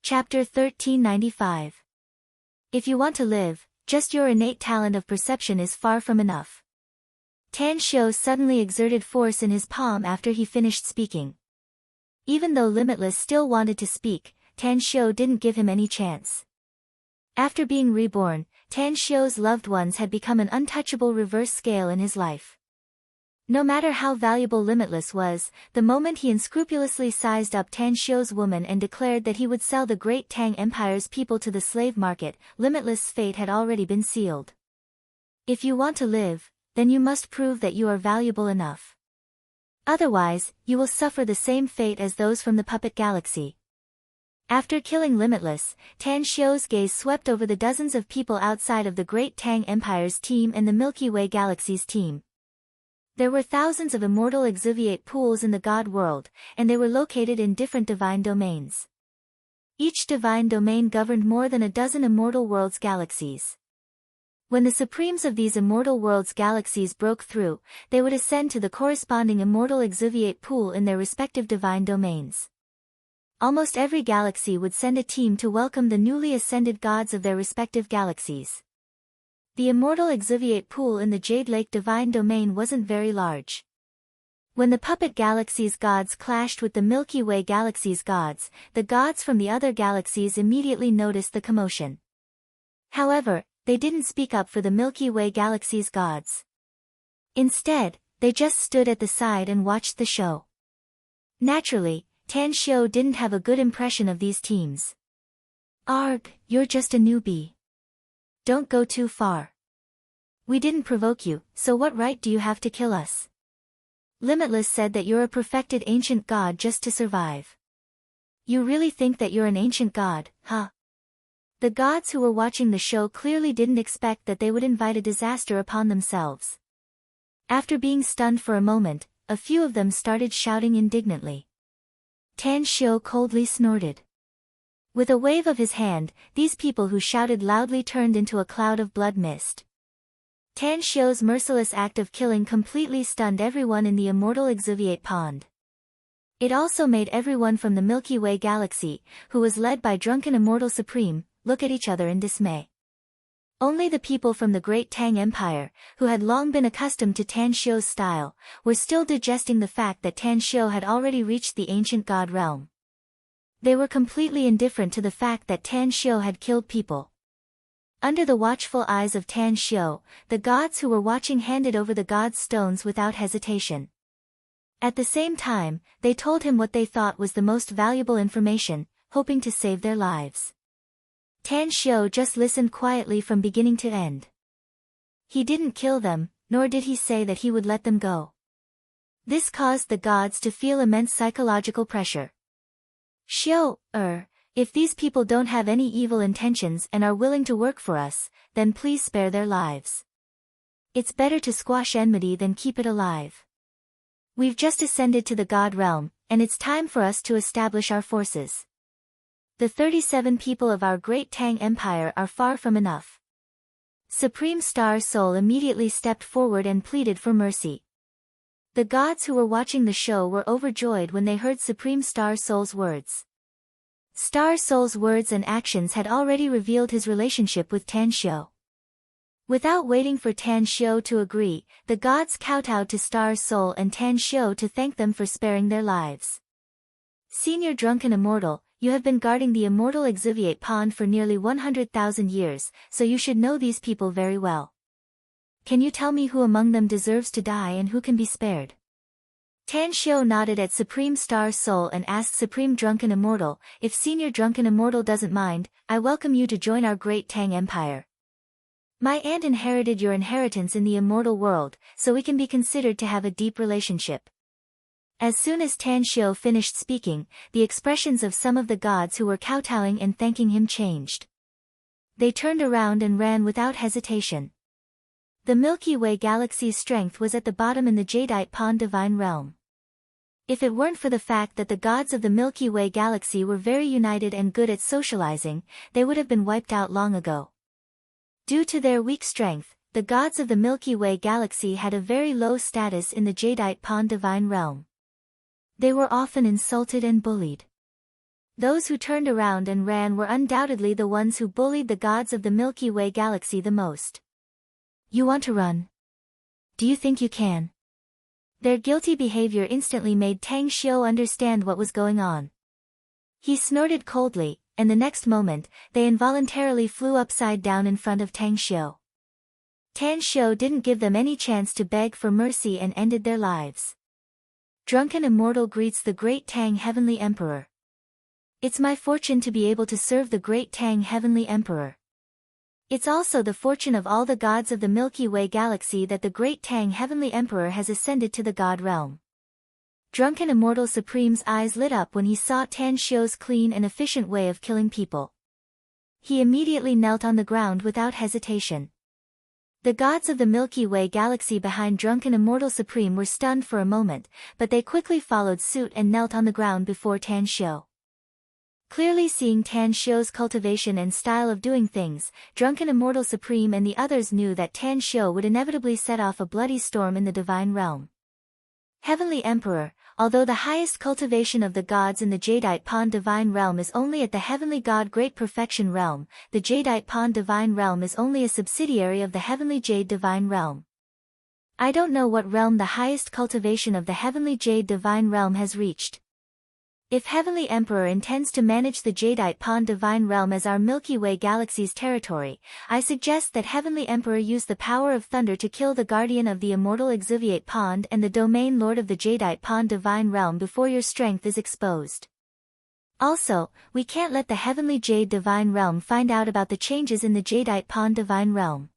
Chapter 1395. If you want to live, just your innate talent of perception is far from enough. Tan Xiu suddenly exerted force in his palm after he finished speaking. Even though Limitless still wanted to speak, Tan Xiu didn't give him any chance. After being reborn, Tan Xiu's loved ones had become an untouchable reverse scale in his life. No matter how valuable Limitless was, the moment he unscrupulously sized up Tan Xiu's woman and declared that he would sell the great Tang Empire's people to the slave market, Limitless' fate had already been sealed. If you want to live, then you must prove that you are valuable enough. Otherwise, you will suffer the same fate as those from the Puppet Galaxy. After killing Limitless, Tan Xiu's gaze swept over the dozens of people outside of the Great Tang Empire's team and the Milky Way Galaxy's team. There were thousands of immortal exuviate pools in the God world, and they were located in different divine domains. Each divine domain governed more than a dozen immortal worlds galaxies. When the supremes of these immortal worlds galaxies broke through, they would ascend to the corresponding immortal exuviate pool in their respective divine domains. Almost every galaxy would send a team to welcome the newly ascended gods of their respective galaxies. The immortal exuviate pool in the Jade Lake divine domain wasn't very large. When the Puppet Galaxy's gods clashed with the Milky Way Galaxy's gods, the gods from the other galaxies immediately noticed the commotion. However, they didn't speak up for the Milky Way Galaxy's gods. Instead, they just stood at the side and watched the show. Naturally, Tan Xiu didn't have a good impression of these teams. "Arg, you're just a newbie. Don't go too far. We didn't provoke you, so what right do you have to kill us? Limitless said that you're a perfected ancient god just to survive. You really think that you're an ancient god, huh?" The gods who were watching the show clearly didn't expect that they would invite a disaster upon themselves. After being stunned for a moment, a few of them started shouting indignantly. Tan Xiu coldly snorted. With a wave of his hand, these people who shouted loudly turned into a cloud of blood mist. Tan Xiu's merciless act of killing completely stunned everyone in the immortal exuviate pond. It also made everyone from the Milky Way Galaxy, who was led by Drunken Immortal Supreme, look at each other in dismay. Only the people from the Great Tang Empire, who had long been accustomed to Tan Xiu's style, were still digesting the fact that Tan Xiu had already reached the ancient god realm. They were completely indifferent to the fact that Tan Xiu had killed people. Under the watchful eyes of Tan Xiu, the gods who were watching handed over the gods' stones without hesitation. At the same time, they told him what they thought was the most valuable information, hoping to save their lives. Tan Xiu just listened quietly from beginning to end. He didn't kill them, nor did he say that he would let them go. This caused the gods to feel immense psychological pressure. "Xiu, if these people don't have any evil intentions and are willing to work for us, then please spare their lives. It's better to squash enmity than keep it alive. We've just ascended to the god realm, and it's time for us to establish our forces. The 37 people of our great Tang Empire are far from enough." Supreme Star Soul immediately stepped forward and pleaded for mercy. The gods who were watching the show were overjoyed when they heard Supreme Star Soul's words. Star Soul's words and actions had already revealed his relationship with Tan Xiu. Without waiting for Tan Xiu to agree, the gods kowtowed to Star Soul and Tan Xiu to thank them for sparing their lives. "Senior Drunken Immortal, you have been guarding the immortal exuviate pond for nearly 100,000 years, so you should know these people very well. Can you tell me who among them deserves to die and who can be spared?" Tan Xiu nodded at Supreme Star Soul and asked Supreme Drunken Immortal, "If Senior Drunken Immortal doesn't mind, I welcome you to join our great Tang Empire. My aunt inherited your inheritance in the immortal world, so we can be considered to have a deep relationship." As soon as Tan Xiu finished speaking, the expressions of some of the gods who were kowtowing and thanking him changed. They turned around and ran without hesitation. The Milky Way Galaxy's strength was at the bottom in the Jadeite Pond divine realm. If it weren't for the fact that the gods of the Milky Way Galaxy were very united and good at socializing, they would have been wiped out long ago. Due to their weak strength, the gods of the Milky Way Galaxy had a very low status in the Jadeite Pond divine realm. They were often insulted and bullied. Those who turned around and ran were undoubtedly the ones who bullied the gods of the Milky Way galaxy the most. You want to run? Do you think you can? Their guilty behavior instantly made Tang Xiu understand what was going on. He snorted coldly, and the next moment, they involuntarily flew upside down in front of Tang Xiu. Tang Xiu didn't give them any chance to beg for mercy and ended their lives. Drunken Immortal greets the Great Tang Heavenly Emperor. It's my fortune to be able to serve the Great Tang Heavenly Emperor. It's also the fortune of all the gods of the Milky Way galaxy that the Great Tang Heavenly Emperor has ascended to the god realm. Drunken Immortal Supreme's eyes lit up when he saw Tang Xiu's clean and efficient way of killing people. He immediately knelt on the ground without hesitation. The gods of the Milky Way galaxy behind Drunken Immortal Supreme were stunned for a moment, but they quickly followed suit and knelt on the ground before Tang Xiu. Clearly seeing Tang Xiu's cultivation and style of doing things, Drunken Immortal Supreme and the others knew that Tang Xiu would inevitably set off a bloody storm in the divine realm. Heavenly Emperor, although the highest cultivation of the gods in the Jadeite Pond divine realm is only at the Heavenly God Great Perfection realm, the Jadeite Pond divine realm is only a subsidiary of the Heavenly Jade divine realm. I don't know what realm the highest cultivation of the Heavenly Jade divine realm has reached. If Heavenly Emperor intends to manage the Jadeite Pond divine realm as our Milky Way galaxy's territory, I suggest that Heavenly Emperor use the power of thunder to kill the guardian of the immortal Exuviate Pond and the domain lord of the Jadeite Pond divine realm before your strength is exposed. Also, we can't let the Heavenly Jade divine realm find out about the changes in the Jadeite Pond divine realm.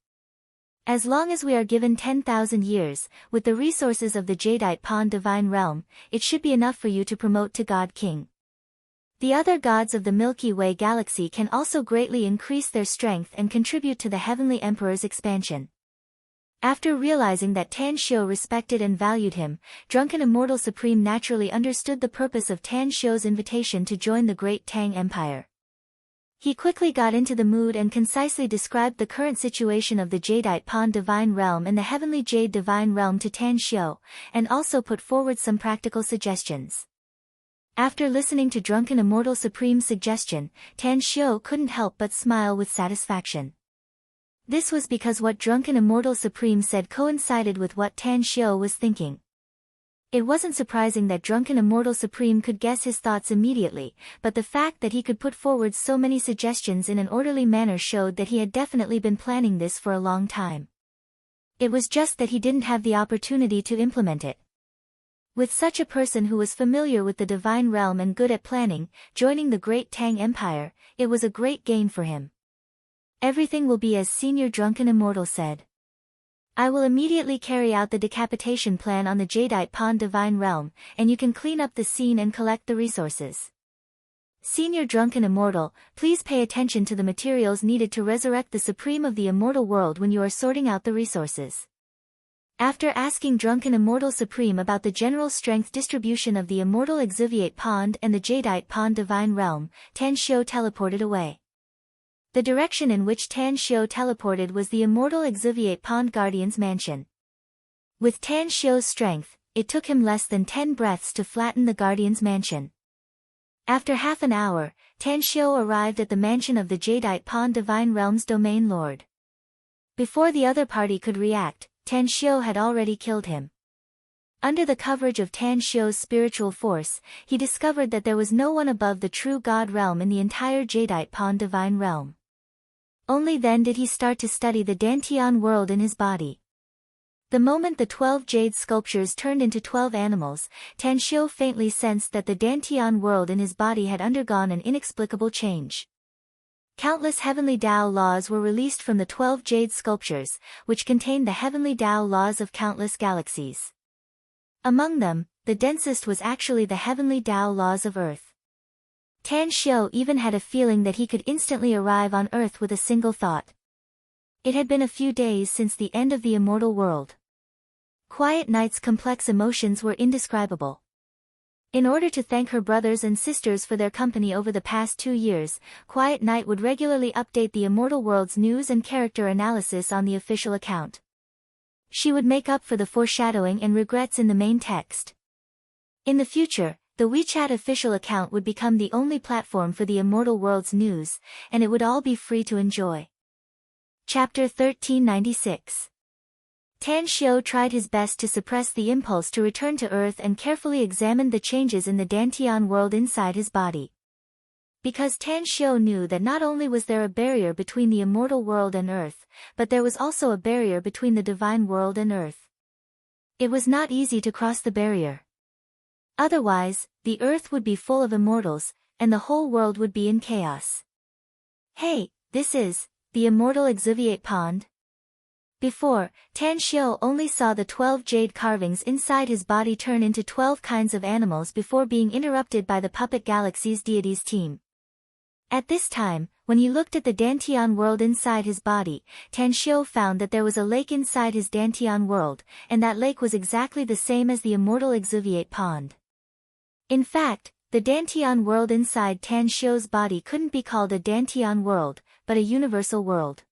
As long as we are given 10,000 years, with the resources of the Jadeite Pond divine realm, it should be enough for you to promote to God King. The other gods of the Milky Way galaxy can also greatly increase their strength and contribute to the Heavenly Emperor's expansion. After realizing that Tang Xiu respected and valued him, Drunken Immortal Supreme naturally understood the purpose of Tang Xiu's invitation to join the Great Tang Empire. He quickly got into the mood and concisely described the current situation of the Jadeite Pond divine realm and the Heavenly Jade divine realm to Tang Xiu, and also put forward some practical suggestions. After listening to Drunken Immortal Supreme's suggestion, Tang Xiu couldn't help but smile with satisfaction. This was because what Drunken Immortal Supreme said coincided with what Tang Xiu was thinking. It wasn't surprising that Drunken Immortal Supreme could guess his thoughts immediately, but the fact that he could put forward so many suggestions in an orderly manner showed that he had definitely been planning this for a long time. It was just that he didn't have the opportunity to implement it. With such a person who was familiar with the divine realm and good at planning, joining the Great Tang Empire, it was a great gain for him. Everything will be as Senior Drunken Immortal said. I will immediately carry out the decapitation plan on the Jadeite Pond divine realm, and you can clean up the scene and collect the resources. Senior Drunken Immortal, please pay attention to the materials needed to resurrect the Supreme of the immortal world when you are sorting out the resources. After asking Drunken Immortal Supreme about the general strength distribution of the immortal Exuviate Pond and the Jadeite Pond divine realm, Tang Xiu teleported away. The direction in which Tang Xiu teleported was the immortal Exuviate Pond Guardian's mansion. With Tang Xiu's strength, it took him less than 10 breaths to flatten the Guardian's mansion. After half an hour, Tang Xiu arrived at the mansion of the Jadeite Pond Divine Realm's domain lord. Before the other party could react, Tang Xiu had already killed him. Under the coverage of Tang Xiu's spiritual force, he discovered that there was no one above the true God realm in the entire Jadeite Pond Divine Realm. Only then did he start to study the Dantian world in his body. The moment the 12 jade sculptures turned into 12 animals, Tang Xiu faintly sensed that the Dantian world in his body had undergone an inexplicable change. Countless heavenly Tao laws were released from the 12 jade sculptures, which contained the heavenly Tao laws of countless galaxies. Among them, the densest was actually the heavenly Tao laws of Earth. Tang Xiu even had a feeling that he could instantly arrive on Earth with a single thought. It had been a few days since the end of the immortal world. Quiet Night's complex emotions were indescribable. In order to thank her brothers and sisters for their company over the past 2 years, Quiet Night would regularly update the immortal world's news and character analysis on the official account. She would make up for the foreshadowing and regrets in the main text. In the future, the WeChat official account would become the only platform for the immortal world's news, and it would all be free to enjoy. Chapter 1396. Tan Xiu tried his best to suppress the impulse to return to Earth and carefully examined the changes in the Dantian world inside his body. Because Tan Xiu knew that not only was there a barrier between the immortal world and Earth, but there was also a barrier between the divine world and Earth. It was not easy to cross the barrier. Otherwise, the Earth would be full of immortals, and the whole world would be in chaos. Hey, this is the immortal exuviate pond? Before, Tan Xiu only saw the 12 jade carvings inside his body turn into 12 kinds of animals before being interrupted by the Puppet Galaxy's deities team. At this time, when he looked at the Dantian world inside his body, Tan Xiu found that there was a lake inside his Dantian world, and that lake was exactly the same as the immortal exuviate pond. In fact, the Dantian world inside Tan Xiu's body couldn't be called a Dantian world, but a universal world.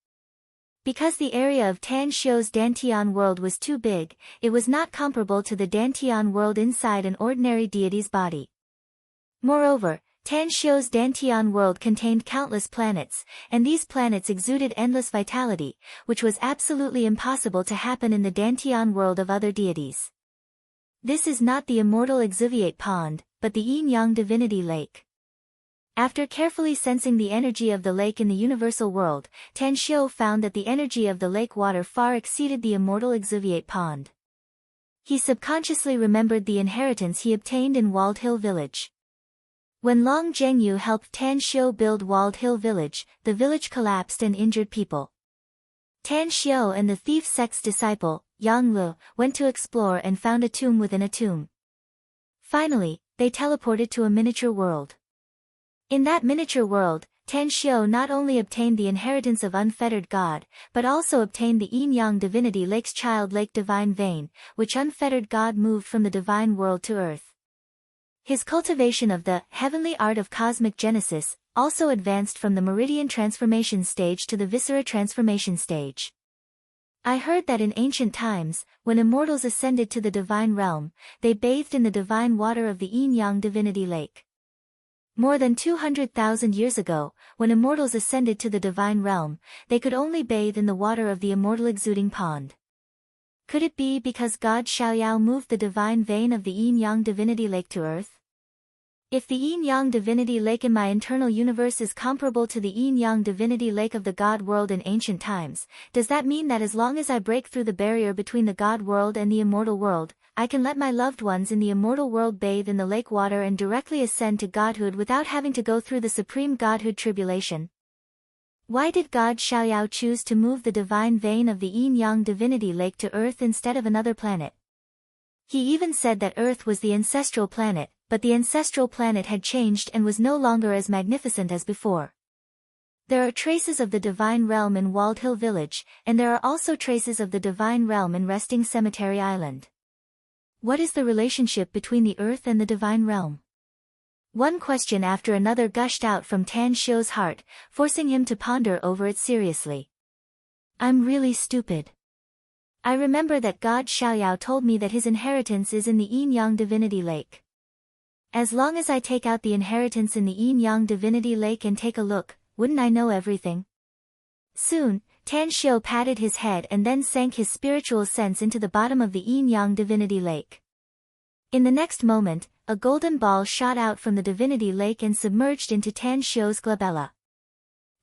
Because the area of Tan Xiu's Dantian world was too big, it was not comparable to the Dantian world inside an ordinary deity's body. Moreover, Tan Xiu's Dantian world contained countless planets, and these planets exuded endless vitality, which was absolutely impossible to happen in the Dantian world of other deities. This is not the immortal exuviate pond, but the yin-yang divinity lake. After carefully sensing the energy of the lake in the universal world, Tan Xiu found that the energy of the lake water far exceeded the immortal exuviate pond. He subconsciously remembered the inheritance he obtained in Walled Hill Village. When Long Zhengyu helped Tan Xiu build Walled Hill Village, the village collapsed and injured people. Tan Xiu and the thief sect's disciple, Yang Lu, went to explore and found a tomb within a tomb. Finally, they teleported to a miniature world. In that miniature world, Tan Xiu not only obtained the inheritance of unfettered God, but also obtained the yin-yang divinity lake's child lake divine vein, which unfettered God moved from the divine world to earth. His cultivation of the heavenly art of cosmic genesis also advanced from the meridian transformation stage to the viscera transformation stage. I heard that in ancient times, when immortals ascended to the divine realm, they bathed in the divine water of the yin-yang divinity lake. More than 200,000 years ago, when immortals ascended to the divine realm, they could only bathe in the water of the immortal exuding pond. Could it be because God Xiaoyao moved the divine vein of the yin-yang divinity lake to earth? If the yin-yang divinity lake in my internal universe is comparable to the yin-yang divinity lake of the God world in ancient times, does that mean that as long as I break through the barrier between the God world and the immortal world, I can let my loved ones in the immortal world bathe in the lake water and directly ascend to godhood without having to go through the supreme godhood tribulation? Why did God Xiaoyao choose to move the divine vein of the yin-yang divinity lake to earth instead of another planet? He even said that Earth was the ancestral planet, but the ancestral planet had changed and was no longer as magnificent as before. There are traces of the divine realm in Walled Hill Village, and there are also traces of the divine realm in Resting Cemetery Island. What is the relationship between the earth and the divine realm? One question after another gushed out from Tan Xiu's heart, forcing him to ponder over it seriously. I'm really stupid. I remember that God Xiaoyao told me that his inheritance is in the yin-yang divinity lake. As long as I take out the inheritance in the yin-yang divinity lake and take a look, wouldn't I know everything? Soon, Tan Xiu patted his head and then sank his spiritual sense into the bottom of the yin-yang divinity lake. In the next moment, a golden ball shot out from the divinity lake and submerged into Tan Xiu's glabella.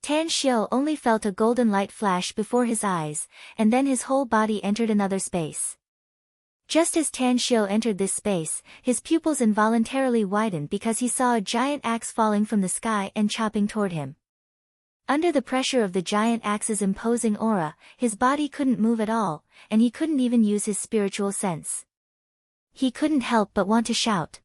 Tan Xiu only felt a golden light flash before his eyes, and then his whole body entered another space. Just as Tan Xiu entered this space, his pupils involuntarily widened because he saw a giant axe falling from the sky and chopping toward him. Under the pressure of the giant axe's imposing aura, his body couldn't move at all, and he couldn't even use his spiritual sense. He couldn't help but want to shout.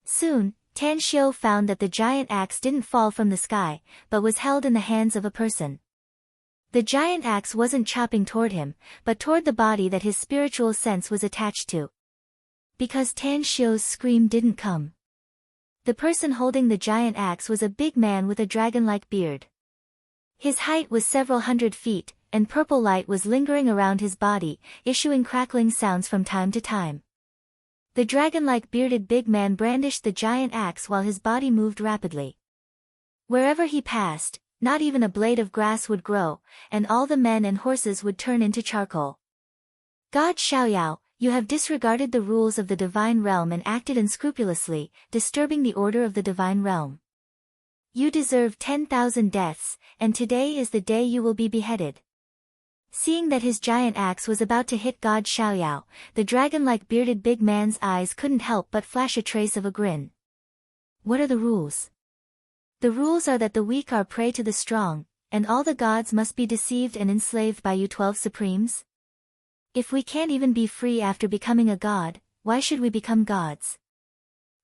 Soon, Tan Xiu found that the giant axe didn't fall from the sky, but was held in the hands of a person. The giant axe wasn't chopping toward him, but toward the body that his spiritual sense was attached to. Because Tan Xiu's scream didn't come. The person holding the giant axe was a big man with a dragon-like beard. His height was several hundred feet, and purple light was lingering around his body, issuing crackling sounds from time to time. The dragon-like bearded big man brandished the giant axe while his body moved rapidly. Wherever he passed, not even a blade of grass would grow, and all the men and horses would turn into charcoal. God Xiaoyao, you have disregarded the rules of the divine realm and acted unscrupulously, disturbing the order of the divine realm. You deserve 10,000 deaths, and today is the day you will be beheaded. Seeing that his giant axe was about to hit God Xiaoyao, the dragon-like bearded big man's eyes couldn't help but flash a trace of a grin. What are the rules? The rules are that the weak are prey to the strong, and all the gods must be deceived and enslaved by you 12 supremes? If we can't even be free after becoming a god, why should we become gods?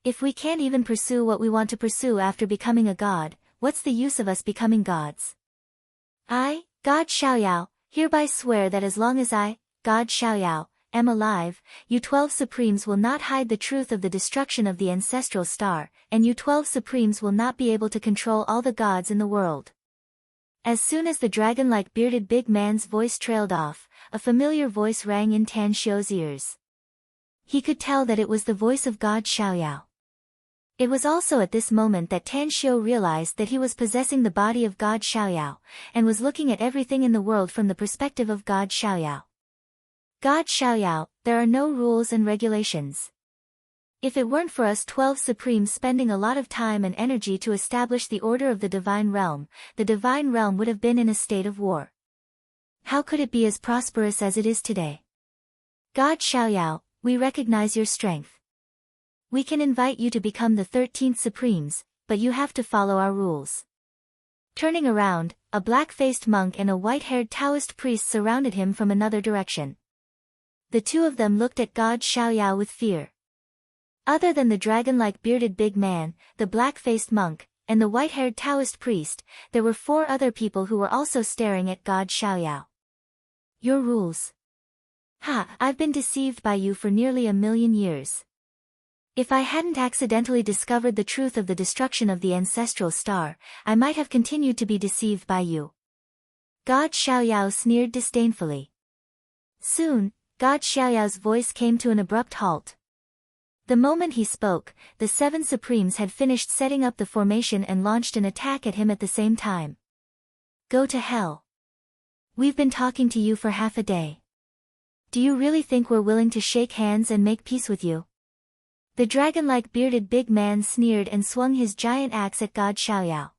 If we can't even pursue what we want to pursue after becoming a god, what's the use of us becoming gods? I, God Xiaoyao, hereby swear that as long as I, God Xiaoyao, am alive, you 12 supremes will not hide the truth of the destruction of the ancestral star, and you 12 supremes will not be able to control all the gods in the world. As soon as the dragon-like bearded big man's voice trailed off, a familiar voice rang in Tan Xiu's ears. He could tell that it was the voice of God Xiaoyao. It was also at this moment that Tan Xiu realized that he was possessing the body of God Xiaoyao, and was looking at everything in the world from the perspective of God Xiaoyao. God Xiaoyao, there are no rules and regulations. If it weren't for us 12 supremes spending a lot of time and energy to establish the order of the divine realm would have been in a state of war. How could it be as prosperous as it is today? God Xiaoyao, we recognize your strength. We can invite you to become the 13th supremes, but you have to follow our rules. Turning around, a black-faced monk and a white-haired Taoist priest surrounded him from another direction. The two of them looked at God Xiaoyao with fear. Other than the dragon-like bearded big man, the black-faced monk, and the white-haired Taoist priest, there were 4 other people who were also staring at God Xiaoyao. Your rules. I've been deceived by you for nearly 1,000,000 years. If I hadn't accidentally discovered the truth of the destruction of the ancestral star, I might have continued to be deceived by you. God Xiaoyao sneered disdainfully. Soon, God Xiaoyao's voice came to an abrupt halt. The moment he spoke, the 7 supremes had finished setting up the formation and launched an attack at him at the same time. Go to hell. We've been talking to you for half a day. Do you really think we're willing to shake hands and make peace with you? The dragon-like bearded big man sneered and swung his giant axe at God Xiaoyao.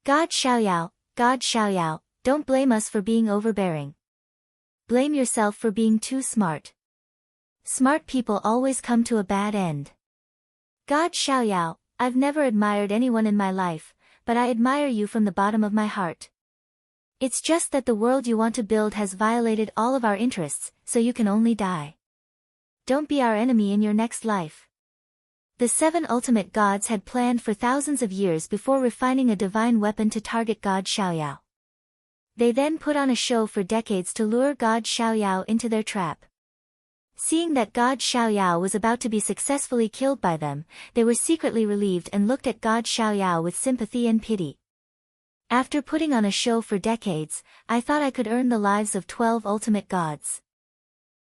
God Xiaoyao, don't blame us for being overbearing. Blame yourself for being too smart. Smart people always come to a bad end. God Xiaoyao, I've never admired anyone in my life, but I admire you from the bottom of my heart. It's just that the world you want to build has violated all of our interests, so you can only die. Don't be our enemy in your next life. The 7 ultimate gods had planned for thousands of years before refining a divine weapon to target God Xiaoyao. They then put on a show for decades to lure God Xiaoyao into their trap. Seeing that God Xiaoyao was about to be successfully killed by them, they were secretly relieved and looked at God Xiaoyao with sympathy and pity. After putting on a show for decades, I thought I could earn the lives of 12 ultimate gods.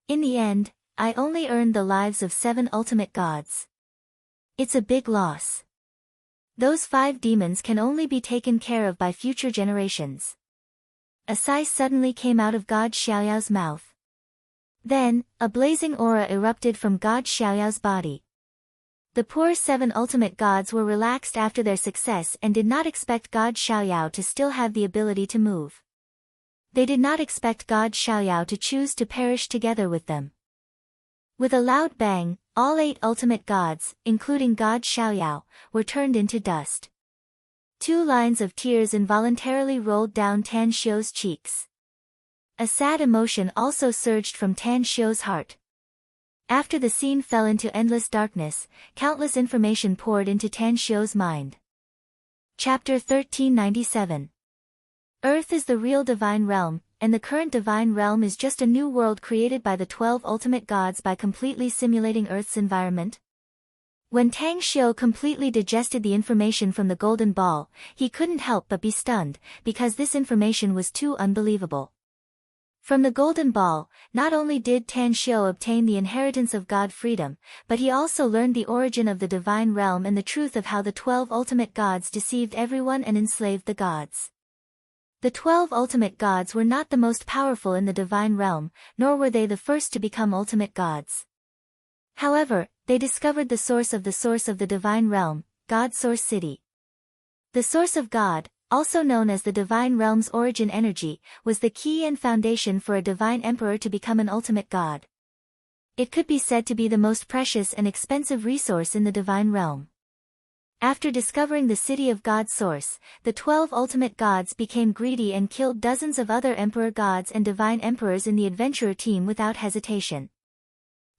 In the end, I only earned the lives of 7 ultimate gods. It's a big loss. Those 5 demons can only be taken care of by future generations. A sigh suddenly came out of God Xiaoyao's mouth. Then, a blazing aura erupted from God Xiaoyao's body. The poor 7 ultimate gods were relaxed after their success and did not expect God Xiaoyao to still have the ability to move. They did not expect God Xiaoyao to choose to perish together with them. With a loud bang, all 8 ultimate gods, including God Xiaoyao, were turned into dust. 2 lines of tears involuntarily rolled down Tan Xiu's cheeks. A sad emotion also surged from Tan Xiu's heart. After the scene fell into endless darkness, countless information poured into Tan Xiu's mind. Chapter 1397. Earth is the real divine realm, and the current divine realm is just a new world created by the 12 ultimate gods by completely simulating Earth's environment. When Tang Xiu completely digested the information from the golden ball, he couldn't help but be stunned, because this information was too unbelievable. From the Golden Ball, not only did Tan Xiu obtain the inheritance of God freedom, but he also learned the origin of the divine realm and the truth of how the 12 ultimate gods deceived everyone and enslaved the gods. The 12 ultimate gods were not the most powerful in the divine realm, nor were they the first to become ultimate gods. However, they discovered the source of the divine realm, God Source City. The source of God, also known as the divine realm's origin energy, was the key and foundation for a divine emperor to become an ultimate god. It could be said to be the most precious and expensive resource in the divine realm. After discovering the city of God's source, the 12 ultimate gods became greedy and killed dozens of other emperor gods and divine emperors in the adventurer team without hesitation.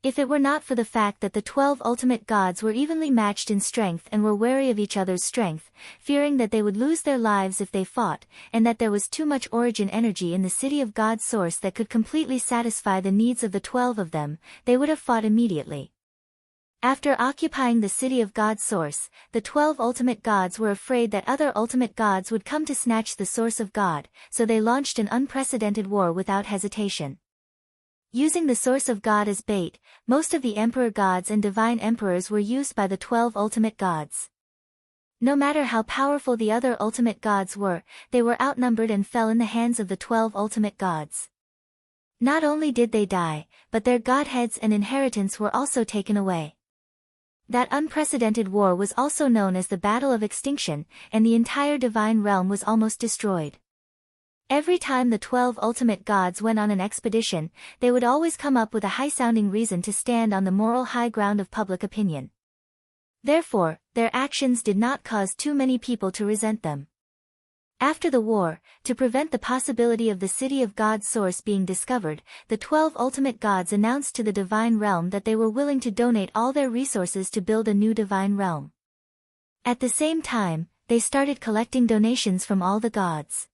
If it were not for the fact that the 12 ultimate gods were evenly matched in strength and were wary of each other's strength, fearing that they would lose their lives if they fought, and that there was too much origin energy in the city of God's source that could completely satisfy the needs of the 12 of them, they would have fought immediately. After occupying the city of God's source, the 12 ultimate gods were afraid that other ultimate gods would come to snatch the source of God, so they launched an unprecedented war without hesitation. Using the source of God as bait, most of the emperor gods and divine emperors were used by the 12 ultimate gods. No matter how powerful the other ultimate gods were, they were outnumbered and fell in the hands of the 12 ultimate gods. Not only did they die, but their godheads and inheritance were also taken away. That unprecedented war was also known as the Battle of Extinction, and the entire divine realm was almost destroyed. Every time the 12 ultimate gods went on an expedition, they would always come up with a high-sounding reason to stand on the moral high ground of public opinion. Therefore, their actions did not cause too many people to resent them. After the war, to prevent the possibility of the city of God's source being discovered, the 12 ultimate gods announced to the divine realm that they were willing to donate all their resources to build a new divine realm. At the same time, they started collecting donations from all the gods.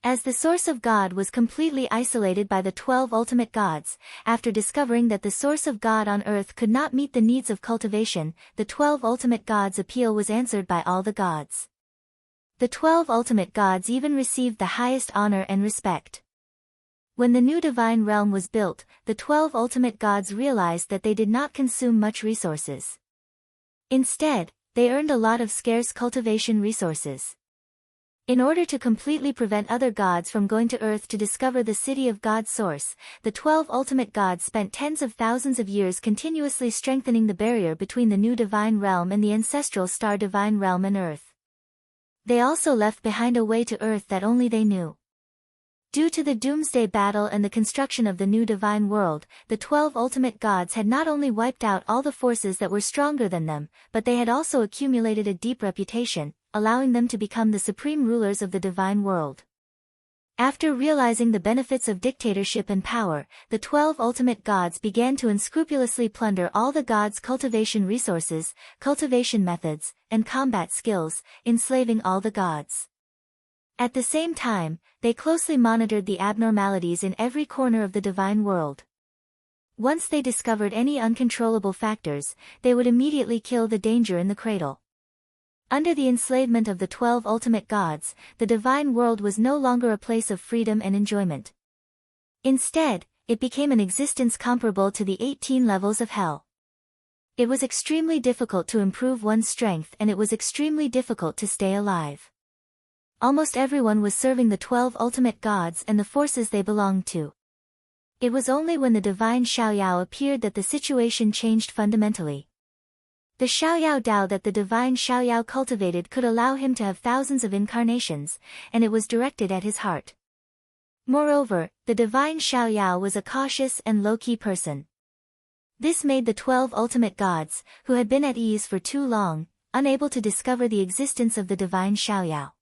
As the source of God was completely isolated by the 12 ultimate gods, after discovering that the source of God on earth could not meet the needs of cultivation, the 12 ultimate gods' appeal was answered by all the gods. The 12 ultimate gods even received the highest honor and respect. When the new divine realm was built, the 12 ultimate gods realized that they did not consume much resources. Instead, they earned a lot of scarce cultivation resources. In order to completely prevent other gods from going to Earth to discover the city of God's source, the 12 ultimate gods spent tens of thousands of years continuously strengthening the barrier between the new divine realm and the ancestral star divine realm and Earth. They also left behind a way to Earth that only they knew. Due to the Doomsday Battle and the construction of the new divine world, the 12 ultimate gods had not only wiped out all the forces that were stronger than them, but they had also accumulated a deep reputation, allowing them to become the supreme rulers of the divine world. After realizing the benefits of dictatorship and power, the 12 ultimate gods began to unscrupulously plunder all the gods' cultivation resources, cultivation methods, and combat skills, enslaving all the gods. At the same time, they closely monitored the abnormalities in every corner of the divine world. Once they discovered any uncontrollable factors, they would immediately kill the danger in the cradle. Under the enslavement of the 12 ultimate gods, the divine world was no longer a place of freedom and enjoyment. Instead, it became an existence comparable to the 18 levels of hell. It was extremely difficult to improve one's strength and it was extremely difficult to stay alive. Almost everyone was serving the 12 ultimate gods and the forces they belonged to. It was only when the divine Xiaoyao appeared that the situation changed fundamentally. The Xiaoyao Dao that the divine Xiaoyao cultivated could allow him to have thousands of incarnations, and it was directed at his heart. Moreover, the divine Xiaoyao was a cautious and low-key person. This made the 12 ultimate gods, who had been at ease for too long, unable to discover the existence of the divine Xiaoyao.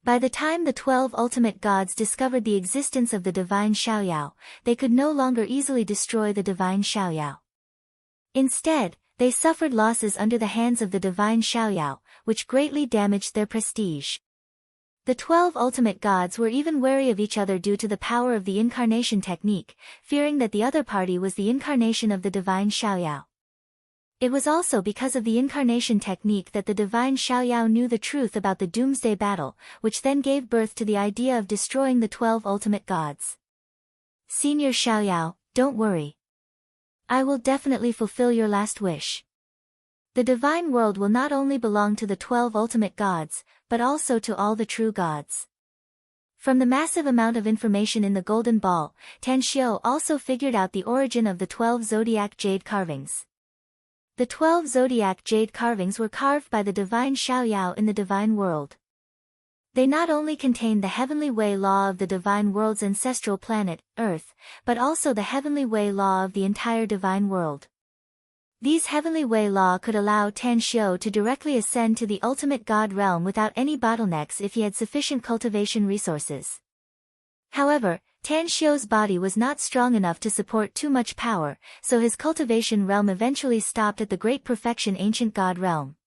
By the time the 12 ultimate gods discovered the existence of the divine Xiaoyao, they could no longer easily destroy the divine Xiaoyao. Instead, they suffered losses under the hands of the divine Xiaoyao, which greatly damaged their prestige. The 12 ultimate gods were even wary of each other due to the power of the incarnation technique, fearing that the other party was the incarnation of the divine Xiaoyao. It was also because of the incarnation technique that the divine Xiaoyao knew the truth about the Doomsday Battle, which then gave birth to the idea of destroying the 12 ultimate gods. Senior Xiaoyao, don't worry. I will definitely fulfill your last wish. The divine world will not only belong to the 12 ultimate gods, but also to all the true gods. From the massive amount of information in the Golden Ball, Tan Xiu also figured out the origin of the 12 zodiac jade carvings. The 12 zodiac jade carvings were carved by the divine Xiaoyao in the divine world. They not only contain the heavenly way law of the divine world's ancestral planet, Earth, but also the heavenly way law of the entire divine world. These heavenly way law could allow Tan Xiu to directly ascend to the ultimate god realm without any bottlenecks if he had sufficient cultivation resources. However, Tan Xiu's body was not strong enough to support too much power, so his cultivation realm eventually stopped at the Great Perfection Ancient God realm.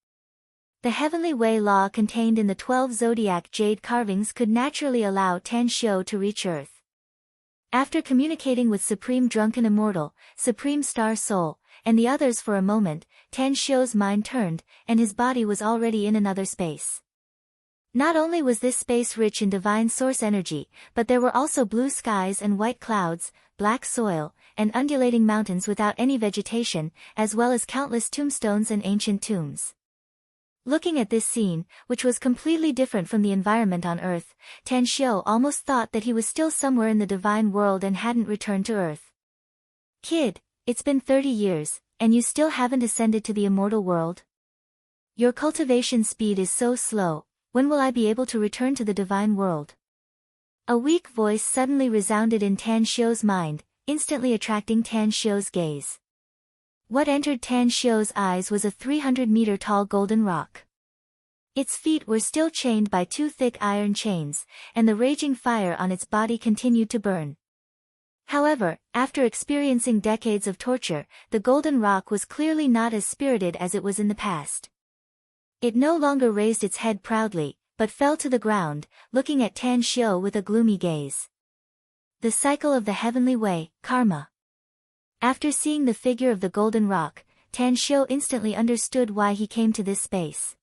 The heavenly way law contained in the 12 zodiac jade carvings could naturally allow Tan Xiu to reach Earth. After communicating with Supreme Drunken Immortal, Supreme Star Soul, and the others for a moment, Tan Xiu's mind turned, and his body was already in another space. Not only was this space rich in divine source energy, but there were also blue skies and white clouds, black soil, and undulating mountains without any vegetation, as well as countless tombstones and ancient tombs. Looking at this scene, which was completely different from the environment on Earth, Tan Xiu almost thought that he was still somewhere in the divine world and hadn't returned to Earth. Kid, it's been 30 years, and you still haven't ascended to the immortal world? Your cultivation speed is so slow, when will I be able to return to the divine world? A weak voice suddenly resounded in Tan Xiu's mind, instantly attracting Tan Xiu's gaze. What entered Tan Xiu's eyes was a 300-meter-tall golden rock. Its feet were still chained by 2 thick iron chains, and the raging fire on its body continued to burn. However, after experiencing decades of torture, the golden rock was clearly not as spirited as it was in the past. It no longer raised its head proudly, but fell to the ground, looking at Tan Xiu with a gloomy gaze. The cycle of the heavenly way, karma. After seeing the figure of the golden rock, Tan Xiu instantly understood why he came to this space.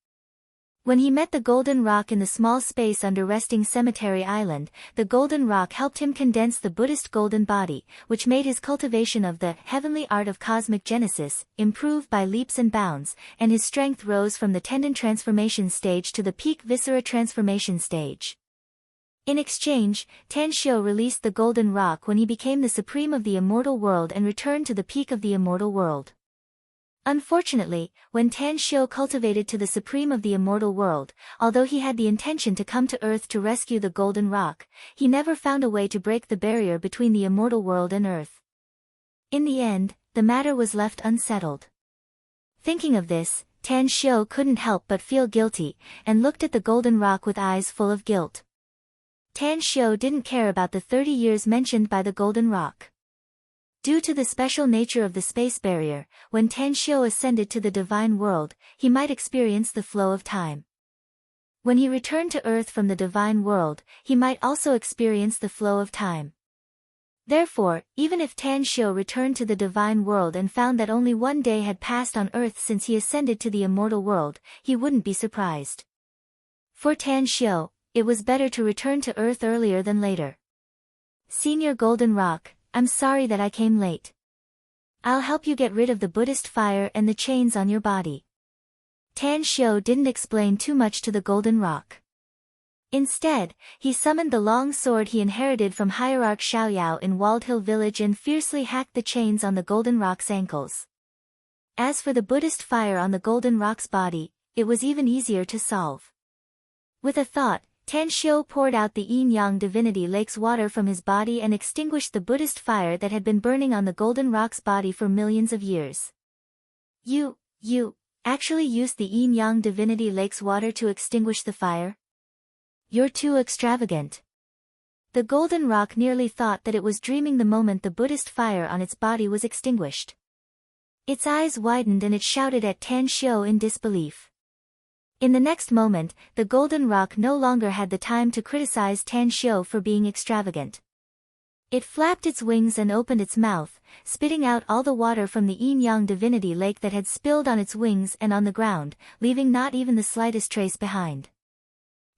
When he met the golden rock in the small space under resting Cemetery Island, the golden rock helped him condense the Buddhist golden body, which made his cultivation of the heavenly art of cosmic genesis improve by leaps and bounds, and his strength rose from the tendon transformation stage to the peak viscera transformation stage. In exchange, Tan Xiu released the golden rock when he became the supreme of the immortal world and returned to the peak of the immortal world. Unfortunately, when Tan Xiu cultivated to the supreme of the immortal world, although he had the intention to come to Earth to rescue the golden rock, he never found a way to break the barrier between the immortal world and Earth. In the end, the matter was left unsettled. Thinking of this, Tan Xiu couldn't help but feel guilty, and looked at the golden rock with eyes full of guilt. Tan Xiu didn't care about the 30 years mentioned by the golden rock. Due to the special nature of the space barrier, when Tan Xiu ascended to the divine world, he might experience the flow of time. When he returned to Earth from the divine world, he might also experience the flow of time. Therefore, even if Tan Xiu returned to the divine world and found that only one day had passed on Earth since he ascended to the immortal world, he wouldn't be surprised. For Tan Xiu, it was better to return to Earth earlier than later. Senior Golden Rock, I'm sorry that I came late. I'll help you get rid of the Buddhist fire and the chains on your body. Tan Xiu didn't explain too much to the golden rock. Instead, he summoned the long sword he inherited from Hierarch Xiaoyao in Walled Hill Village and fiercely hacked the chains on the golden rock's ankles. As for the Buddhist fire on the golden rock's body, it was even easier to solve. With a thought, Tan Xiu poured out the yin-yang divinity lake's water from his body and extinguished the Buddhist fire that had been burning on the golden rock's body for millions of years. You actually used the yin-yang divinity lake's water to extinguish the fire? You're too extravagant. The golden rock nearly thought that it was dreaming the moment the Buddhist fire on its body was extinguished. Its eyes widened and it shouted at Tan Xiu in disbelief. In the next moment, the golden rock no longer had the time to criticize Tan Xiu for being extravagant. It flapped its wings and opened its mouth, spitting out all the water from the yin-yang divinity lake that had spilled on its wings and on the ground, leaving not even the slightest trace behind.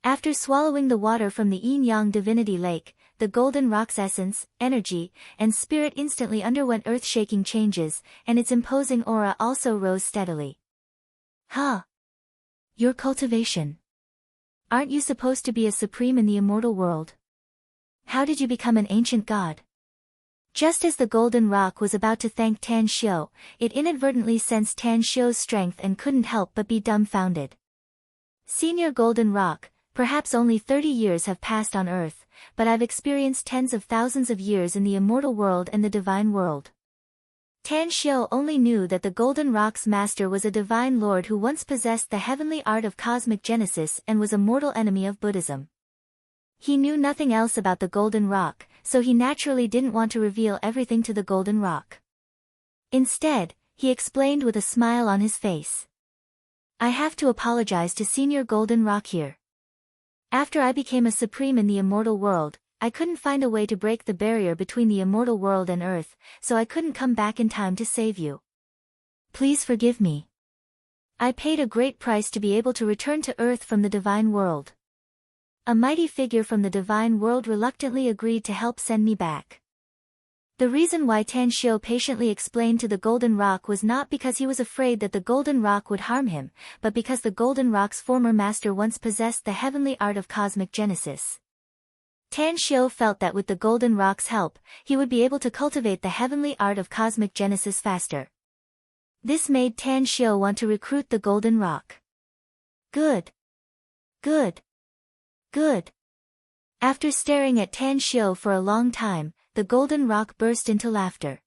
After swallowing the water from the yin-yang divinity lake, the golden rock's essence, energy, and spirit instantly underwent earth-shaking changes, and its imposing aura also rose steadily. Huh? Your cultivation. Aren't you supposed to be a supreme in the immortal world? How did you become an ancient god? Just as the golden rock was about to thank Tan Xiu, it inadvertently sensed Tan Xiu's strength and couldn't help but be dumbfounded. Senior Golden Rock, perhaps only 30 years have passed on Earth, but I've experienced tens of thousands of years in the immortal world and the divine world. Tan Xiu only knew that the Golden Rock's master was a divine lord who once possessed the heavenly art of cosmic genesis and was a mortal enemy of Buddhism. He knew nothing else about the Golden Rock, so he naturally didn't want to reveal everything to the Golden Rock. Instead, he explained with a smile on his face. I have to apologize to Senior Golden Rock here. After I became a supreme in the immortal world, I couldn't find a way to break the barrier between the immortal world and Earth, so I couldn't come back in time to save you. Please forgive me. I paid a great price to be able to return to Earth from the divine world. A mighty figure from the divine world reluctantly agreed to help send me back. The reason why Tan Xiu patiently explained to the Golden Rock was not because he was afraid that the Golden Rock would harm him, but because the Golden Rock's former master once possessed the heavenly art of cosmic genesis. Tan Xiu felt that with the Golden Rock's help, he would be able to cultivate the heavenly art of cosmic genesis faster. This made Tan Xiu want to recruit the Golden Rock. Good. Good. Good. After staring at Tan Xiu for a long time, the Golden Rock burst into laughter.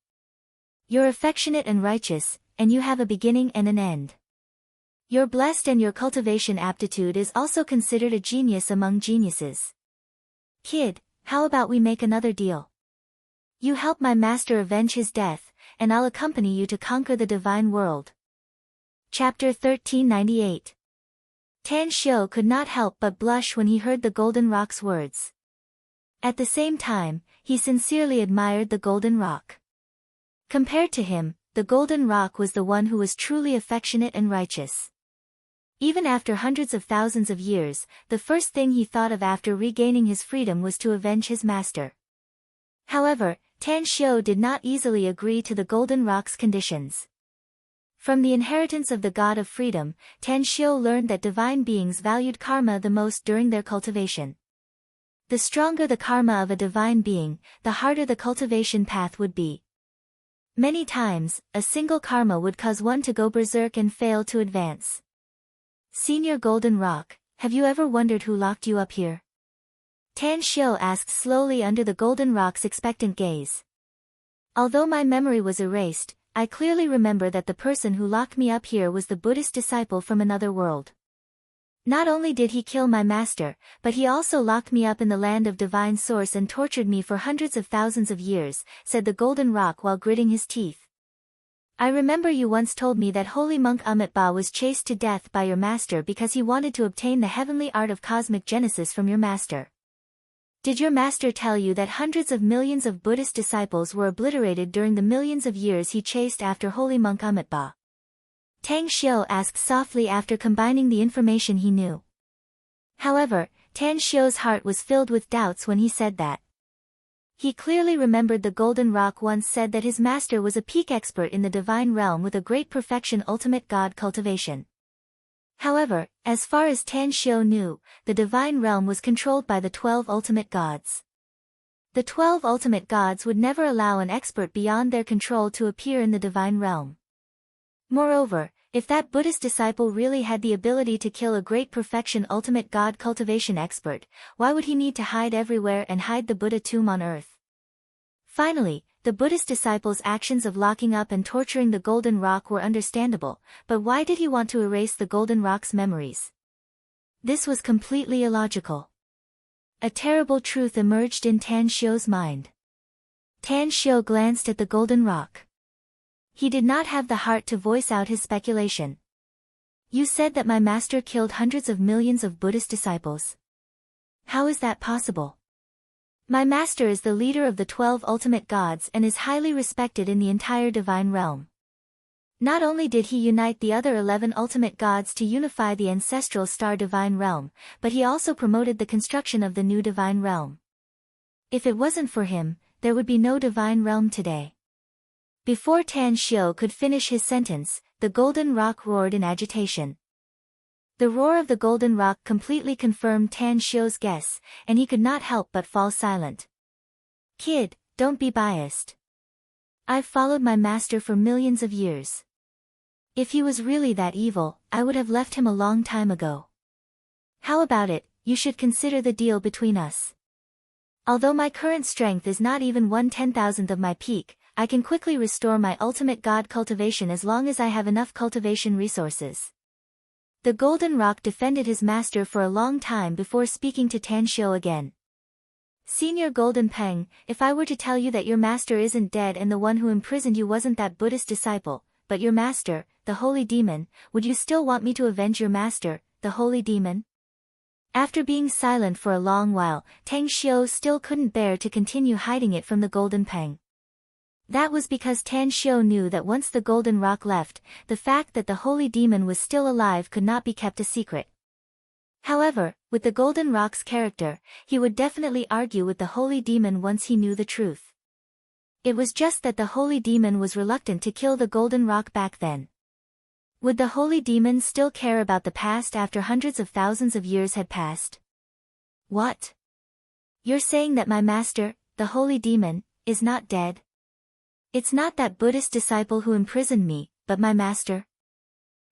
You're affectionate and righteous, and you have a beginning and an end. You're blessed and your cultivation aptitude is also considered a genius among geniuses. Kid, how about we make another deal? You help my master avenge his death, and I'll accompany you to conquer the divine world. Chapter 1398. Tan Xiu could not help but blush when he heard the Golden Rock's words. At the same time, he sincerely admired the Golden Rock. Compared to him, the Golden Rock was the one who was truly affectionate and righteous. Even after hundreds of thousands of years, the first thing he thought of after regaining his freedom was to avenge his master. However, Tan Xiu did not easily agree to the Golden Rock's conditions. From the inheritance of the God of freedom, Tan Xiu learned that divine beings valued karma the most during their cultivation. The stronger the karma of a divine being, the harder the cultivation path would be. Many times, a single karma would cause one to go berserk and fail to advance. Senior Golden Rock, have you ever wondered who locked you up here? Tan Xiu asked slowly under the Golden Rock's expectant gaze. Although my memory was erased, I clearly remember that the person who locked me up here was the Buddhist disciple from another world. Not only did he kill my master, but he also locked me up in the land of divine source and tortured me for hundreds of thousands of years, said the Golden Rock while gritting his teeth. I remember you once told me that holy monk Amitabha was chased to death by your master because he wanted to obtain the heavenly art of cosmic genesis from your master. Did your master tell you that hundreds of millions of Buddhist disciples were obliterated during the millions of years he chased after holy monk Amitabha? Tan Xiu asked softly after combining the information he knew. However, Tan Xiu's heart was filled with doubts when he said that. He clearly remembered the Golden Rock once said that his master was a peak expert in the divine realm with a great perfection ultimate god cultivation. However, as far as Tan Xiu knew, the divine realm was controlled by the 12 ultimate gods. The 12 ultimate gods would never allow an expert beyond their control to appear in the divine realm. Moreover, if that Buddhist disciple really had the ability to kill a great perfection ultimate god cultivation expert, why would he need to hide everywhere and hide the Buddha tomb on earth? Finally, the Buddhist disciple's actions of locking up and torturing the Golden Rock were understandable, but why did he want to erase the Golden Rock's memories? This was completely illogical. A terrible truth emerged in Tan Xiu's mind. Tan Xiu glanced at the Golden Rock. He did not have the heart to voice out his speculation. You said that my master killed hundreds of millions of Buddhist disciples. How is that possible? My master is the leader of the 12 ultimate gods and is highly respected in the entire divine realm. Not only did he unite the other 11 ultimate gods to unify the ancestral star divine realm, but he also promoted the construction of the new divine realm. If it wasn't for him, there would be no divine realm today. Before Tan Xiu could finish his sentence, the golden rock roared in agitation. The roar of the golden rock completely confirmed Tan Xiu's guess, and he could not help but fall silent. Kid, don't be biased. I've followed my master for millions of years. If he was really that evil, I would have left him a long time ago. How about it, you should consider the deal between us. Although my current strength is not even 1/10,000th of my peak, I can quickly restore my ultimate god cultivation as long as I have enough cultivation resources. The golden rock defended his master for a long time before speaking to Tan Xiu again. Senior Golden Peng, if I were to tell you that your master isn't dead and the one who imprisoned you wasn't that Buddhist disciple, but your master, the holy demon, would you still want me to avenge your master, the holy demon? After being silent for a long while, Tang Xiu still couldn't bear to continue hiding it from the Golden Peng. That was because Tan Xiu knew that once the golden rock left, the fact that the holy demon was still alive could not be kept a secret. However, with the golden rock's character, he would definitely argue with the holy demon once he knew the truth. It was just that the holy demon was reluctant to kill the golden rock back then. Would the holy demon still care about the past after hundreds of thousands of years had passed? What? You're saying that my master, the holy demon, is not dead? It's not that Buddhist disciple who imprisoned me, but my master?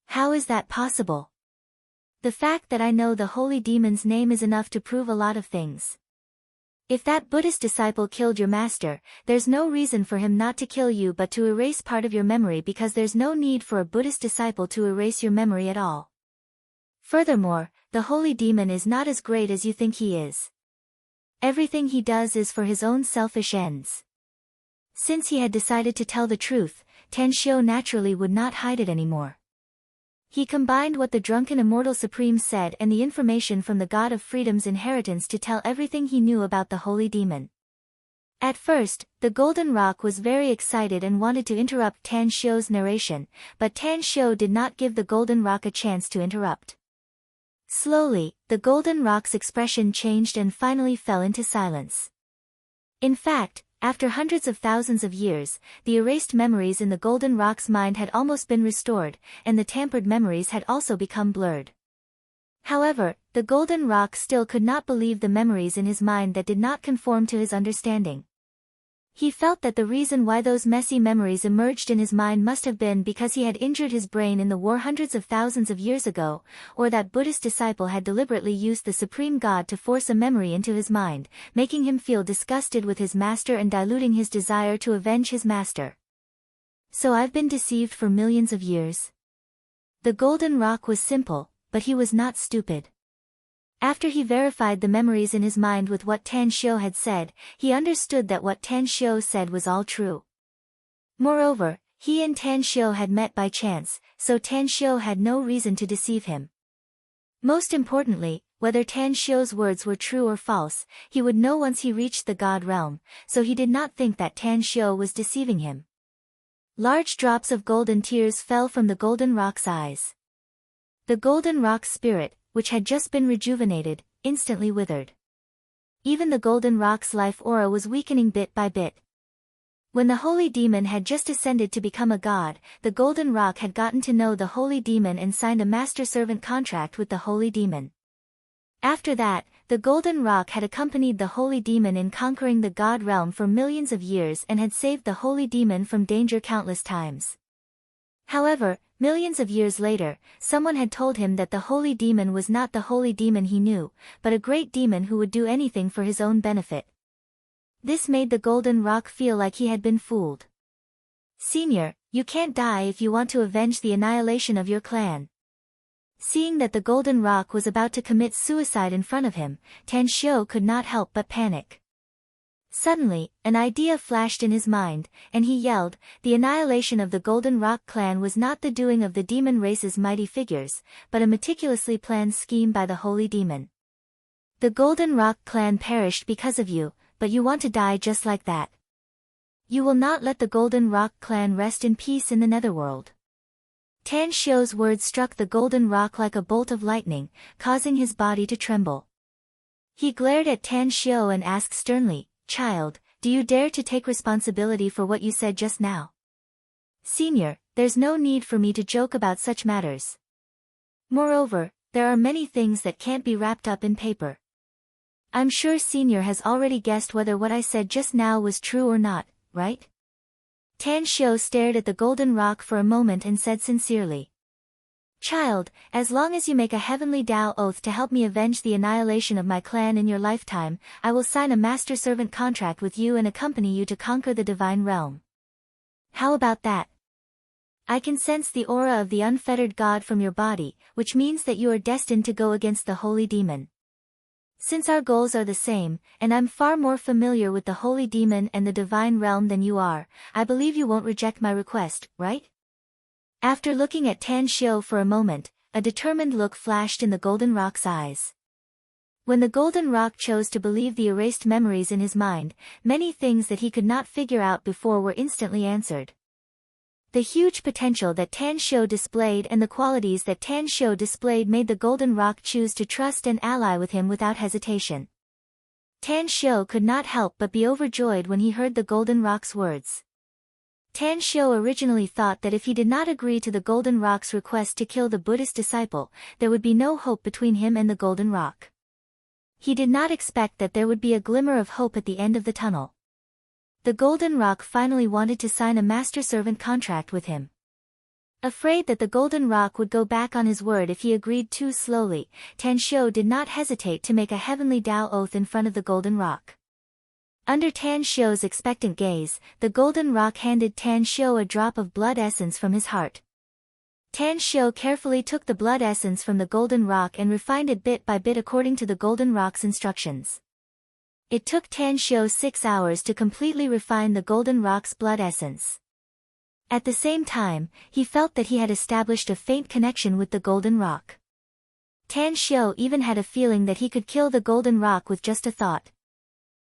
How is that possible? The fact that I know the holy demon's name is enough to prove a lot of things. If that Buddhist disciple killed your master, there's no reason for him not to kill you but to erase part of your memory, because there's no need for a Buddhist disciple to erase your memory at all. Furthermore, the holy demon is not as great as you think he is. Everything he does is for his own selfish ends. Since he had decided to tell the truth, Tan Xiu naturally would not hide it anymore. He combined what the drunken immortal supreme said and the information from the God of Freedom's inheritance to tell everything he knew about the holy demon. At first, the golden rock was very excited and wanted to interrupt Tan Xiu's narration, but Tan Xiu did not give the golden rock a chance to interrupt. Slowly, the golden rock's expression changed and finally fell into silence. In fact, after hundreds of thousands of years, the erased memories in the golden rock's mind had almost been restored, and the tampered memories had also become blurred. However, the golden rock still could not believe the memories in his mind that did not conform to his understanding. He felt that the reason why those messy memories emerged in his mind must have been because he had injured his brain in the war hundreds of thousands of years ago, or that Buddhist disciple had deliberately used the Supreme God to force a memory into his mind, making him feel disgusted with his master and diluting his desire to avenge his master. So I've been deceived for millions of years. The golden rock was simple, but he was not stupid. After he verified the memories in his mind with what Tan Xiu had said, he understood that what Tan Xiu said was all true. Moreover, he and Tan Xiu had met by chance, so Tan Xiu had no reason to deceive him. Most importantly, whether Tan Xiu's words were true or false, he would know once he reached the God realm, so he did not think that Tan Xiu was deceiving him. Large drops of golden tears fell from the golden rock's eyes. The golden rock's spirit, which had just been rejuvenated, instantly withered. Even the golden rock's life aura was weakening bit by bit. When the holy demon had just ascended to become a god, the golden rock had gotten to know the holy demon and signed a master-servant contract with the holy demon. After that, the golden rock had accompanied the holy demon in conquering the god realm for millions of years and had saved the holy demon from danger countless times. However, millions of years later, someone had told him that the holy demon was not the holy demon he knew, but a great demon who would do anything for his own benefit. This made the golden rock feel like he had been fooled. Senior, you can't die if you want to avenge the annihilation of your clan. Seeing that the golden rock was about to commit suicide in front of him, Tan Xiu could not help but panic. Suddenly, an idea flashed in his mind, and he yelled, the annihilation of the Golden Rock clan was not the doing of the demon race's mighty figures, but a meticulously planned scheme by the holy demon. The Golden Rock clan perished because of you, but you want to die just like that. You will not let the Golden Rock clan rest in peace in the netherworld. Tan Xiu's words struck the Golden Rock like a bolt of lightning, causing his body to tremble. He glared at Tan Xiu and asked sternly, child, do you dare to take responsibility for what you said just now? Senior, there's no need for me to joke about such matters. Moreover, there are many things that can't be wrapped up in paper. I'm sure Senior has already guessed whether what I said just now was true or not, right? Tan Xiu stared at the golden rock for a moment and said sincerely. Child, as long as you make a heavenly Tao oath to help me avenge the annihilation of my clan in your lifetime, I will sign a master-servant contract with you and accompany you to conquer the divine realm. How about that? I can sense the aura of the unfettered God from your body, which means that you are destined to go against the holy demon. Since our goals are the same, and I'm far more familiar with the holy demon and the divine realm than you are, I believe you won't reject my request, right? After looking at Tan Xiu for a moment, a determined look flashed in the golden rock's eyes. When the golden rock chose to believe the erased memories in his mind, many things that he could not figure out before were instantly answered. The huge potential that Tan Xiu displayed and the qualities that Tan Xiu displayed made the golden rock choose to trust and ally with him without hesitation. Tan Xiu could not help but be overjoyed when he heard the golden rock's words. Tan Xiu originally thought that if he did not agree to the golden rock's request to kill the Buddhist disciple, there would be no hope between him and the golden rock. He did not expect that there would be a glimmer of hope at the end of the tunnel. The golden rock finally wanted to sign a master-servant contract with him. Afraid that the golden rock would go back on his word if he agreed too slowly, Tan Xiu did not hesitate to make a heavenly Tao oath in front of the golden rock. Under Tan Xiu's expectant gaze, the golden rock handed Tan Xiu a drop of blood essence from his heart. Tan Xiu carefully took the blood essence from the golden rock and refined it bit by bit according to the golden rock's instructions. It took Tan Xiu 6 hours to completely refine the golden rock's blood essence. At the same time, he felt that he had established a faint connection with the golden rock. Tan Xiu even had a feeling that he could kill the golden rock with just a thought.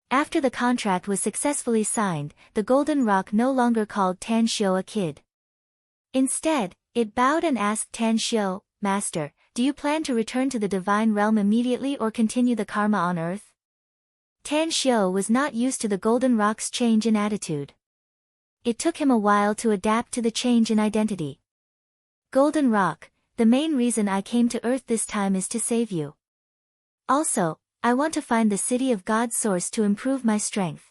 After the contract was successfully signed, the golden rock no longer called Tan Xiu a kid. Instead, it bowed and asked Tan Xiu, Master, do you plan to return to the divine realm immediately or continue the karma on earth? Tan Xiu was not used to the golden rock's change in attitude. It took him a while to adapt to the change in identity. Golden rock, the main reason I came to earth this time is to save you. Also, I want to find the city of God's source to improve my strength.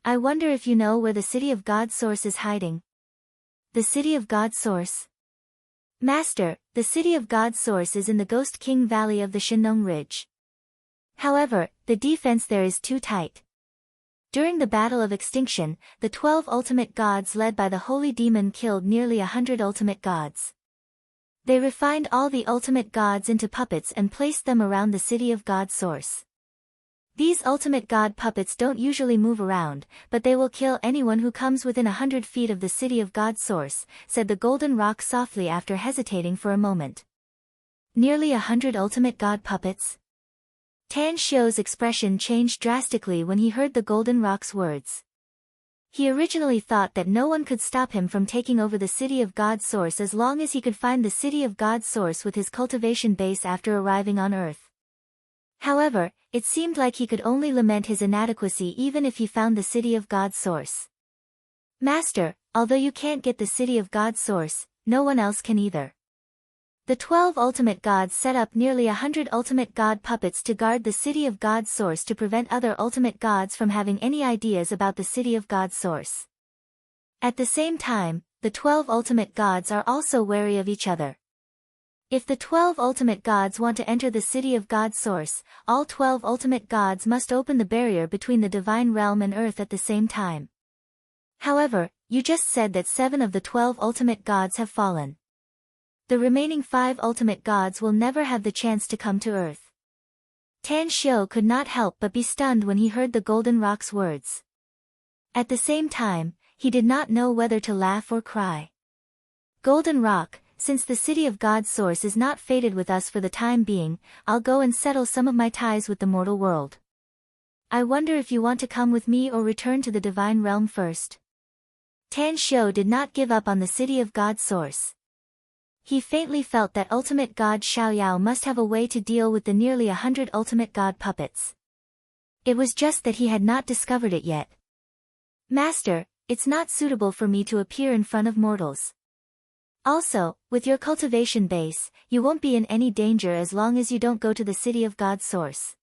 I wonder if you know where the city of God's source is hiding. The city of God's source? Master, the city of God's source is in the Ghost King Valley of the Shinong Ridge. However, the defense there is too tight. During the Battle of Extinction, the 12 ultimate gods led by the holy demon killed nearly 100 ultimate gods. They refined all the ultimate gods into puppets and placed them around the city of God's source. These ultimate god puppets don't usually move around, but they will kill anyone who comes within 100 feet of the city of God's source, said the golden rock softly after hesitating for a moment. Nearly 100 ultimate god puppets? Tan Xiu's expression changed drastically when he heard the golden rock's words. He originally thought that no one could stop him from taking over the city of God's source as long as he could find the city of God's source with his cultivation base after arriving on Earth. However, it seemed like he could only lament his inadequacy even if he found the city of God's source. Master, although you can't get the city of God's source, no one else can either. The 12 ultimate gods set up nearly 100 ultimate god puppets to guard the city of God's source to prevent other ultimate gods from having any ideas about the city of God's source. At the same time, the 12 ultimate gods are also wary of each other. If the 12 ultimate gods want to enter the city of God's source, all 12 ultimate gods must open the barrier between the divine realm and earth at the same time. However, you just said that 7 of the 12 ultimate gods have fallen. The remaining 5 ultimate gods will never have the chance to come to earth. Tan Xiu could not help but be stunned when he heard the golden rock's words. At the same time, he did not know whether to laugh or cry. Golden rock, since the city of God's source is not fated with us for the time being, I'll go and settle some of my ties with the mortal world. I wonder if you want to come with me or return to the divine realm first. Tan Xiu did not give up on the city of God's source. He faintly felt that ultimate god Xiaoyao must have a way to deal with the nearly 100 ultimate god puppets. It was just that he had not discovered it yet. Master, it's not suitable for me to appear in front of mortals. Also, with your cultivation base, you won't be in any danger as long as you don't go to the city of God's source.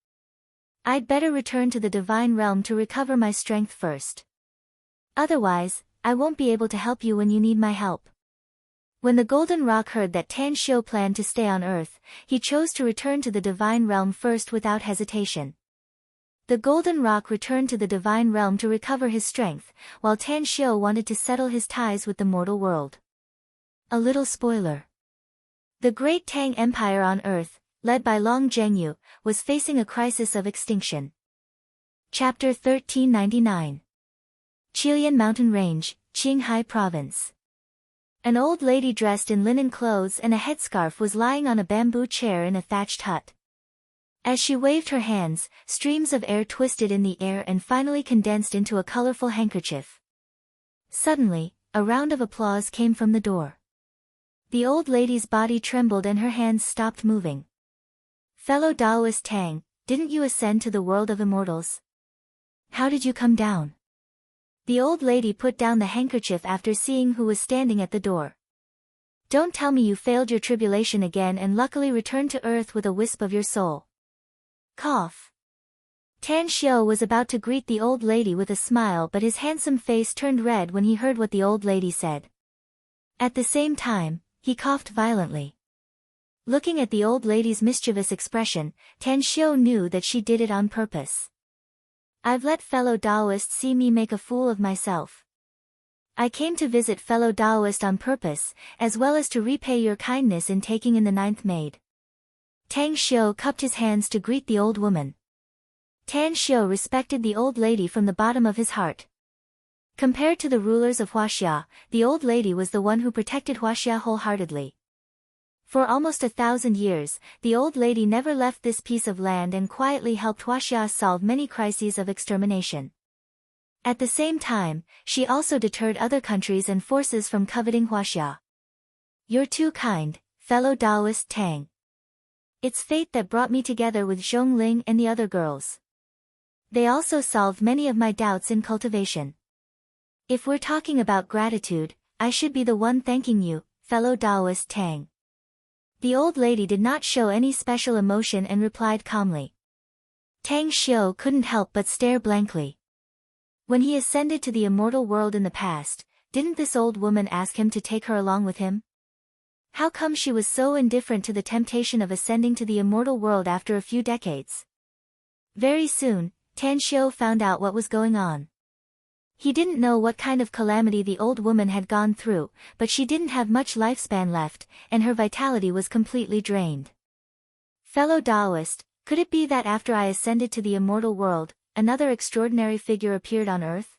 I'd better return to the divine realm to recover my strength first. Otherwise, I won't be able to help you when you need my help. When the Golden Rock heard that Tan Xiu planned to stay on Earth, he chose to return to the divine realm first without hesitation. The Golden Rock returned to the divine realm to recover his strength, while Tan Xiu wanted to settle his ties with the mortal world. A little spoiler. The Great Tang Empire on Earth, led by Long Zhengyu, was facing a crisis of extinction. Chapter 1399. Qilian Mountain Range, Qinghai Province. An old lady dressed in linen clothes and a headscarf was lying on a bamboo chair in a thatched hut. As she waved her hands, streams of air twisted in the air and finally condensed into a colorful handkerchief. Suddenly, a round of applause came from the door. The old lady's body trembled and her hands stopped moving. Fellow Taoist Tang, didn't you ascend to the world of immortals? How did you come down? The old lady put down the handkerchief after seeing who was standing at the door. Don't tell me you failed your tribulation again and luckily returned to earth with a wisp of your soul. Cough. Tan Xiu was about to greet the old lady with a smile, but his handsome face turned red when he heard what the old lady said. At the same time, he coughed violently. Looking at the old lady's mischievous expression, Tan Xiu knew that she did it on purpose. I've let fellow Taoists see me make a fool of myself. I came to visit fellow Taoist on purpose, as well as to repay your kindness in taking in the ninth maid. Tang Xiu cupped his hands to greet the old woman. Tan Xiu respected the old lady from the bottom of his heart. Compared to the rulers of Huaxia, the old lady was the one who protected Huaxia wholeheartedly. For almost 1,000 years, the old lady never left this piece of land and quietly helped Huaxia solve many crises of extermination. At the same time, she also deterred other countries and forces from coveting Huaxia. You're too kind, fellow Taoist Tang. It's fate that brought me together with Zhongling and the other girls. They also solved many of my doubts in cultivation. If we're talking about gratitude, I should be the one thanking you, fellow Taoist Tang. The old lady did not show any special emotion and replied calmly. Tang Xiu couldn't help but stare blankly. When he ascended to the immortal world in the past, didn't this old woman ask him to take her along with him? How come she was so indifferent to the temptation of ascending to the immortal world after a few decades? Very soon, Tan Xiu found out what was going on. He didn't know what kind of calamity the old woman had gone through, but she didn't have much lifespan left, and her vitality was completely drained. Fellow Taoist, could it be that after I ascended to the immortal world, another extraordinary figure appeared on earth?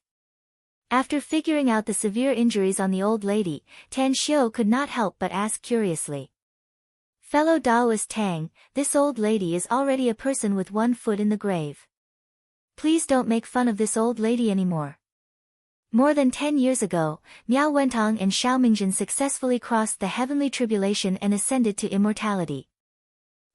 After figuring out the severe injuries on the old lady, Tan Xiu could not help but ask curiously. Fellow Taoist Tang, this old lady is already a person with one foot in the grave. Please don't make fun of this old lady anymore. More than 10 years ago, Miao Wentong and Xiao Mingjin successfully crossed the heavenly tribulation and ascended to immortality.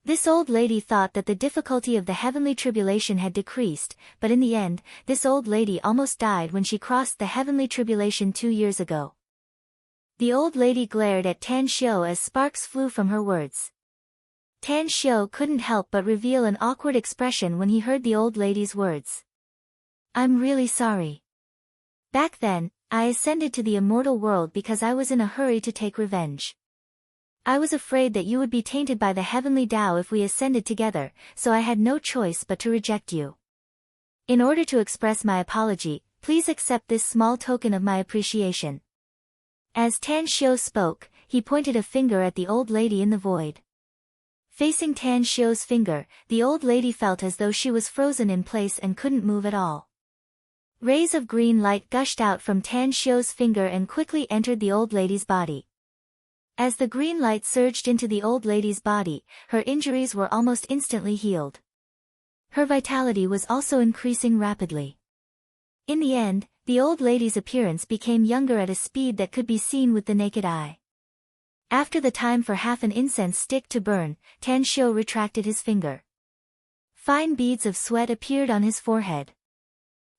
This old lady thought that the difficulty of the heavenly tribulation had decreased, but in the end, this old lady almost died when she crossed the heavenly tribulation 2 years ago. The old lady glared at Tan Xiu as sparks flew from her words. Tan Xiu couldn't help but reveal an awkward expression when he heard the old lady's words. I'm really sorry. Back then, I ascended to the immortal world because I was in a hurry to take revenge. I was afraid that you would be tainted by the heavenly Tao if we ascended together, so I had no choice but to reject you. In order to express my apology, please accept this small token of my appreciation. As Tan Xiu spoke, he pointed a finger at the old lady in the void. Facing Tan Xiu's finger, the old lady felt as though she was frozen in place and couldn't move at all. Rays of green light gushed out from Tan Xiu's finger and quickly entered the old lady's body. As the green light surged into the old lady's body, her injuries were almost instantly healed. Her vitality was also increasing rapidly. In the end, the old lady's appearance became younger at a speed that could be seen with the naked eye. After the time for half an incense stick to burn, Tan Xiu retracted his finger. Fine beads of sweat appeared on his forehead.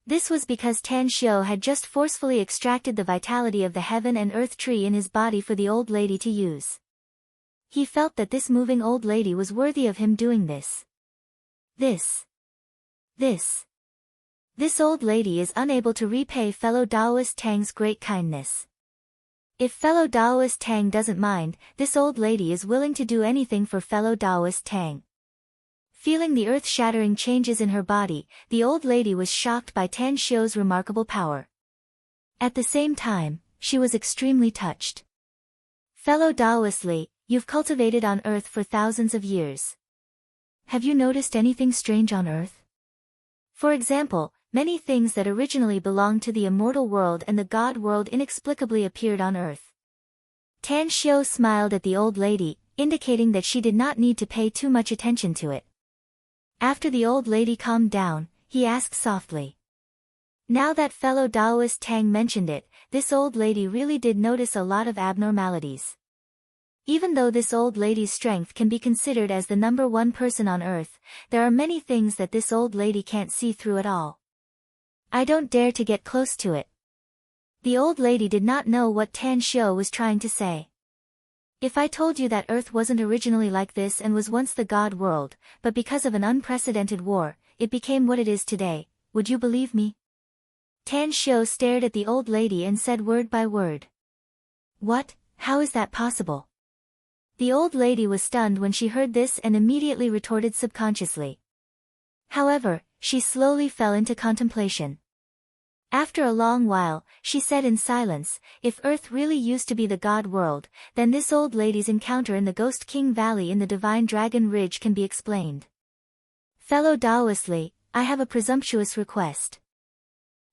This was because Tan Xiu had just forcefully extracted the vitality of the heaven and earth tree in his body for the old lady to use. He felt that this moving old lady was worthy of him doing this. This old lady is unable to repay fellow Taoist Tang's great kindness. If fellow Taoist Tang doesn't mind, this old lady is willing to do anything for fellow Taoist Tang. Feeling the earth-shattering changes in her body, the old lady was shocked by Tan Xiu's remarkable power. At the same time, she was extremely touched. Fellow Taoist Li, you've cultivated on earth for thousands of years. Have you noticed anything strange on earth? For example, many things that originally belonged to the immortal world and the god world inexplicably appeared on earth. Tan Xiu smiled at the old lady, indicating that she did not need to pay too much attention to it. After the old lady calmed down, he asked softly. Now that fellow Taoist Tang mentioned it, this old lady really did notice a lot of abnormalities. Even though this old lady's strength can be considered as the number one person on earth, there are many things that this old lady can't see through at all. I don't dare to get close to it. The old lady did not know what Tan Xiu was trying to say. If I told you that Earth wasn't originally like this and was once the God world, but because of an unprecedented war, it became what it is today, would you believe me? Tan Xiu stared at the old lady and said word by word. What? How is that possible? The old lady was stunned when she heard this and immediately retorted subconsciously. However, she slowly fell into contemplation. After a long while, she said in silence, if Earth really used to be the God world, then this old lady's encounter in the Ghost King Valley in the Divine Dragon Ridge can be explained. Fellow Taoist Li, I have a presumptuous request.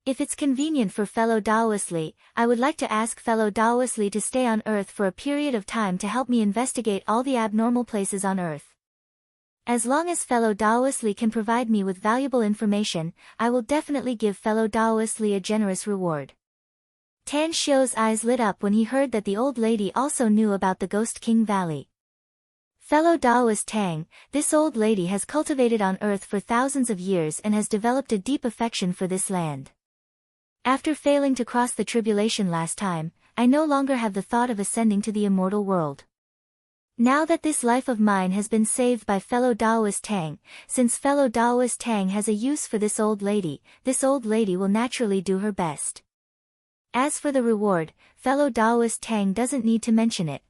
If it's convenient for fellow Taoist Li, I would like to ask fellow Taoist Li to stay on Earth for a period of time to help me investigate all the abnormal places on Earth. As long as fellow Taoist Li can provide me with valuable information, I will definitely give fellow Taoist Li a generous reward. Tan Xiu's eyes lit up when he heard that the old lady also knew about the Ghost King Valley. Fellow Taoist Tang, this old lady has cultivated on earth for thousands of years and has developed a deep affection for this land. After failing to cross the tribulation last time, I no longer have the thought of ascending to the immortal world. Now that this life of mine has been saved by fellow Taoist Tang, since fellow Taoist Tang has a use for this old lady will naturally do her best. As for the reward, fellow Taoist Tang doesn't need to mention it.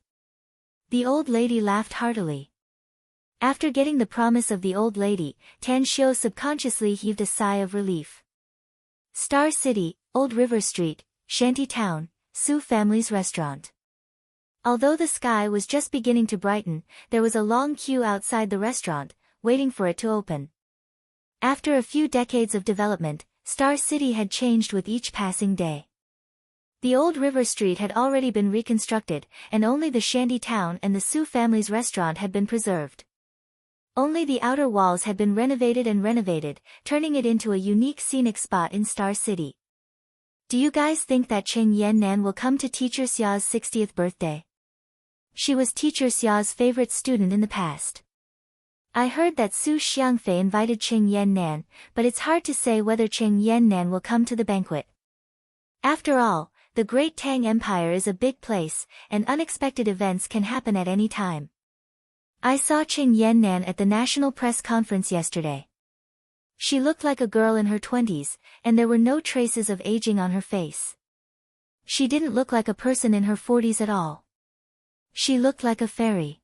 The old lady laughed heartily. After getting the promise of the old lady, Tan Xiu subconsciously heaved a sigh of relief. Star City, Old River Street, Shanty Town, Su Family's Restaurant. Although the sky was just beginning to brighten, there was a long queue outside the restaurant, waiting for it to open. After a few decades of development, Star City had changed with each passing day. The old river street had already been reconstructed, and only the shanty town and the Su family's restaurant had been preserved. Only the outer walls had been renovated, turning it into a unique scenic spot in Star City. Do you guys think that Cheng Yannan will come to Teacher Xia's 60th birthday? She was Teacher Xia's favorite student in the past. I heard that Su Xiangfei invited Cheng Yannan, but it's hard to say whether Cheng Yannan will come to the banquet. After all, the Great Tang Empire is a big place, and unexpected events can happen at any time. I saw Cheng Yannan at the National Press Conference yesterday. She looked like a girl in her 20s, and there were no traces of aging on her face. She didn't look like a person in her 40s at all. She looked like a fairy.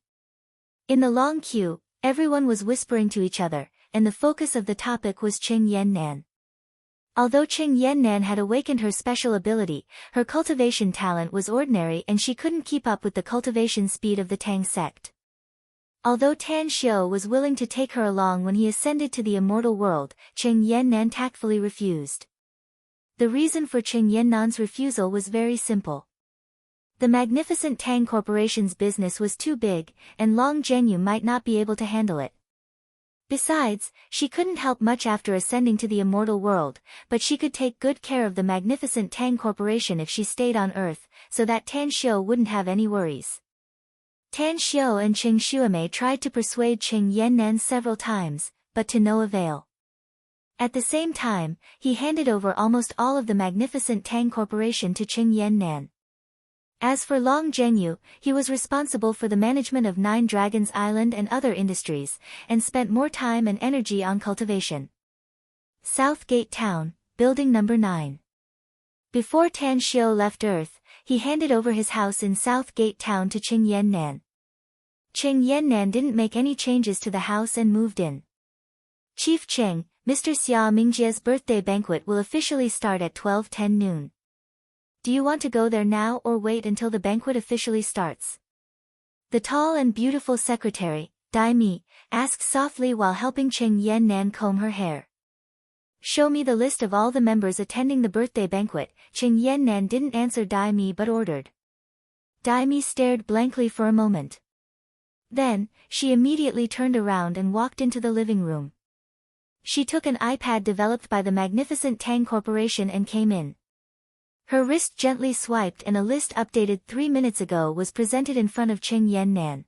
In the long queue, everyone was whispering to each other, and the focus of the topic was Cheng Yannan. Although Cheng Yannan had awakened her special ability, her cultivation talent was ordinary and she couldn't keep up with the cultivation speed of the Tang sect. Although Tan Xiu was willing to take her along when he ascended to the immortal world, Cheng Yannan tactfully refused. The reason for Cheng Yannan's refusal was very simple. The magnificent Tang Corporation's business was too big, and Long Zhenyu might not be able to handle it. Besides, she couldn't help much after ascending to the immortal world, but she could take good care of the magnificent Tang Corporation if she stayed on Earth, so that Tan Xiu wouldn't have any worries. Tan Xiu and Cheng Xuemei tried to persuade Cheng Yannan several times, but to no avail. At the same time, he handed over almost all of the magnificent Tang Corporation to Qing Yannan. As for Long Zhengyu, he was responsible for the management of Nine Dragons Island and other industries, and spent more time and energy on cultivation. South Gate Town, Building Number 9. Before Tan Xiu left Earth, he handed over his house in South Gate Town to Qing Yannan. Qing Yannan didn't make any changes to the house and moved in. Chief Qing, Mr. Xia Mingjie's birthday banquet will officially start at 12:10 noon. Do you want to go there now or wait until the banquet officially starts? The tall and beautiful secretary, Dai Mi, asked softly while helping Qing Yannan comb her hair. Show me the list of all the members attending the birthday banquet. Qing Yannan didn't answer Dai Mi but ordered. Dai Mi stared blankly for a moment. Then, she immediately turned around and walked into the living room. She took an iPad developed by the magnificent Tang Corporation and came in. Her wrist gently swiped and a list updated 3 minutes ago was presented in front of Qing Yannan.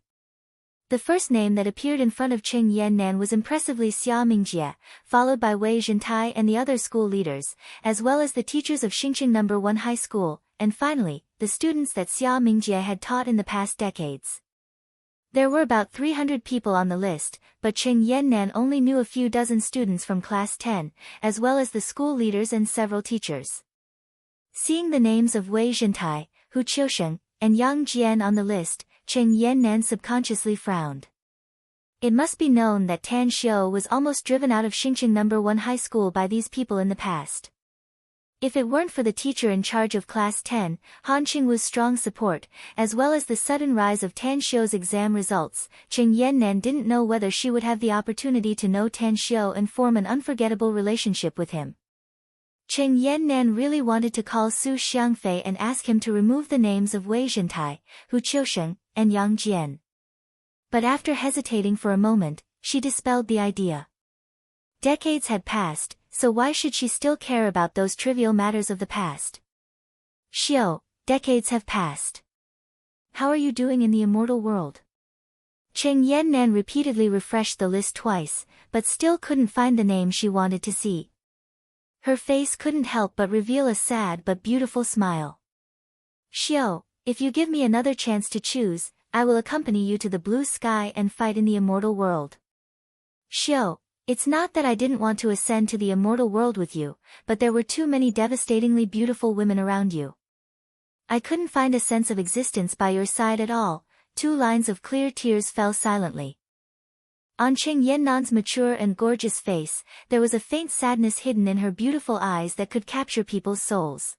The first name that appeared in front of Qing Yannan was impressively Xia Mingjie, followed by Wei Zhentai and the other school leaders, as well as the teachers of Xingqing No. 1 High School, and finally, the students that Xia Mingjie had taught in the past decades. There were about 300 people on the list, but Qing Yannan only knew a few dozen students from Class 10, as well as the school leaders and several teachers. Seeing the names of Wei Zhentai, Hu Qiusheng, and Yang Jian on the list, Qing Yannan subconsciously frowned. It must be known that Tan Xiu was almost driven out of Xingqing No. 1 High School by these people in the past. If it weren't for the teacher in charge of Class 10, Han Qingwu's strong support, as well as the sudden rise of Tan Xiu's exam results, Qing Yannan didn't know whether she would have the opportunity to know Tan Xiu and form an unforgettable relationship with him. Qing Yannan really wanted to call Su Xiangfei and ask him to remove the names of Wei Zhentai, Hu Qiusheng, and Yang Jian. But after hesitating for a moment, she dispelled the idea. Decades had passed, so why should she still care about those trivial matters of the past? Xiu, decades have passed. How are you doing in the immortal world? Qing Yannan repeatedly refreshed the list twice, but still couldn't find the name she wanted to see. Her face couldn't help but reveal a sad but beautiful smile. Xiu, if you give me another chance to choose, I will accompany you to the blue sky and fight in the immortal world. Xiu, it's not that I didn't want to ascend to the immortal world with you, but there were too many devastatingly beautiful women around you. I couldn't find a sense of existence by your side at all. 2 lines of clear tears fell silently. On Qing Yannan's mature and gorgeous face, there was a faint sadness hidden in her beautiful eyes that could capture people's souls.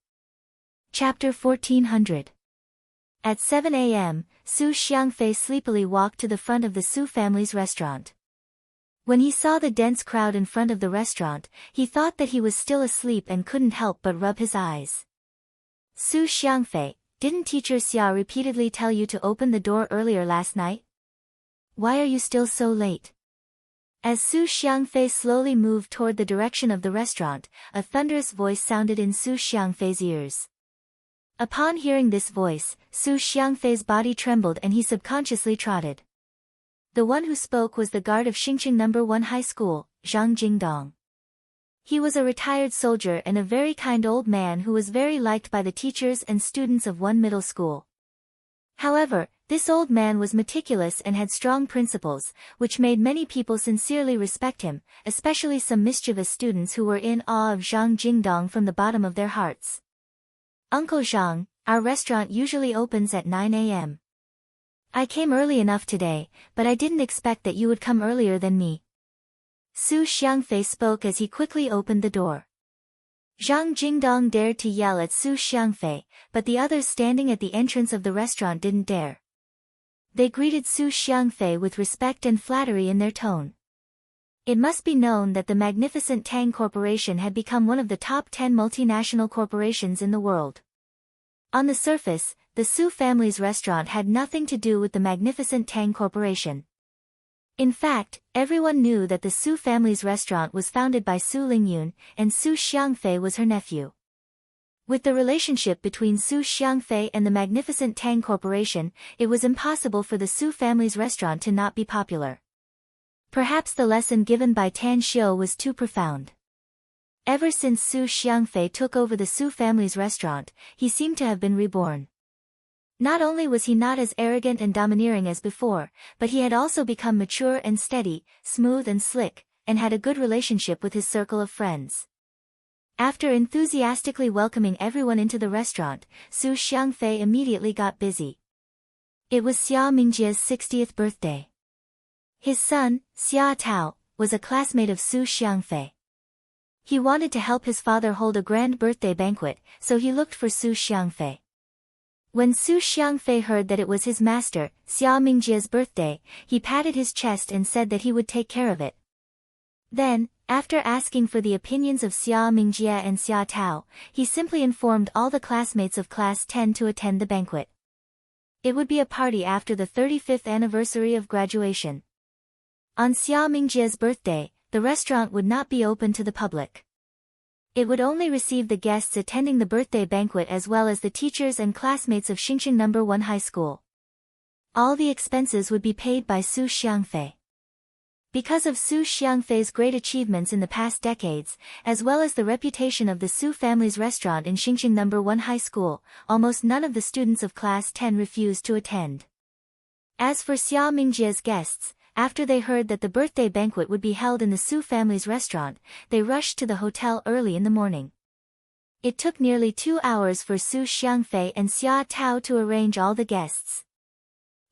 Chapter 1400. At 7 a.m., Su Xiangfei sleepily walked to the front of the Su family's restaurant. When he saw the dense crowd in front of the restaurant, he thought that he was still asleep and couldn't help but rub his eyes. Su Xiangfei, didn't teacher Xia repeatedly tell you to open the door earlier last night? Why are you still so late? As Su Xiangfei slowly moved toward the direction of the restaurant, a thunderous voice sounded in Su Xiangfei's ears. Upon hearing this voice, Su Xiangfei's body trembled and he subconsciously trotted. The one who spoke was the guard of Xingqing No. 1 High School, Zhang Jingdong. He was a retired soldier and a very kind old man who was very liked by the teachers and students of one middle school. However, this old man was meticulous and had strong principles, which made many people sincerely respect him, especially some mischievous students who were in awe of Zhang Jingdong from the bottom of their hearts. Uncle Zhang, our restaurant usually opens at 9 a.m. I came early enough today, but I didn't expect that you would come earlier than me. Su Xiangfei spoke as he quickly opened the door. Zhang Jingdong dared to yell at Su Xiangfei, but the others standing at the entrance of the restaurant didn't dare. They greeted Su Xiangfei with respect and flattery in their tone. It must be known that the magnificent Tang Corporation had become one of the top 10 multinational corporations in the world. On the surface, the Su family's restaurant had nothing to do with the magnificent Tang Corporation. In fact, everyone knew that the Su family's restaurant was founded by Su Lingyun, and Su Xiangfei was her nephew. With the relationship between Su Xiangfei and the magnificent Tang Corporation, it was impossible for the Su family's restaurant to not be popular. Perhaps the lesson given by Tan Xiu was too profound. Ever since Su Xiangfei took over the Su family's restaurant, he seemed to have been reborn. Not only was he not as arrogant and domineering as before, but he had also become mature and steady, smooth and slick, and had a good relationship with his circle of friends. After enthusiastically welcoming everyone into the restaurant, Su Xiangfei immediately got busy. It was Xia Mingjie's 60th birthday. His son, Xia Tao, was a classmate of Su Xiangfei. He wanted to help his father hold a grand birthday banquet, so he looked for Su Xiangfei. When Su Xiangfei heard that it was his master, Xia Mingjie's birthday, he patted his chest and said that he would take care of it. Then, after asking for the opinions of Xia Mingjie and Xia Tao, he simply informed all the classmates of Class 10 to attend the banquet. It would be a party after the 35th anniversary of graduation. On Xia Mingjie's birthday, the restaurant would not be open to the public. It would only receive the guests attending the birthday banquet as well as the teachers and classmates of Xingqing No. 1 High School. All the expenses would be paid by Su Xiangfei. Because of Su Xiangfei's great achievements in the past decades, as well as the reputation of the Su family's restaurant in Xingqing No. 1 High School, almost none of the students of Class 10 refused to attend. As for Xia Mingjie's guests, after they heard that the birthday banquet would be held in the Su family's restaurant, they rushed to the hotel early in the morning. It took nearly 2 hours for Su Xiangfei and Xia Tao to arrange all the guests.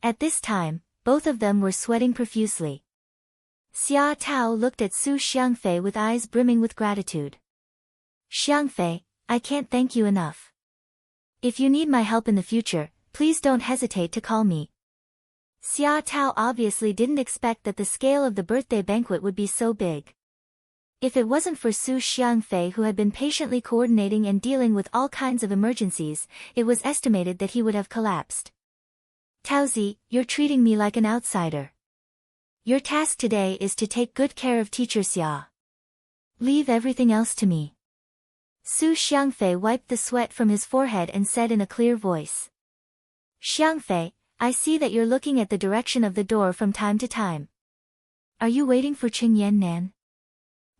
At this time, both of them were sweating profusely. Xia Tao looked at Su Xiangfei with eyes brimming with gratitude. "Xiangfei, I can't thank you enough. If you need my help in the future, please don't hesitate to call me." Xia Tao obviously didn't expect that the scale of the birthday banquet would be so big. If it wasn't for Su Xiangfei, who had been patiently coordinating and dealing with all kinds of emergencies, it was estimated that he would have collapsed. "Taozi, you're treating me like an outsider. Your task today is to take good care of teacher Xia. Leave everything else to me." Su Xiangfei wiped the sweat from his forehead and said in a clear voice. "Xiangfei, I see that you're looking at the direction of the door from time to time. Are you waiting for Qing Yannan?"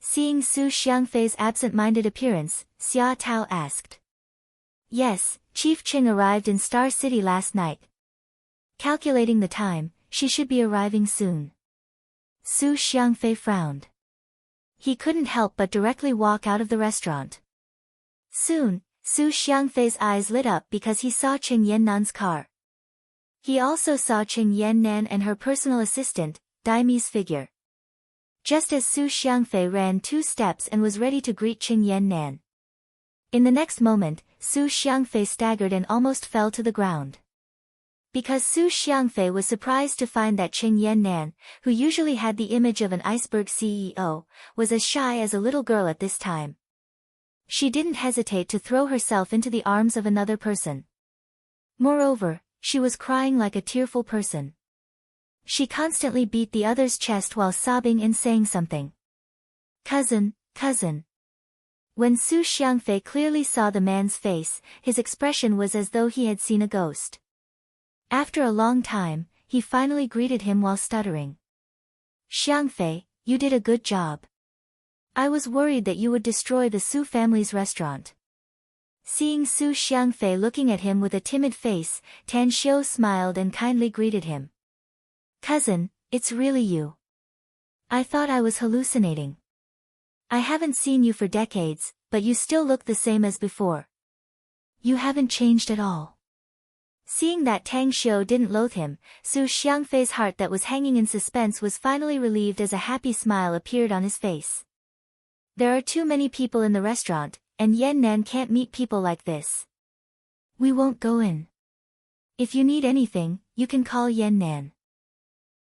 Seeing Su Xiangfei's absent-minded appearance, Xia Tao asked. "Yes, Chief Qing arrived in Star City last night. Calculating the time, she should be arriving soon." Su Xiangfei frowned. He couldn't help but directly walk out of the restaurant. Soon, Su Xiangfei's eyes lit up because he saw Qing Yannan's car. He also saw Qing Yannan and her personal assistant, Daimi's figure. Just as Su Xiangfei ran 2 steps and was ready to greet Qing Yannan. In the next moment, Su Xiangfei staggered and almost fell to the ground. Because Su Xiangfei was surprised to find that Qing Yannan, who usually had the image of an iceberg CEO, was as shy as a little girl at this time. She didn't hesitate to throw herself into the arms of another person. Moreover, she was crying like a tearful person. She constantly beat the other's chest while sobbing and saying something. "Cousin, cousin." When Su Xiangfei clearly saw the man's face, his expression was as though he had seen a ghost. After a long time, he finally greeted him while stuttering. "Xiangfei, you did a good job. I was worried that you would destroy the Su family's restaurant." Seeing Su Xiangfei looking at him with a timid face, Tan Xiu smiled and kindly greeted him. "Cousin, it's really you. I thought I was hallucinating. I haven't seen you for decades, but you still look the same as before. You haven't changed at all." Seeing that Tang Xiu didn't loathe him, Su Xiangfei's heart that was hanging in suspense was finally relieved as a happy smile appeared on his face. "There are too many people in the restaurant, and Yannan can't meet people like this. We won't go in. If you need anything, you can call Yannan."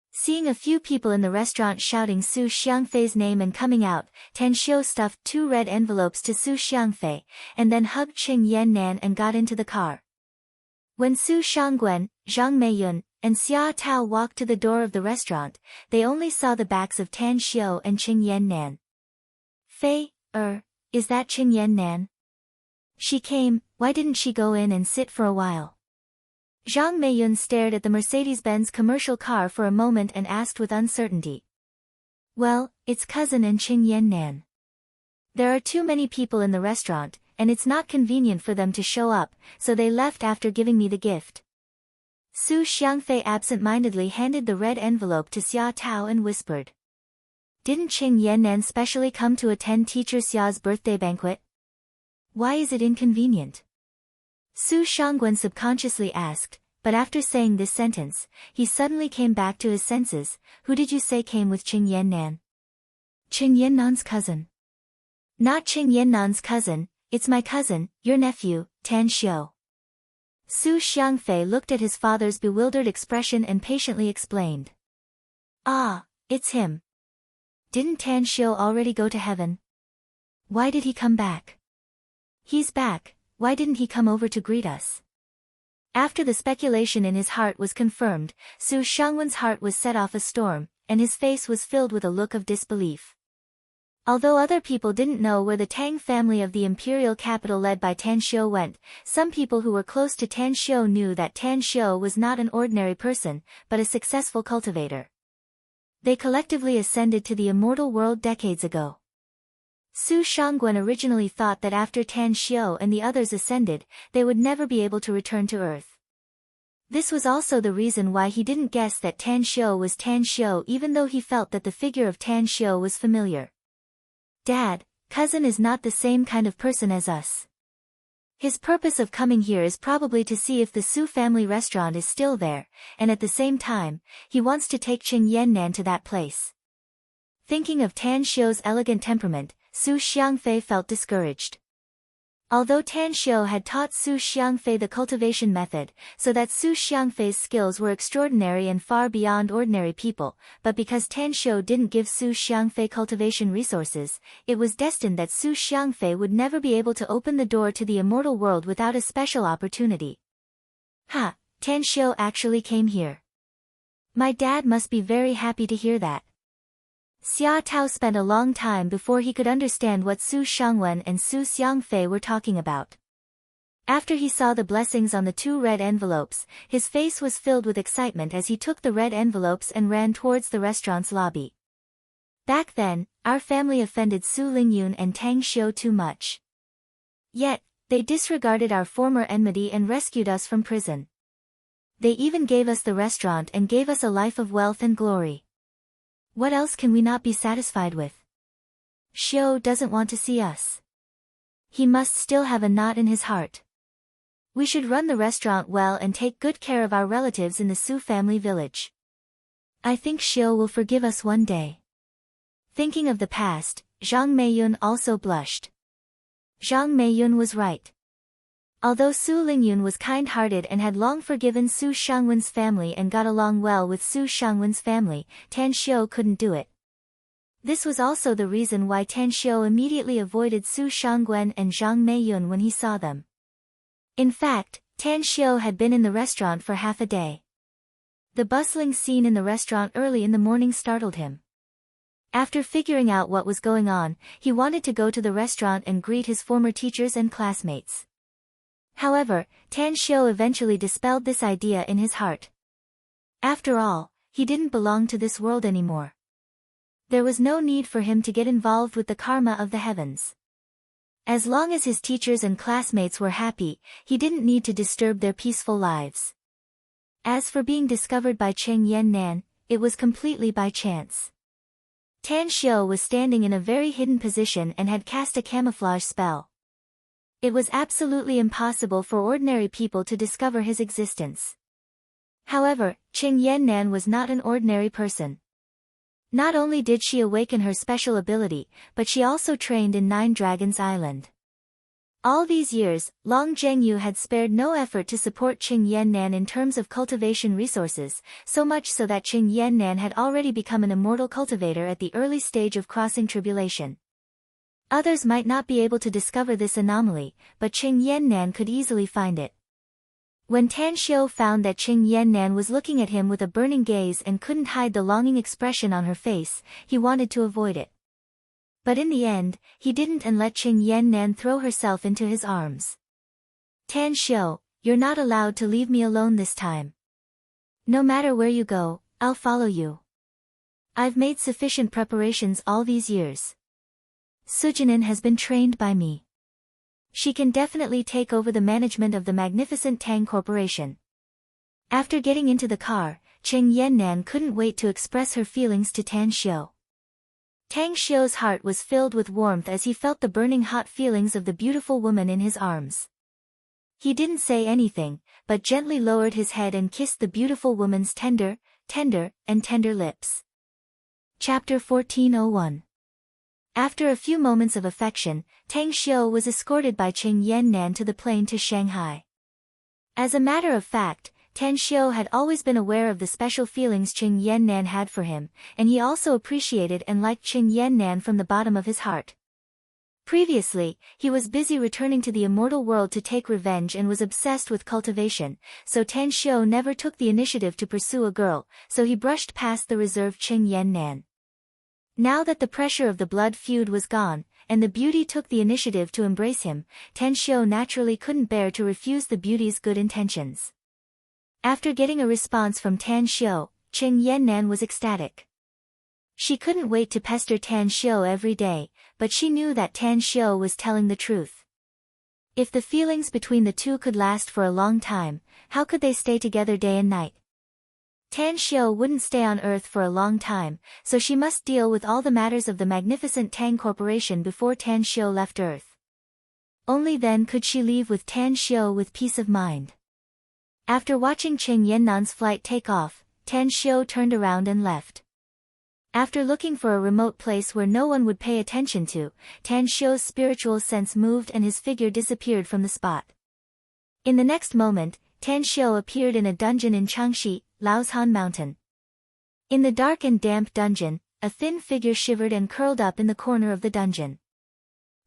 Seeing a few people in the restaurant shouting Su Xiangfei's name and coming out, Tan Xiu stuffed 2 red envelopes to Su Xiangfei, and then hugged Qing Yannan and got into the car. When Su Shangguan, Zhang Meiyun, and Xia Tao walked to the door of the restaurant, they only saw the backs of Tan Xiu and Qing Yannan. "Fei, is that Qing Yannan? She came, why didn't she go in and sit for a while?" Zhang Meiyun stared at the Mercedes-Benz commercial car for a moment and asked with uncertainty. Well, it's cousin and Qing Yannan. There are too many people in the restaurant, and it's not convenient for them to show up, so they left after giving me the gift. Su Xiangfei absent-mindedly handed the red envelope to Xia Tao and whispered. Didn't Qing Yannan specially come to attend teacher Xia's birthday banquet? Why is it inconvenient? Su Shangguan subconsciously asked, but after saying this sentence, he suddenly came back to his senses. Who did you say came with Qing Yannan? Qing Yannan's cousin. Not Qing Yannan's cousin, it's my cousin, your nephew, Tan Xiu. Su Xiangfei looked at his father's bewildered expression and patiently explained. Ah, it's him. Didn't Tan Xiu already go to heaven? Why did he come back? He's back, why didn't he come over to greet us? After the speculation in his heart was confirmed, Su Shangwen's heart was set off a storm, and his face was filled with a look of disbelief. Although other people didn't know where the Tang family of the imperial capital led by Tan Xiu went, some people who were close to Tan Xiu knew that Tan Xiu was not an ordinary person, but a successful cultivator. They collectively ascended to the immortal world decades ago. Su Shangguan originally thought that after Tan Xiu and the others ascended, they would never be able to return to Earth. This was also the reason why he didn't guess that Tan Xiu was Tan Xiu, even though he felt that the figure of Tan Xiu was familiar. Dad, cousin is not the same kind of person as us. His purpose of coming here is probably to see if the Su family restaurant is still there, and at the same time, he wants to take Qing Yannan to that place. Thinking of Tan Xiu's elegant temperament, Su Xiangfei felt discouraged. Although Tan Xiu had taught Su Xiangfei the cultivation method, so that Su Xiangfei's skills were extraordinary and far beyond ordinary people, but because Tan Xiu didn't give Su Xiangfei cultivation resources, it was destined that Su Xiangfei would never be able to open the door to the immortal world without a special opportunity. Ha, Tan Xiu actually came here. My dad must be very happy to hear that. Xia Tao spent a long time before he could understand what Su Shangwen and Su Xiangfei were talking about. After he saw the blessings on the 2 red envelopes, his face was filled with excitement as he took the red envelopes and ran towards the restaurant's lobby. Back then, our family offended Su Lingyun and Tang Xiu too much. Yet, they disregarded our former enmity and rescued us from prison. They even gave us the restaurant and gave us a life of wealth and glory. What else can we not be satisfied with? Xiu doesn't want to see us. He must still have a knot in his heart. We should run the restaurant well and take good care of our relatives in the Su family village. I think Xiu will forgive us one day. Thinking of the past, Zhang Meiyun also blushed. Zhang Meiyun was right. Although Su Lingyun was kind-hearted and had long forgiven Su Shangwen's family and got along well with Su Shangwen's family, Tan Xiu couldn't do it. This was also the reason why Tan Xiu immediately avoided Su Shangwen and Zhang Meiyun when he saw them. In fact, Tan Xiu had been in the restaurant for half a day. The bustling scene in the restaurant early in the morning startled him. After figuring out what was going on, he wanted to go to the restaurant and greet his former teachers and classmates. However, Tan Xiu eventually dispelled this idea in his heart. After all, he didn't belong to this world anymore. There was no need for him to get involved with the karma of the heavens. As long as his teachers and classmates were happy, he didn't need to disturb their peaceful lives. As for being discovered by Qing Yannan, it was completely by chance. Tan Xiu was standing in a very hidden position and had cast a camouflage spell. It was absolutely impossible for ordinary people to discover his existence. However, Qing Yannan was not an ordinary person. Not only did she awaken her special ability, but she also trained in 9 Dragons Island. All these years, Long Zhengyu had spared no effort to support Qing Yannan in terms of cultivation resources, so much so that Qing Yannan had already become an immortal cultivator at the early stage of crossing tribulation. Others might not be able to discover this anomaly, but Qing Yannan could easily find it. When Tan Xiu found that Qing Yannan was looking at him with a burning gaze and couldn't hide the longing expression on her face, he wanted to avoid it. But in the end, he didn't and let Qing Yannan throw herself into his arms. Tan Xiu, you're not allowed to leave me alone this time. No matter where you go, I'll follow you. I've made sufficient preparations all these years. Sujinin has been trained by me. She can definitely take over the management of the magnificent Tang Corporation. After getting into the car, Cheng Yannan couldn't wait to express her feelings to Tan Xiu. Tang Xiu's heart was filled with warmth as he felt the burning hot feelings of the beautiful woman in his arms. He didn't say anything, but gently lowered his head and kissed the beautiful woman's tender lips. Chapter 1401. After a few moments of affection, Tang Xiu was escorted by Cheng Yannan to the plane to Shanghai. As a matter of fact, Tan Xiu had always been aware of the special feelings Cheng Yannan had for him, and he also appreciated and liked Cheng Yannan from the bottom of his heart. Previously, he was busy returning to the immortal world to take revenge and was obsessed with cultivation, so Tan Xiu never took the initiative to pursue a girl, so he brushed past the reserved Cheng Yannan. Now that the pressure of the blood feud was gone, and the beauty took the initiative to embrace him, Tan Xiu naturally couldn't bear to refuse the beauty's good intentions. After getting a response from Tan Xiu, Cheng Yannan was ecstatic. She couldn't wait to pester Tan Xiu every day, but she knew that Tan Xiu was telling the truth. If the feelings between the two could last for a long time, how could they stay together day and night? Tan Xiu wouldn't stay on Earth for a long time, so she must deal with all the matters of the magnificent Tang Corporation before Tan Xiu left Earth. Only then could she leave with Tan Xiu with peace of mind. After watching Cheng Yannan's flight take off, Tan Xiu turned around and left. After looking for a remote place where no one would pay attention to, Tan Xiu's spiritual sense moved and his figure disappeared from the spot. In the next moment, Tan Xiu appeared in a dungeon in Changxi, Laoshan Mountain. In the dark and damp dungeon, a thin figure shivered and curled up in the corner of the dungeon.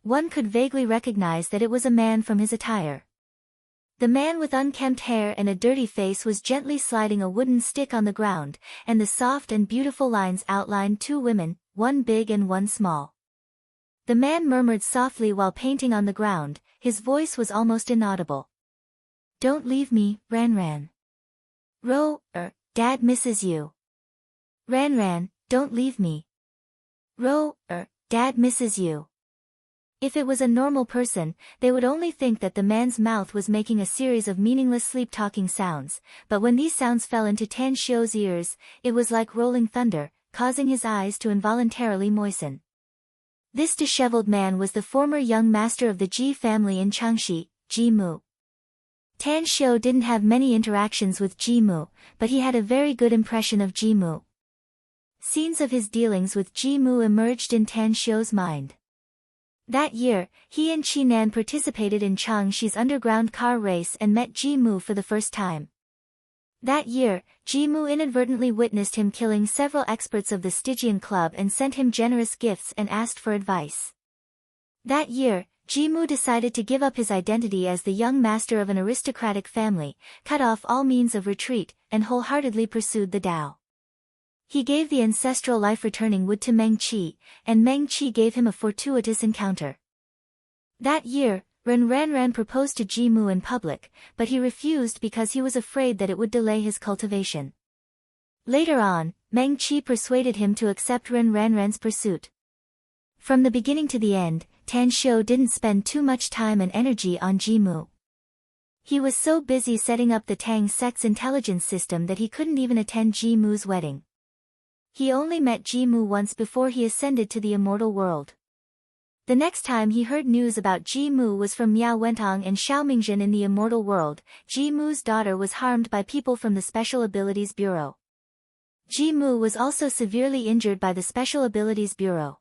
One could vaguely recognize that it was a man from his attire. The man with unkempt hair and a dirty face was gently sliding a wooden stick on the ground, and the soft and beautiful lines outlined two women, one big and one small. The man murmured softly while painting on the ground, his voice was almost inaudible. "Don't leave me, Ran. Dad misses you. Ran, don't leave me. Dad misses you." If it was a normal person, they would only think that the man's mouth was making a series of meaningless sleep-talking sounds, but when these sounds fell into Tan Xiu's ears, it was like rolling thunder, causing his eyes to involuntarily moisten. This disheveled man was the former young master of the Ji family in Changxi, Ji Mu. Tan Xiu didn't have many interactions with Ji Mu, but he had a very good impression of Ji Mu. Scenes of his dealings with Ji Mu emerged in Tan Xiu's mind. That year, he and Qinan participated in Changxi's underground car race and met Ji Mu for the first time. That year, Ji Mu inadvertently witnessed him killing several experts of the Stygian Club and sent him generous gifts and asked for advice. That year, Ji Mu decided to give up his identity as the young master of an aristocratic family, cut off all means of retreat, and wholeheartedly pursued the Tao. He gave the ancestral life-returning wood to Meng Qi, and Meng Qi gave him a fortuitous encounter. That year, Ran proposed to Ji Mu in public, but he refused because he was afraid that it would delay his cultivation. Later on, Meng Qi persuaded him to accept Ran's pursuit. From the beginning to the end, Tan Xiu didn't spend too much time and energy on Ji Mu. He was so busy setting up the Tang sect's intelligence system that he couldn't even attend Ji Mu's wedding. He only met Ji Mu once before he ascended to the immortal world. The next time he heard news about Ji Mu was from Miao Wentong and Xiao Mingzhen in the immortal world. Ji Mu's daughter was harmed by people from the Special Abilities Bureau. Ji Mu was also severely injured by the Special Abilities Bureau.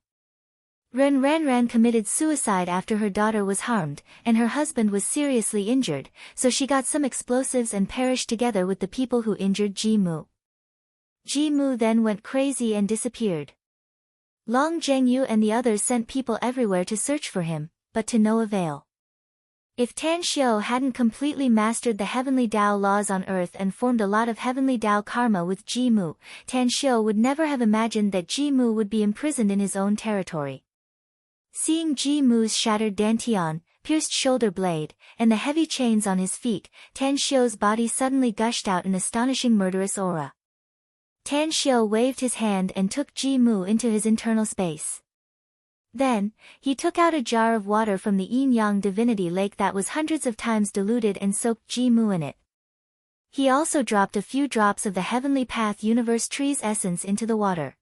Ran committed suicide after her daughter was harmed, and her husband was seriously injured, so she got some explosives and perished together with the people who injured Ji Mu. Ji Mu then went crazy and disappeared. Long Zhengyu and the others sent people everywhere to search for him, but to no avail. If Tan Xiu hadn't completely mastered the heavenly Tao laws on earth and formed a lot of heavenly Tao karma with Ji Mu, Tan Xiu would never have imagined that Ji Mu would be imprisoned in his own territory. Seeing Ji Mu's shattered dantian, pierced shoulder blade, and the heavy chains on his feet, Tan Xiu's body suddenly gushed out an astonishing murderous aura. Tan Xiu waved his hand and took Ji Mu into his internal space. Then, he took out a jar of water from the yin-yang divinity lake that was hundreds of times diluted and soaked Ji Mu in it. He also dropped a few drops of the Heavenly Path Universe Tree's essence into the water.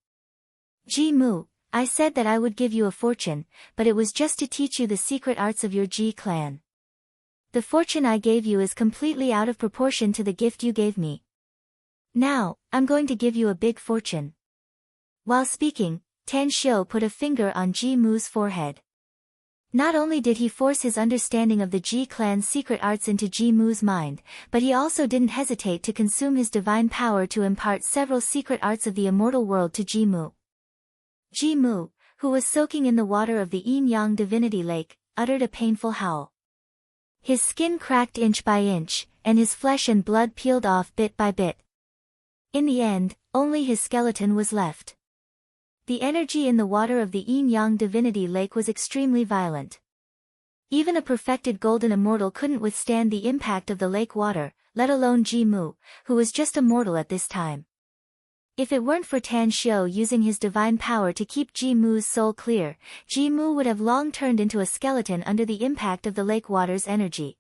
Ji Mu, I said that I would give you a fortune, but it was just to teach you the secret arts of your Ji clan. The fortune I gave you is completely out of proportion to the gift you gave me. Now, I'm going to give you a big fortune. While speaking, Tan Xiu put a finger on Ji Mu's forehead. Not only did he force his understanding of the Ji clan's secret arts into Ji Mu's mind, but he also didn't hesitate to consume his divine power to impart several secret arts of the immortal world to Ji Mu. Ji Mu, who was soaking in the water of the yin-yang divinity lake, uttered a painful howl. His skin cracked inch by inch, and his flesh and blood peeled off bit by bit. In the end, only his skeleton was left. The energy in the water of the yin-yang divinity lake was extremely violent. Even a perfected golden immortal couldn't withstand the impact of the lake water, let alone Ji Mu, who was just a mortal at this time. If it weren't for Tan Xiu using his divine power to keep Ji Mu's soul clear, Ji Mu would have long turned into a skeleton under the impact of the lake water's energy.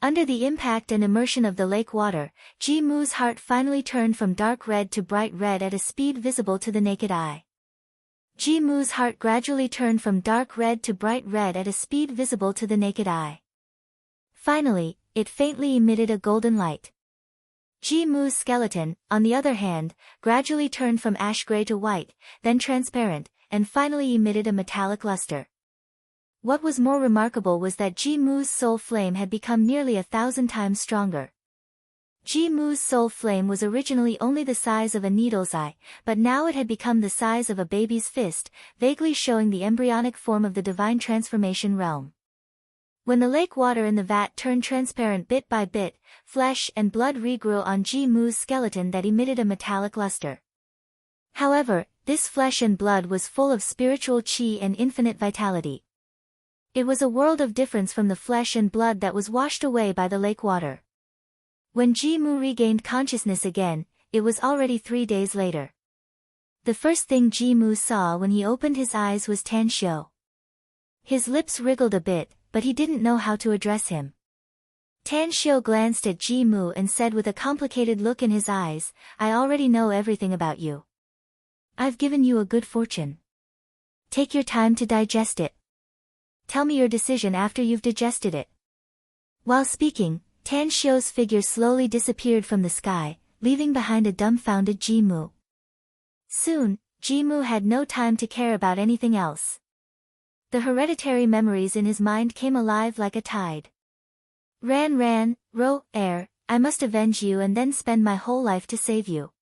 Under the impact and immersion of the lake water, Ji Mu's heart finally turned from dark red to bright red at a speed visible to the naked eye. Ji Mu's heart gradually turned from dark red to bright red at a speed visible to the naked eye. Finally, it faintly emitted a golden light. Ji Mu's skeleton, on the other hand, gradually turned from ash gray to white, then transparent, and finally emitted a metallic luster. What was more remarkable was that Ji Mu's soul flame had become nearly 1,000 times stronger. Ji Mu's soul flame was originally only the size of a needle's eye, but now it had become the size of a baby's fist, vaguely showing the embryonic form of the divine transformation realm. When the lake water in the vat turned transparent bit by bit, flesh and blood regrew on Ji Mu's skeleton that emitted a metallic luster. However, this flesh and blood was full of spiritual qi and infinite vitality. It was a world of difference from the flesh and blood that was washed away by the lake water. When Ji Mu regained consciousness again, it was already 3 days later. The first thing Ji Mu saw when he opened his eyes was Tan Xiu. His lips wriggled a bit, but he didn't know how to address him. Tan Xiu glanced at Ji Mu and said with a complicated look in his eyes, I already know everything about you. I've given you a good fortune. Take your time to digest it. Tell me your decision after you've digested it. While speaking, Tan Xiu's figure slowly disappeared from the sky, leaving behind a dumbfounded Ji Mu. Soon, Ji Mu had no time to care about anything else. The hereditary memories in his mind came alive like a tide. Ran, row, air, I must avenge you and then spend my whole life to save you.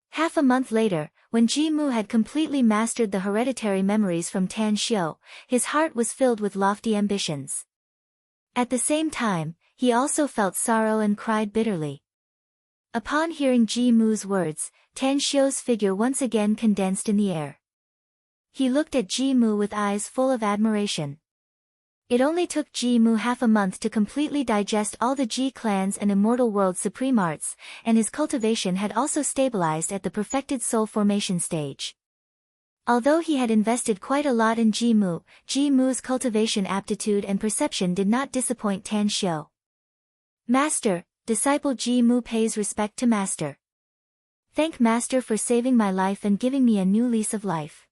Half a month later, when Ji Mu had completely mastered the hereditary memories from Tan Xiu, his heart was filled with lofty ambitions. At the same time, he also felt sorrow and cried bitterly. Upon hearing Ji Mu's words, Tan Xiu's figure once again condensed in the air. He looked at Ji Mu with eyes full of admiration. It only took Ji Mu half a month to completely digest all the Ji clans and Immortal World supreme arts, and his cultivation had also stabilized at the perfected soul formation stage. Although he had invested quite a lot in Ji Mu's cultivation aptitude and perception did not disappoint Tan Xiu. Master, disciple Ji Mu pays respect to Master. Thank Master for saving my life and giving me a new lease of life.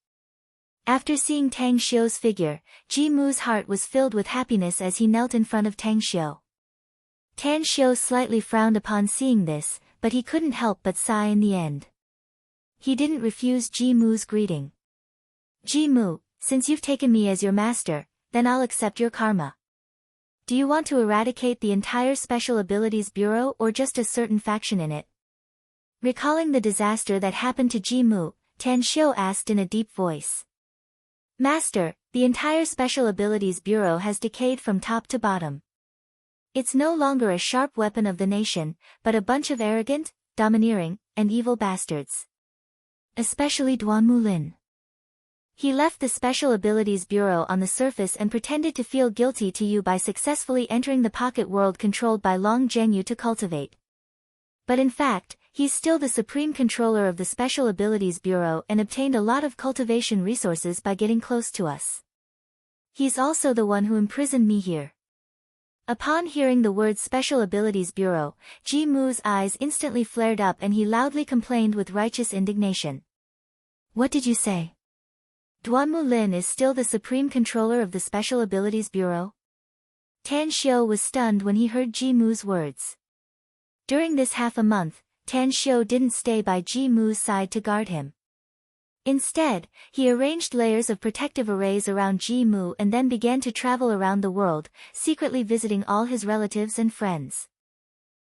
After seeing Tang Xiu's figure, Ji Mu's heart was filled with happiness as he knelt in front of Tang Xiu. Tan Xiu slightly frowned upon seeing this, but he couldn't help but sigh in the end. He didn't refuse Ji Mu's greeting. Ji Mu, since you've taken me as your master, then I'll accept your karma. Do you want to eradicate the entire Special Abilities Bureau or just a certain faction in it? Recalling the disaster that happened to Ji Mu, Tan Xiu asked in a deep voice. Master, the entire Special Abilities Bureau has decayed from top to bottom. It's no longer a sharp weapon of the nation, but a bunch of arrogant, domineering, and evil bastards. Especially Duan Mulin. He left the Special Abilities Bureau on the surface and pretended to feel guilty to you by successfully entering the pocket world controlled by Long Zhengyu to cultivate. But in fact, he's still the supreme controller of the Special Abilities Bureau and obtained a lot of cultivation resources by getting close to us. He's also the one who imprisoned me here. Upon hearing the words Special Abilities Bureau, Ji Mu's eyes instantly flared up and he loudly complained with righteous indignation. What did you say? Duanmu Lin is still the supreme controller of the Special Abilities Bureau? Tan Xiu was stunned when he heard Ji Mu's words. During this half a month, Tan Xiu didn't stay by Ji Mu's side to guard him. Instead, he arranged layers of protective arrays around Ji Mu and then began to travel around the world, secretly visiting all his relatives and friends.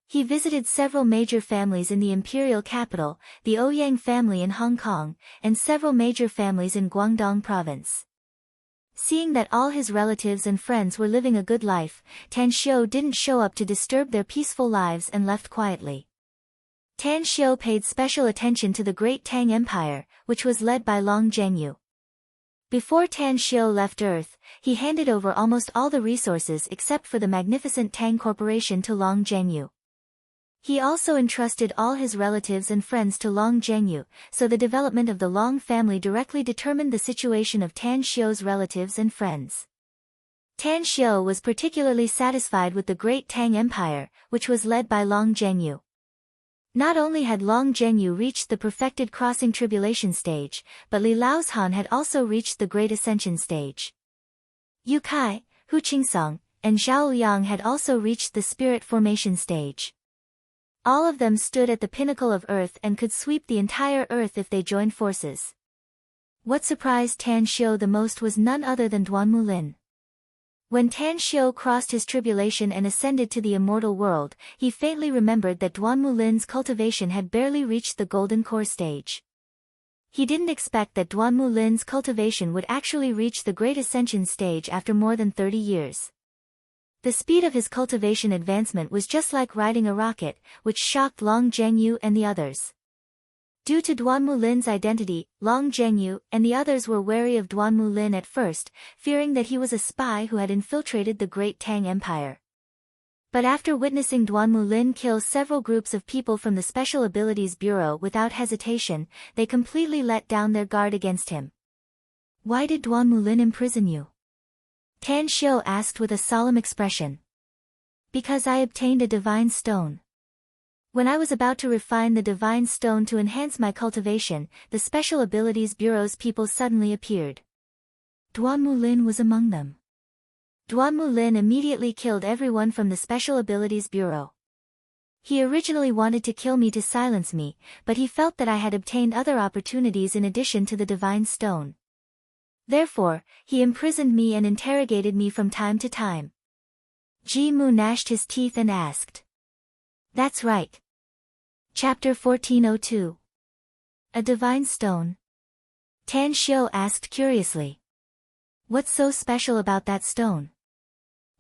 He visited several major families in the imperial capital, the Ouyang family in Hong Kong, and several major families in Guangdong province. Seeing that all his relatives and friends were living a good life, Tan Xiu didn't show up to disturb their peaceful lives and left quietly. Tan Xiu paid special attention to the Great Tang Empire, which was led by Long Zhengyu. Before Tan Xiu left Earth, he handed over almost all the resources except for the magnificent Tang Corporation to Long Zhengyu. He also entrusted all his relatives and friends to Long Zhengyu, so the development of the Long family directly determined the situation of Tan Xiu's relatives and friends. Tan Xiu was particularly satisfied with the Great Tang Empire, which was led by Long Zhengyu. Not only had Long Zhengyu reached the perfected crossing tribulation stage, but Li Laozhan had also reached the Great Ascension stage. Yu Kai, Hu Qingsong, and Zhao Liang had also reached the spirit formation stage. All of them stood at the pinnacle of Earth and could sweep the entire Earth if they joined forces. What surprised Tan Xiu the most was none other than Duanmu Lin. When Tan Xiu crossed his tribulation and ascended to the immortal world, he faintly remembered that Duanmu Lin's cultivation had barely reached the golden core stage. He didn't expect that Duanmu Lin's cultivation would actually reach the Great Ascension stage after more than 30 years. The speed of his cultivation advancement was just like riding a rocket, which shocked Long Zhengyu and the others. Due to Duanmu Lin's identity, Long Zhengyu and the others were wary of Duanmu Lin at first, fearing that he was a spy who had infiltrated the Great Tang Empire. But after witnessing Duanmu Lin kill several groups of people from the Special Abilities Bureau without hesitation, they completely let down their guard against him. Why did Duanmu Lin imprison you? Tan Xiu asked with a solemn expression. Because I obtained a divine stone. When I was about to refine the divine stone to enhance my cultivation, the Special Abilities Bureau's people suddenly appeared. Duanmu Lin was among them. Duanmu Lin immediately killed everyone from the Special Abilities Bureau. He originally wanted to kill me to silence me, but he felt that I had obtained other opportunities in addition to the divine stone. Therefore, he imprisoned me and interrogated me from time to time. Ji Mu gnashed his teeth and asked. That's right. Chapter 1402. A divine stone? Tan Xiu asked curiously. What's so special about that stone?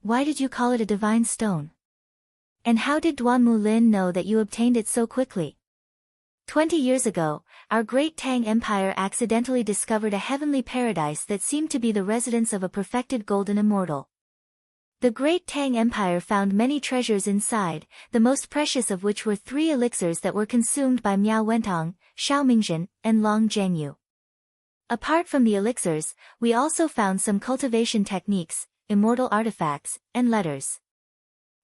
Why did you call it a divine stone? And how did Duanmu Lin know that you obtained it so quickly? 20 years ago, our Great Tang Empire accidentally discovered a heavenly paradise that seemed to be the residence of a perfected golden immortal. The Great Tang Empire found many treasures inside, the most precious of which were 3 elixirs that were consumed by Miao Wentong, Xiao Mingzhen, and Long Zhengyu. Apart from the elixirs, we also found some cultivation techniques, immortal artifacts, and letters.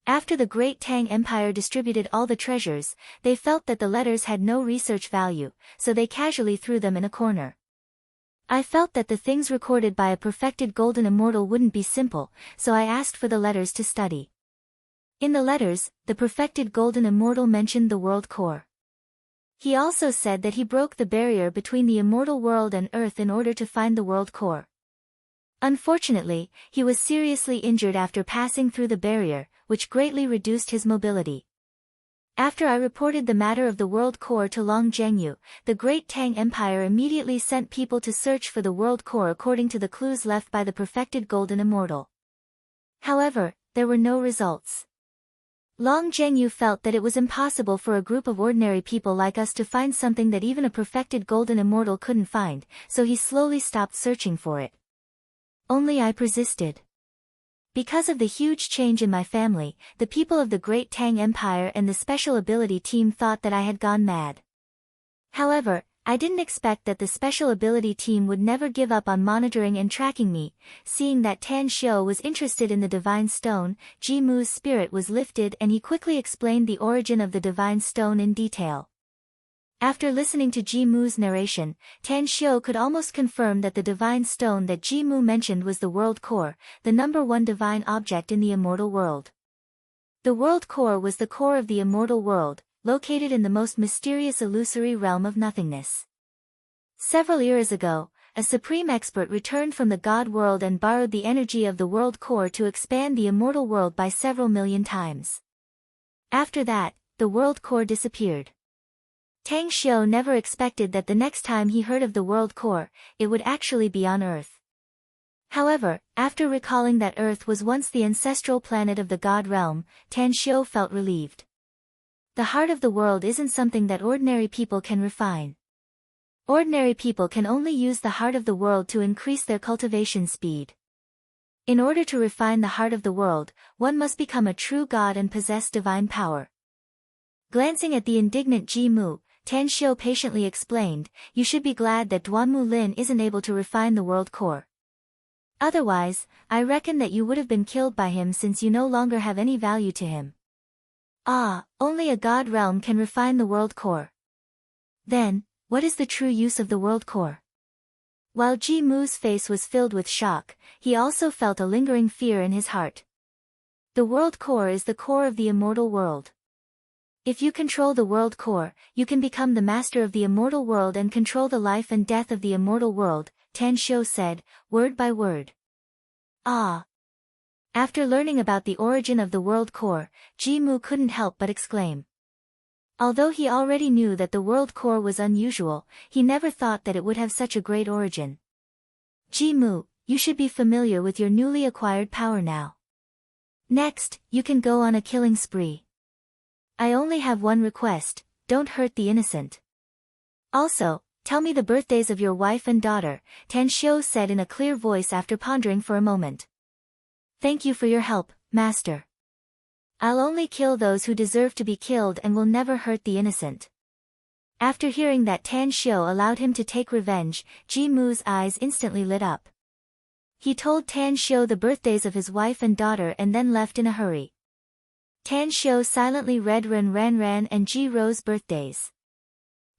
After the Great Tang Empire distributed all the treasures, they felt that the letters had no research value, so they casually threw them in a corner. I felt that the things recorded by a perfected golden immortal wouldn't be simple, so I asked for the letters to study. In the letters, the perfected golden immortal mentioned the world core. He also said that he broke the barrier between the immortal world and Earth in order to find the world core. Unfortunately, he was seriously injured after passing through the barrier, which greatly reduced his mobility. After I reported the matter of the world core to Long Zhengyu, the Great Tang Empire immediately sent people to search for the world core according to the clues left by the perfected golden immortal. However, there were no results. Long Zhengyu felt that it was impossible for a group of ordinary people like us to find something that even a perfected golden immortal couldn't find, so he slowly stopped searching for it. Only I persisted. Because of the huge change in my family, the people of the Great Tang Empire and the Special Ability Team thought that I had gone mad. However, I didn't expect that the Special Ability Team would never give up on monitoring and tracking me. Seeing that Tan Xiu was interested in the Divine Stone, Ji Mu's spirit was lifted and he quickly explained the origin of the Divine Stone in detail. After listening to Ji Mu's narration, Tan Xiu could almost confirm that the divine stone that Ji Mu mentioned was the World Core, the #1 divine object in the immortal world. The World Core was the core of the immortal world, located in the most mysterious illusory realm of nothingness. Several eras ago, a supreme expert returned from the God world and borrowed the energy of the World Core to expand the immortal world by several million times. After that, the World Core disappeared. Tang Xiu never expected that the next time he heard of the World Core, it would actually be on Earth. However, after recalling that Earth was once the ancestral planet of the God realm, Tang Xiu felt relieved. The heart of the world isn't something that ordinary people can refine. Ordinary people can only use the heart of the world to increase their cultivation speed. In order to refine the heart of the world, one must become a true God and possess divine power. Glancing at the indignant Ji Mu, Tan Xiu patiently explained, "You should be glad that Duanmu Lin isn't able to refine the World Core. Otherwise, I reckon that you would have been killed by him since you no longer have any value to him." Ah, only a God realm can refine the World Core. Then, what is the true use of the World Core? While Ji Mu's face was filled with shock, he also felt a lingering fear in his heart. The World Core is the core of the immortal world. If you control the World Core, you can become the master of the immortal world and control the life and death of the immortal world, Tan Xiu said, word by word. Ah! After learning about the origin of the World Core, Ji Mu couldn't help but exclaim. Although he already knew that the World Core was unusual, he never thought that it would have such a great origin. Ji Mu, you should be familiar with your newly acquired power now. Next, you can go on a killing spree. I only have one request, don't hurt the innocent. Also, tell me the birthdays of your wife and daughter, Tan Xiu said in a clear voice after pondering for a moment. Thank you for your help, Master. I'll only kill those who deserve to be killed and will never hurt the innocent. After hearing that Tan Xiu allowed him to take revenge, Ji Mu's eyes instantly lit up. He told Tan Xiu the birthdays of his wife and daughter and then left in a hurry. Tan Xiu silently read Ren and Ji Ro's birthdays.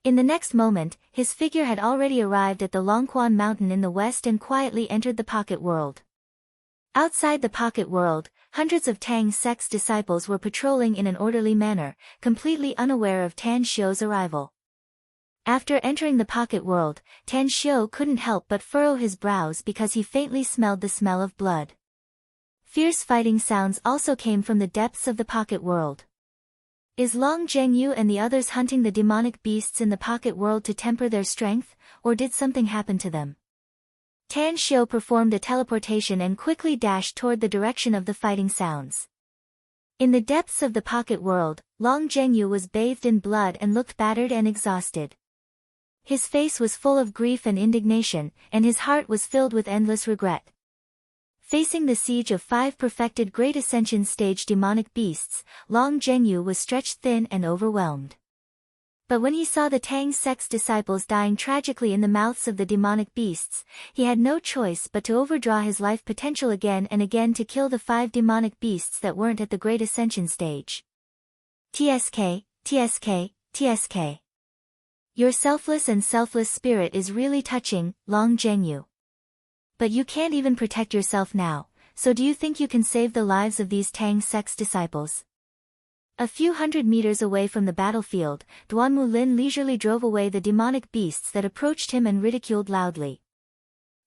In the next moment, his figure had already arrived at the Longquan mountain in the west and quietly entered the pocket world. Outside the pocket world, hundreds of Tang sect's disciples were patrolling in an orderly manner, completely unaware of Tan Xiu's arrival. After entering the pocket world, Tan Xiu couldn't help but furrow his brows because he faintly smelled the smell of blood. Fierce fighting sounds also came from the depths of the pocket world. Is Long Zhengyu and the others hunting the demonic beasts in the pocket world to temper their strength, or did something happen to them? Tan Xiu performed a teleportation and quickly dashed toward the direction of the fighting sounds. In the depths of the pocket world, Long Zhengyu was bathed in blood and looked battered and exhausted. His face was full of grief and indignation, and his heart was filled with endless regret. Facing the siege of 5 perfected Great Ascension stage demonic beasts, Long Zhengyu was stretched thin and overwhelmed. But when he saw the Tang sect's disciples dying tragically in the mouths of the demonic beasts, he had no choice but to overdraw his life potential again and again to kill the 5 demonic beasts that weren't at the Great Ascension stage. TSK, TSK, TSK. Your selfless and selfless spirit is really touching, Long Zhengyu. But you can't even protect yourself now, so do you think you can save the lives of these Tang sect's disciples? A few hundred meters away from the battlefield, Duanmu Lin leisurely drove away the demonic beasts that approached him and ridiculed loudly.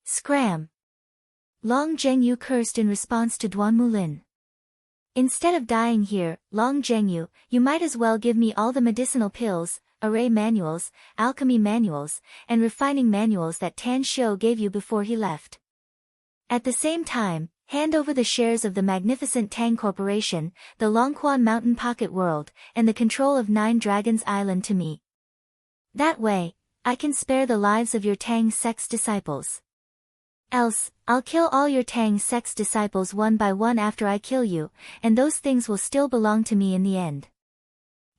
Scram! Long Zhengyu cursed in response to Duanmu Lin. Instead of dying here, Long Zhengyu, you might as well give me all the medicinal pills, array manuals, alchemy manuals, and refining manuals that Tan Xiu gave you before he left. At the same time, hand over the shares of the magnificent Tang Corporation, the Longquan Mountain Pocket World, and the control of 9 Dragons Island to me. That way, I can spare the lives of your Tang sect's disciples. Else, I'll kill all your Tang sect's disciples one by one after I kill you, and those things will still belong to me in the end.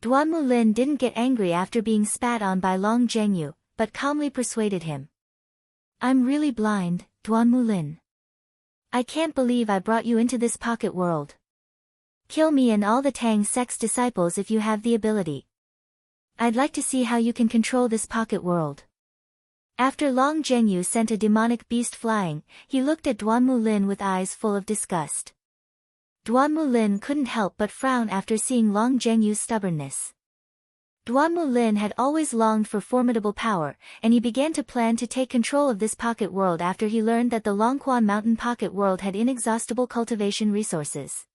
Duan Mulin didn't get angry after being spat on by Long Zhengyu, but calmly persuaded him. I'm really blind, Duan Mulin. I can't believe I brought you into this pocket world. Kill me and all the Tang sect's disciples if you have the ability. I'd like to see how you can control this pocket world. After Long Zhengyu sent a demonic beast flying, he looked at Duan Mulin with eyes full of disgust. Duan Mulin couldn't help but frown after seeing Long Zhengyu's stubbornness. Duan Mulin had always longed for formidable power, and he began to plan to take control of this pocket world after he learned that the Longquan Mountain pocket world had inexhaustible cultivation resources.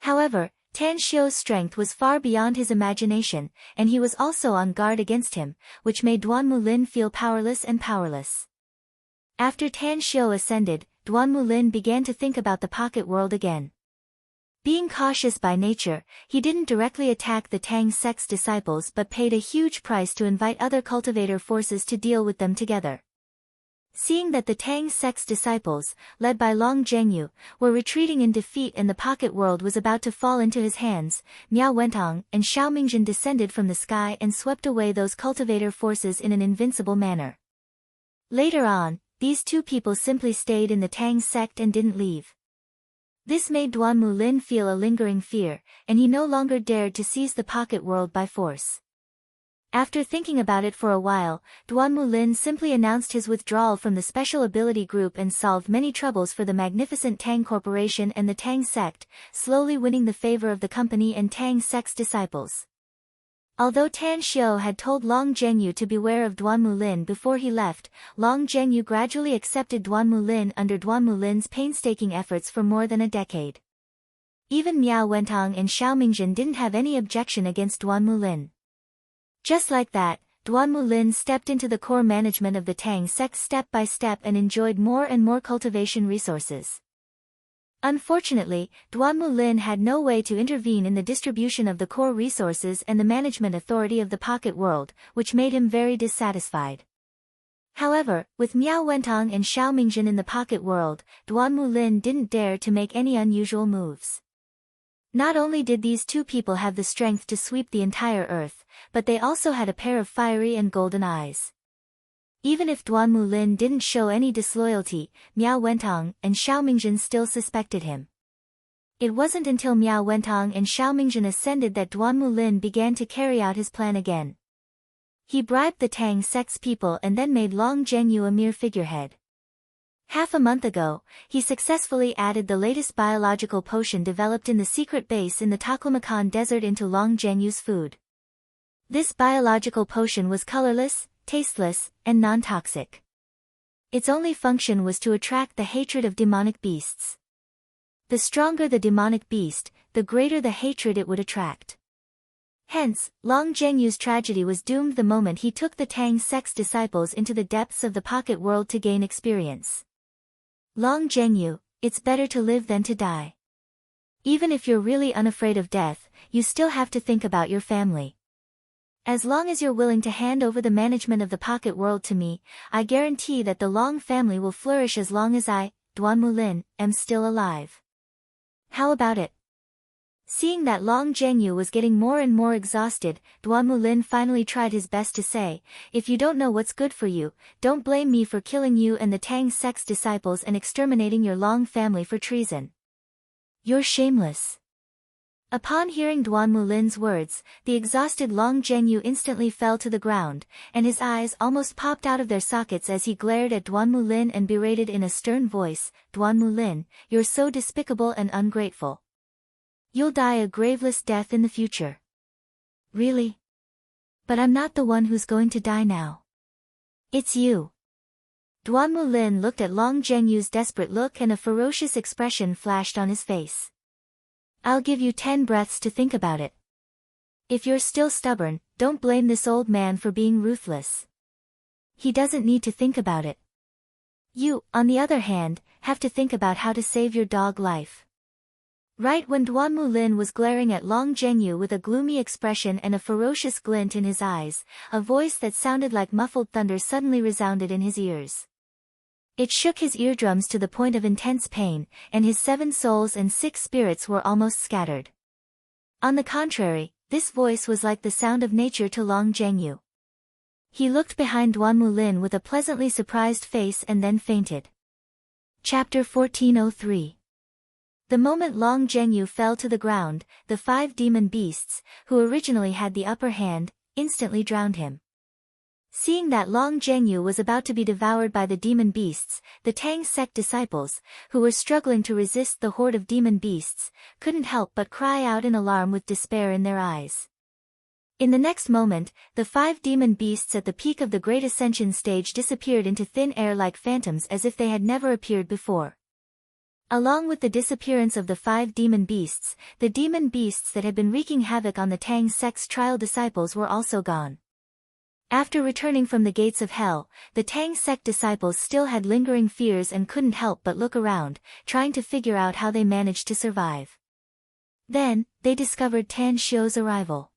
However, Tan Xiu's strength was far beyond his imagination, and he was also on guard against him, which made Duan Mulin feel powerless and powerless. After Tan Xiu ascended, Duan Mulin began to think about the pocket world again. Being cautious by nature, he didn't directly attack the Tang sect's disciples but paid a huge price to invite other cultivator forces to deal with them together. Seeing that the Tang sect's disciples, led by Long Zhengyu, were retreating in defeat and the pocket world was about to fall into his hands, Miao Wentong and Xiao Mingjin descended from the sky and swept away those cultivator forces in an invincible manner. Later on, these two people simply stayed in the Tang sect and didn't leave. This made Duan Mulin feel a lingering fear, and he no longer dared to seize the pocket world by force. After thinking about it for a while, Duan Mulin simply announced his withdrawal from the Special Ability Group and solved many troubles for the magnificent Tang Corporation and the Tang sect, slowly winning the favor of the company and Tang sect's disciples. Although Tan Xiu had told Long Zhengyu to beware of Duan Mulin before he left, Long Zhengyu gradually accepted Duan Mulin under Duan Mulin's painstaking efforts for more than a decade. Even Miao Wentong and Xiao Mingjin didn't have any objection against Duan Mulin. Just like that, Duan Mulin stepped into the core management of the Tang sect step by step and enjoyed more and more cultivation resources. Unfortunately, Duan Mulin had no way to intervene in the distribution of the core resources and the management authority of the pocket world, which made him very dissatisfied. However, with Miao Wentong and Xiao Mingjin in the pocket world, Duan Mulin didn't dare to make any unusual moves. Not only did these two people have the strength to sweep the entire earth, but they also had a pair of fiery and golden eyes. Even if Duan Mulin didn't show any disloyalty, Miao Wentong and Xiao Mingjin still suspected him. It wasn't until Miao Wentong and Xiao Mingjin ascended that Duan Mulin began to carry out his plan again. He bribed the Tang sect's people and then made Long Zhengyu a mere figurehead. Half a month ago, he successfully added the latest biological potion developed in the secret base in the Taklamakan Desert into Long Zhengyu's food. This biological potion was colorless, tasteless, and non-toxic. Its only function was to attract the hatred of demonic beasts. The stronger the demonic beast, the greater the hatred it would attract. Hence, Long Zhengyu's tragedy was doomed the moment he took the Tang sect's disciples into the depths of the pocket world to gain experience. Long Zhengyu, it's better to live than to die. Even if you're really unafraid of death, you still have to think about your family. As long as you're willing to hand over the management of the pocket world to me, I guarantee that the Long family will flourish as long as I, Duan Mulin, am still alive. How about it? Seeing that Long Zhengyu was getting more and more exhausted, Duan Mulin finally tried his best to say, if you don't know what's good for you, don't blame me for killing you and the Tang sect's disciples and exterminating your Long family for treason. You're shameless. Upon hearing Duan Mulin's words, the exhausted Long Zhengyu instantly fell to the ground, and his eyes almost popped out of their sockets as he glared at Duan Mulin and berated in a stern voice, Duan Mulin, you're so despicable and ungrateful. You'll die a graveless death in the future. Really? But I'm not the one who's going to die now. It's you. Duan Mulin looked at Long Zhengyu's desperate look and a ferocious expression flashed on his face. I'll give you 10 breaths to think about it. If you're still stubborn, don't blame this old man for being ruthless. He doesn't need to think about it. You, on the other hand, have to think about how to save your dog life. Right when Duan Mulin was glaring at Long Zhengyu with a gloomy expression and a ferocious glint in his eyes, a voice that sounded like muffled thunder suddenly resounded in his ears. It shook his eardrums to the point of intense pain, and his 7 souls and 6 spirits were almost scattered. On the contrary, this voice was like the sound of nature to Long Zhengyu. He looked behind Duan Mulin with a pleasantly surprised face and then fainted. Chapter 1403. The moment Long Zhengyu fell to the ground, the 5 demon beasts, who originally had the upper hand, instantly drowned him. Seeing that Long Zhengyu was about to be devoured by the demon beasts, the Tang sect disciples, who were struggling to resist the horde of demon beasts, couldn't help but cry out in alarm with despair in their eyes. In the next moment, the 5 demon beasts at the peak of the Great Ascension stage disappeared into thin air like phantoms as if they had never appeared before. Along with the disappearance of the 5 demon beasts, the demon beasts that had been wreaking havoc on the Tang sect's trial disciples were also gone. After returning from the gates of hell, the Tang sect disciples still had lingering fears and couldn't help but look around, trying to figure out how they managed to survive. Then, they discovered Tan Xiu's arrival.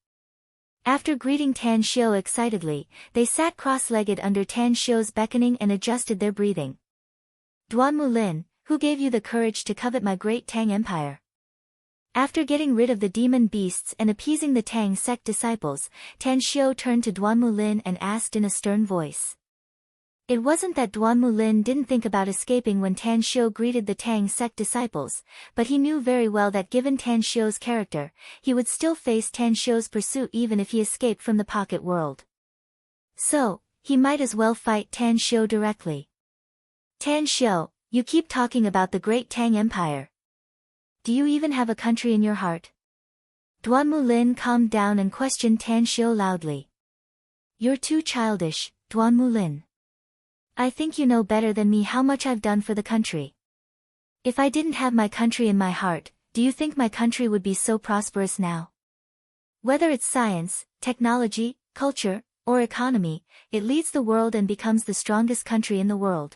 After greeting Tan Xiu excitedly, they sat cross-legged under Tan Xiu's beckoning and adjusted their breathing. Duan Mulin, who gave you the courage to covet my great Tang Empire? After getting rid of the demon beasts and appeasing the Tang sect disciples, Tan Xiu turned to Duan Mulin and asked in a stern voice. It wasn't that Duan Mulin didn't think about escaping when Tan Xiu greeted the Tang sect disciples, but he knew very well that given Tan Xiu's character, he would still face Tan Xiu's pursuit even if he escaped from the pocket world. So, he might as well fight Tan Xiu directly. Tan Xiu, you keep talking about the great Tang Empire. Do you even have a country in your heart? Duan Mulin calmed down and questioned Tan Xiu loudly. You're too childish, Duan Mulin. I think you know better than me how much I've done for the country. If I didn't have my country in my heart, do you think my country would be so prosperous now? Whether it's science, technology, culture, or economy, it leads the world and becomes the strongest country in the world.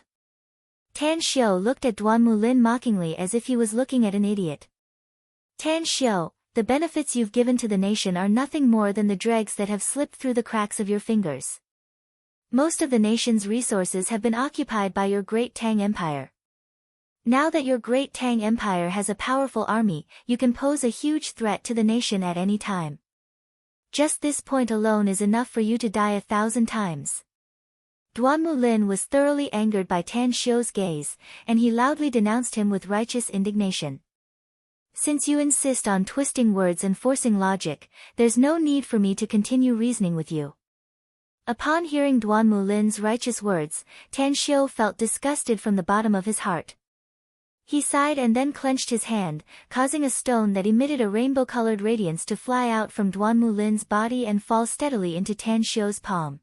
Tan Xiu looked at Duan Mulin mockingly as if he was looking at an idiot. Tan Xiu, the benefits you've given to the nation are nothing more than the dregs that have slipped through the cracks of your fingers. Most of the nation's resources have been occupied by your great Tang Empire. Now that your great Tang Empire has a powerful army, you can pose a huge threat to the nation at any time. Just this point alone is enough for you to die 1,000 times. Duan Mulin was thoroughly angered by Tan Xiu's gaze, and he loudly denounced him with righteous indignation. Since you insist on twisting words and forcing logic, there's no need for me to continue reasoning with you. Upon hearing Duan Mulin's righteous words, Tan Xiu felt disgusted from the bottom of his heart. He sighed and then clenched his hand, causing a stone that emitted a rainbow-colored radiance to fly out from Duan Mulin's body and fall steadily into Tan Xiu's palm.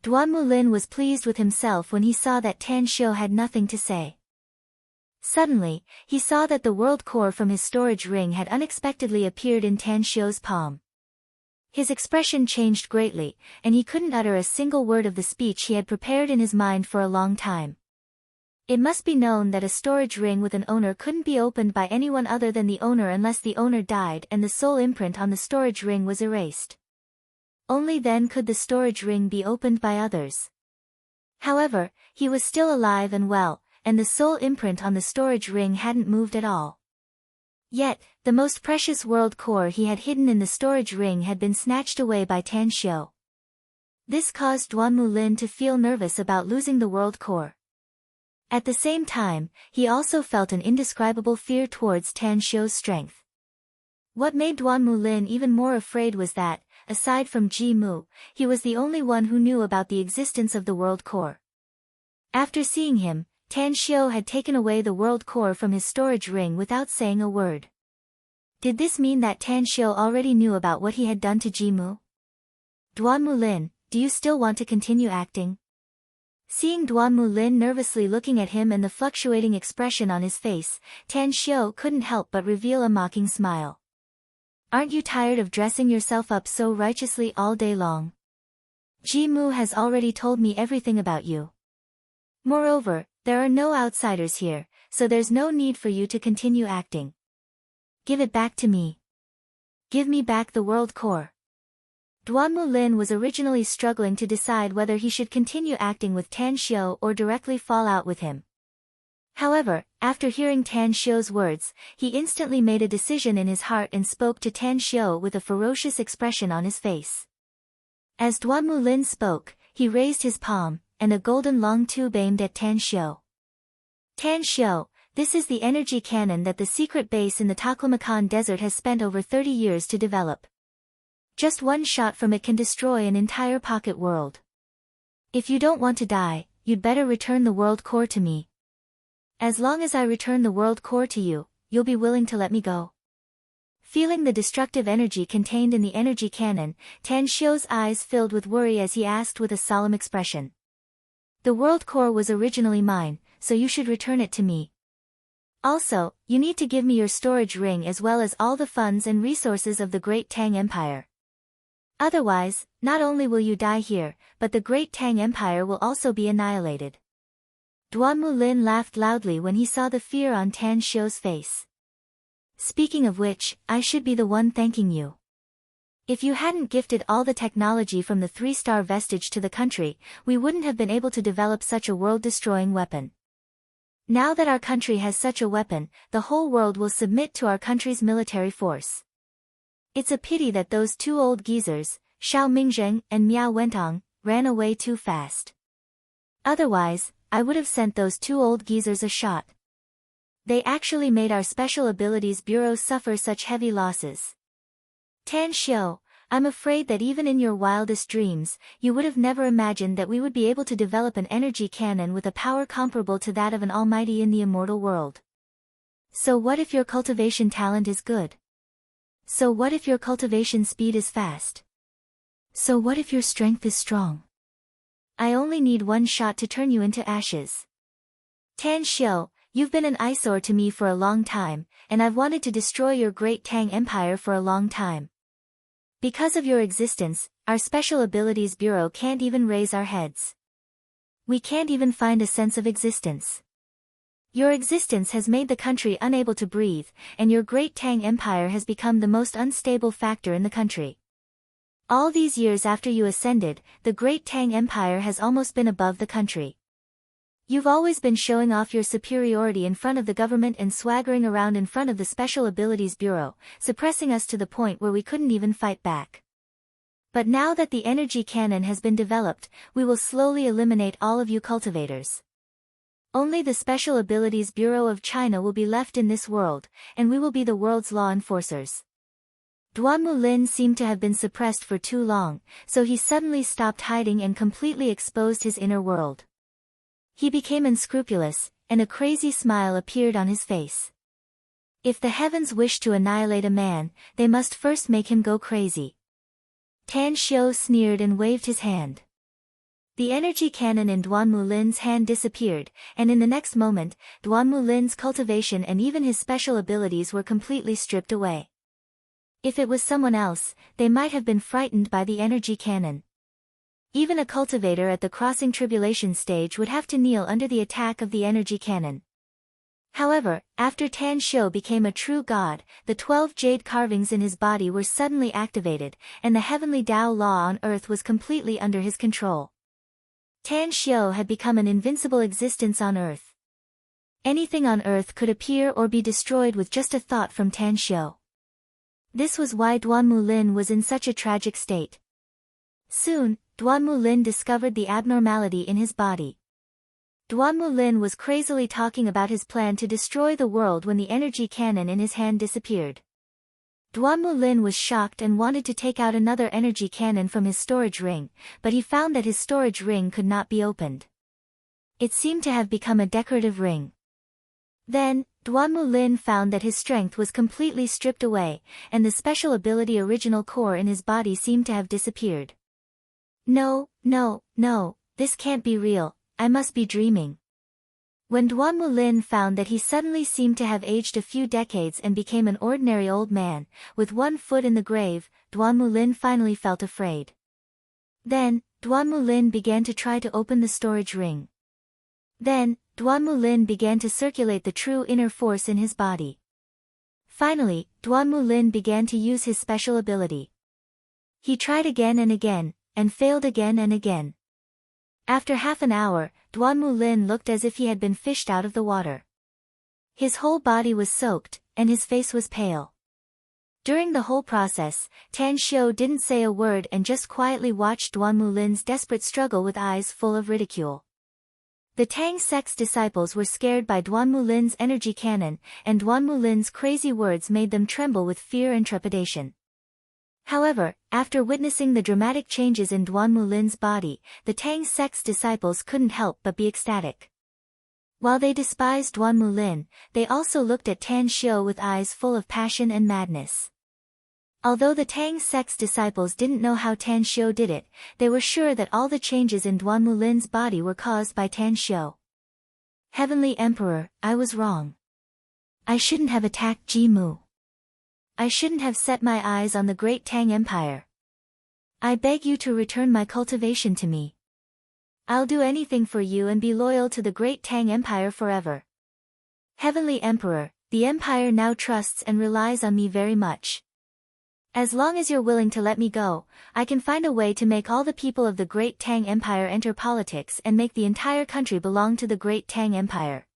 Duan Mulin was pleased with himself when he saw that Tan Xiu had nothing to say. Suddenly, he saw that the world core from his storage ring had unexpectedly appeared in Tan Xiu's palm. His expression changed greatly, and he couldn't utter a single word of the speech he had prepared in his mind for a long time. It must be known that a storage ring with an owner couldn't be opened by anyone other than the owner unless the owner died and the soul imprint on the storage ring was erased. Only then could the storage ring be opened by others. However, he was still alive and well, and the soul imprint on the storage ring hadn't moved at all. Yet, the most precious world core he had hidden in the storage ring had been snatched away by Tan Xiu. This caused Duan Mulin to feel nervous about losing the world core. At the same time, he also felt an indescribable fear towards Tan Xiu's strength. What made Duan Mulin even more afraid was that, aside from Ji Mu, he was the only one who knew about the existence of the world core. After seeing him, Tan Xiu had taken away the world core from his storage ring without saying a word. Did this mean that Tan Xiu already knew about what he had done to Ji Mu? Duan Mulin, do you still want to continue acting? Seeing Duan Mulin nervously looking at him and the fluctuating expression on his face, Tan Xiu couldn't help but reveal a mocking smile. Aren't you tired of dressing yourself up so righteously all day long? Ji Mu has already told me everything about you. Moreover, there are no outsiders here, so there's no need for you to continue acting. Give it back to me. Give me back the world core. Duanmu Lin was originally struggling to decide whether he should continue acting with Tan Xiu or directly fall out with him. However, after hearing Tan Xiu's words, he instantly made a decision in his heart and spoke to Tan Xiu with a ferocious expression on his face. As Duanmu Lin spoke, he raised his palm, and a golden long tube aimed at Tan Xiu. Tan Xiu, this is the energy cannon that the secret base in the Taklamakan Desert has spent over 30 years to develop. Just one shot from it can destroy an entire pocket world. If you don't want to die, you'd better return the world core to me. As long as I return the world core to you, you'll be willing to let me go. Feeling the destructive energy contained in the energy cannon, Tan Xiu's eyes filled with worry as he asked with a solemn expression. The world core was originally mine, so you should return it to me. Also, you need to give me your storage ring as well as all the funds and resources of the Great Tang Empire. Otherwise, not only will you die here, but the Great Tang Empire will also be annihilated. Duanmu Lin laughed loudly when he saw the fear on Tan Xiu's face. Speaking of which, I should be the one thanking you. If you hadn't gifted all the technology from the 3-star vestige to the country, we wouldn't have been able to develop such a world-destroying weapon. Now that our country has such a weapon, the whole world will submit to our country's military force. It's a pity that those two old geezers, Xiao Mingzheng and Miao Wentong, ran away too fast. Otherwise, I would have sent those two old geezers a shot. They actually made our Special Abilities Bureau suffer such heavy losses. Tan Xiu, I'm afraid that even in your wildest dreams, you would have never imagined that we would be able to develop an energy cannon with a power comparable to that of an almighty in the immortal world. So what if your cultivation talent is good? So what if your cultivation speed is fast? So what if your strength is strong? I only need one shot to turn you into ashes. Tan Xiu, you've been an eyesore to me for a long time, and I've wanted to destroy your Great Tang Empire for a long time. Because of your existence, our Special Abilities Bureau can't even raise our heads. We can't even find a sense of existence. Your existence has made the country unable to breathe, and your Great Tang Empire has become the most unstable factor in the country. All these years after you ascended, the Great Tang Empire has almost been above the country. You've always been showing off your superiority in front of the government and swaggering around in front of the Special Abilities Bureau, suppressing us to the point where we couldn't even fight back. But now that the energy cannon has been developed, we will slowly eliminate all of you cultivators. Only the Special Abilities Bureau of China will be left in this world, and we will be the world's law enforcers. Duanmu Lin seemed to have been suppressed for too long, so he suddenly stopped hiding and completely exposed his inner world. He became unscrupulous, and a crazy smile appeared on his face. If the heavens wish to annihilate a man, they must first make him go crazy. Tan Xiu sneered and waved his hand. The energy cannon in Duanmu Lin's hand disappeared, and in the next moment, Duanmu Lin's cultivation and even his special abilities were completely stripped away. If it was someone else, they might have been frightened by the energy cannon. Even a cultivator at the crossing tribulation stage would have to kneel under the attack of the energy cannon. However, after Tan Xiu became a true god, the 12 jade carvings in his body were suddenly activated, and the heavenly Tao law on earth was completely under his control. Tan Xiu had become an invincible existence on earth. Anything on earth could appear or be destroyed with just a thought from Tan Xiu. This was why Duanmu Lin was in such a tragic state. Soon, Duanmu Lin discovered the abnormality in his body. Duanmu Lin was crazily talking about his plan to destroy the world when the energy cannon in his hand disappeared. Duanmu Lin was shocked and wanted to take out another energy cannon from his storage ring, but he found that his storage ring could not be opened. It seemed to have become a decorative ring. Then, Duanmu Lin found that his strength was completely stripped away, and the special ability original core in his body seemed to have disappeared. No, this can't be real, I must be dreaming. When Duanmu Lin found that he suddenly seemed to have aged a few decades and became an ordinary old man, with one foot in the grave, Duanmu Lin finally felt afraid. Then, Duanmu Lin began to try to open the storage ring. Then, Duanmu Lin began to circulate the true inner force in his body. Finally, Duanmu Lin began to use his special ability. He tried again and again, and failed again and again. After half an hour, Duan Mulin looked as if he had been fished out of the water. His whole body was soaked, and his face was pale. During the whole process, Tan Xiu didn't say a word and just quietly watched Duan Mulin's desperate struggle with eyes full of ridicule. The Tang sect's disciples were scared by Duan Mulin's energy cannon, and Duan Mulin's crazy words made them tremble with fear and trepidation. However, after witnessing the dramatic changes in Duan Mulin's body, the Tang sect's disciples couldn't help but be ecstatic. While they despised Duan Mulin, they also looked at Tan Xiu with eyes full of passion and madness. Although the Tang sect's disciples didn't know how Tan Xiu did it, they were sure that all the changes in Duan Mulin's body were caused by Tan Xiu. Heavenly Emperor, I was wrong. I shouldn't have attacked Ji Mu. I shouldn't have set my eyes on the great Tang Empire. I beg you to return my cultivation to me. I'll do anything for you and be loyal to the great Tang Empire forever. Heavenly Emperor, the Empire now trusts and relies on me very much. As long as you're willing to let me go, I can find a way to make all the people of the great Tang Empire enter politics and make the entire country belong to the great Tang Empire.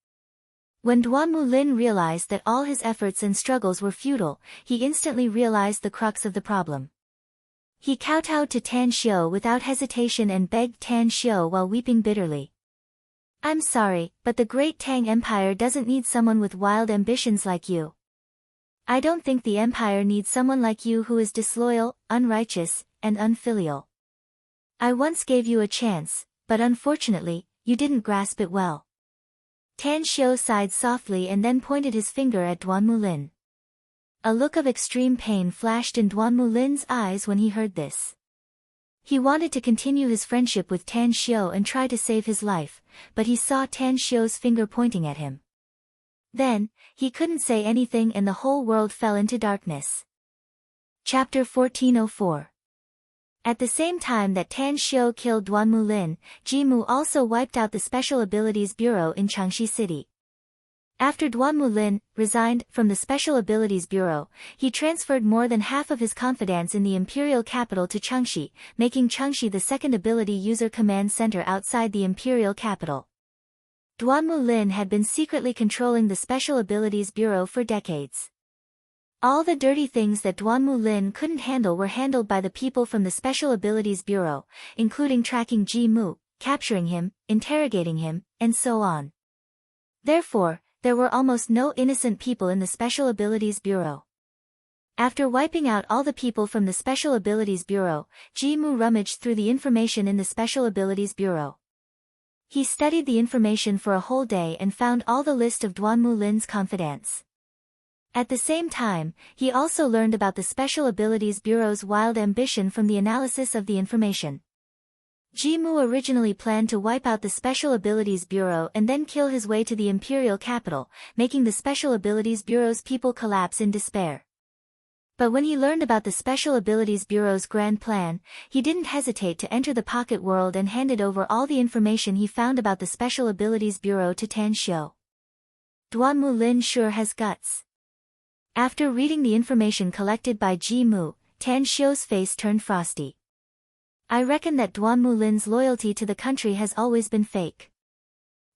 When Duan Mulin realized that all his efforts and struggles were futile, he instantly realized the crux of the problem. He kowtowed to Tan Xiu without hesitation and begged Tan Xiu while weeping bitterly. I'm sorry, but the great Tang Empire doesn't need someone with wild ambitions like you. I don't think the Empire needs someone like you who is disloyal, unrighteous, and unfilial. I once gave you a chance, but unfortunately, you didn't grasp it well. Tan Xiu sighed softly and then pointed his finger at Duan Mulin. A look of extreme pain flashed in Duan Mulin's eyes when he heard this. He wanted to continue his friendship with Tan Xiu and try to save his life, but he saw Tan Xiu's finger pointing at him. Then, he couldn't say anything and the whole world fell into darkness. Chapter 1404. At the same time that Tan Xiu killed Duan Mulin, Ji Mu also wiped out the Special Abilities Bureau in Changxi City. After Duan Mulin resigned from the Special Abilities Bureau, he transferred more than half of his confidence in the imperial capital to Changxi, making Changxi the second ability user command center outside the imperial capital. Duan Mulin had been secretly controlling the Special Abilities Bureau for decades. All the dirty things that Duan Mulin couldn't handle were handled by the people from the Special Abilities Bureau, including tracking Ji Mu, capturing him, interrogating him, and so on. Therefore, there were almost no innocent people in the Special Abilities Bureau. After wiping out all the people from the Special Abilities Bureau, Ji Mu rummaged through the information in the Special Abilities Bureau. He studied the information for a whole day and found all the list of Duan Mulin's confidants. At the same time, he also learned about the Special Abilities Bureau's wild ambition from the analysis of the information. Ji Mu originally planned to wipe out the Special Abilities Bureau and then kill his way to the imperial capital, making the Special Abilities Bureau's people collapse in despair. But when he learned about the Special Abilities Bureau's grand plan, he didn't hesitate to enter the pocket world and handed over all the information he found about the Special Abilities Bureau to Tan Xiu. Duan Mulin sure has guts. After reading the information collected by Ji Mu, Tan Xiu's face turned frosty. I reckon that Duan Mulin's loyalty to the country has always been fake.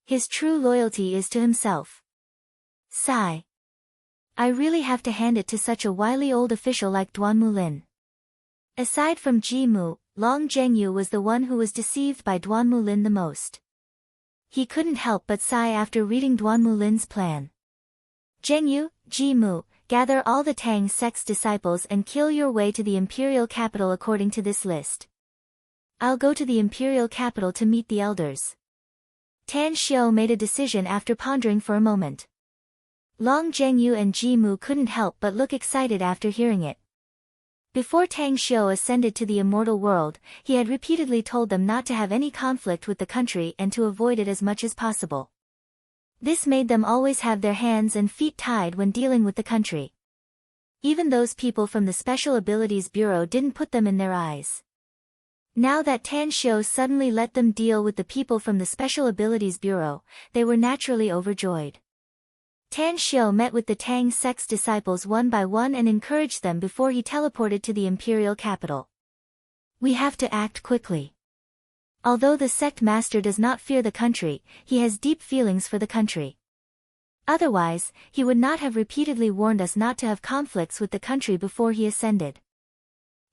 His true loyalty is to himself. Sigh. I really have to hand it to such a wily old official like Duan Mulin. Aside from Ji Mu, Long Zhengyu was the one who was deceived by Duan Mulin the most. He couldn't help but sigh after reading Duan Mulin's plan. Zhengyu, Ji Mu, gather all the Tang sect's disciples and kill your way to the imperial capital according to this list. I'll go to the imperial capital to meet the elders. Tan Xiu made a decision after pondering for a moment. Long Zhengyu and Ji Mu couldn't help but look excited after hearing it. Before Tang Xiu ascended to the immortal world, he had repeatedly told them not to have any conflict with the country and to avoid it as much as possible. This made them always have their hands and feet tied when dealing with the country. Even those people from the Special Abilities Bureau didn't put them in their eyes. Now that Tan Xiu suddenly let them deal with the people from the Special Abilities Bureau, they were naturally overjoyed. Tan Xiu met with the Tang sect's disciples one by one and encouraged them before he teleported to the imperial capital. We have to act quickly. Although the sect master does not fear the country, he has deep feelings for the country. Otherwise, he would not have repeatedly warned us not to have conflicts with the country before he ascended.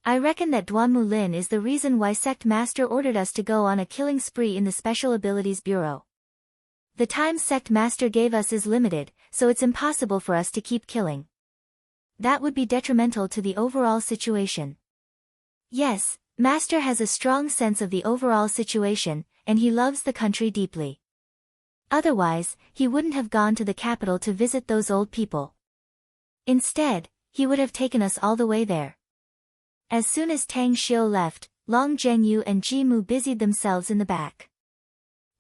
I reckon that Duanmu Lin is the reason why sect master ordered us to go on a killing spree in the Special Abilities Bureau. The time sect master gave us is limited, so it's impossible for us to keep killing. That would be detrimental to the overall situation. Yes, master has a strong sense of the overall situation, and he loves the country deeply. Otherwise, he wouldn't have gone to the capital to visit those old people. Instead, he would have taken us all the way there. As soon as Tang Xiu left, Long Zhengyu and Ji Mu busied themselves in the back.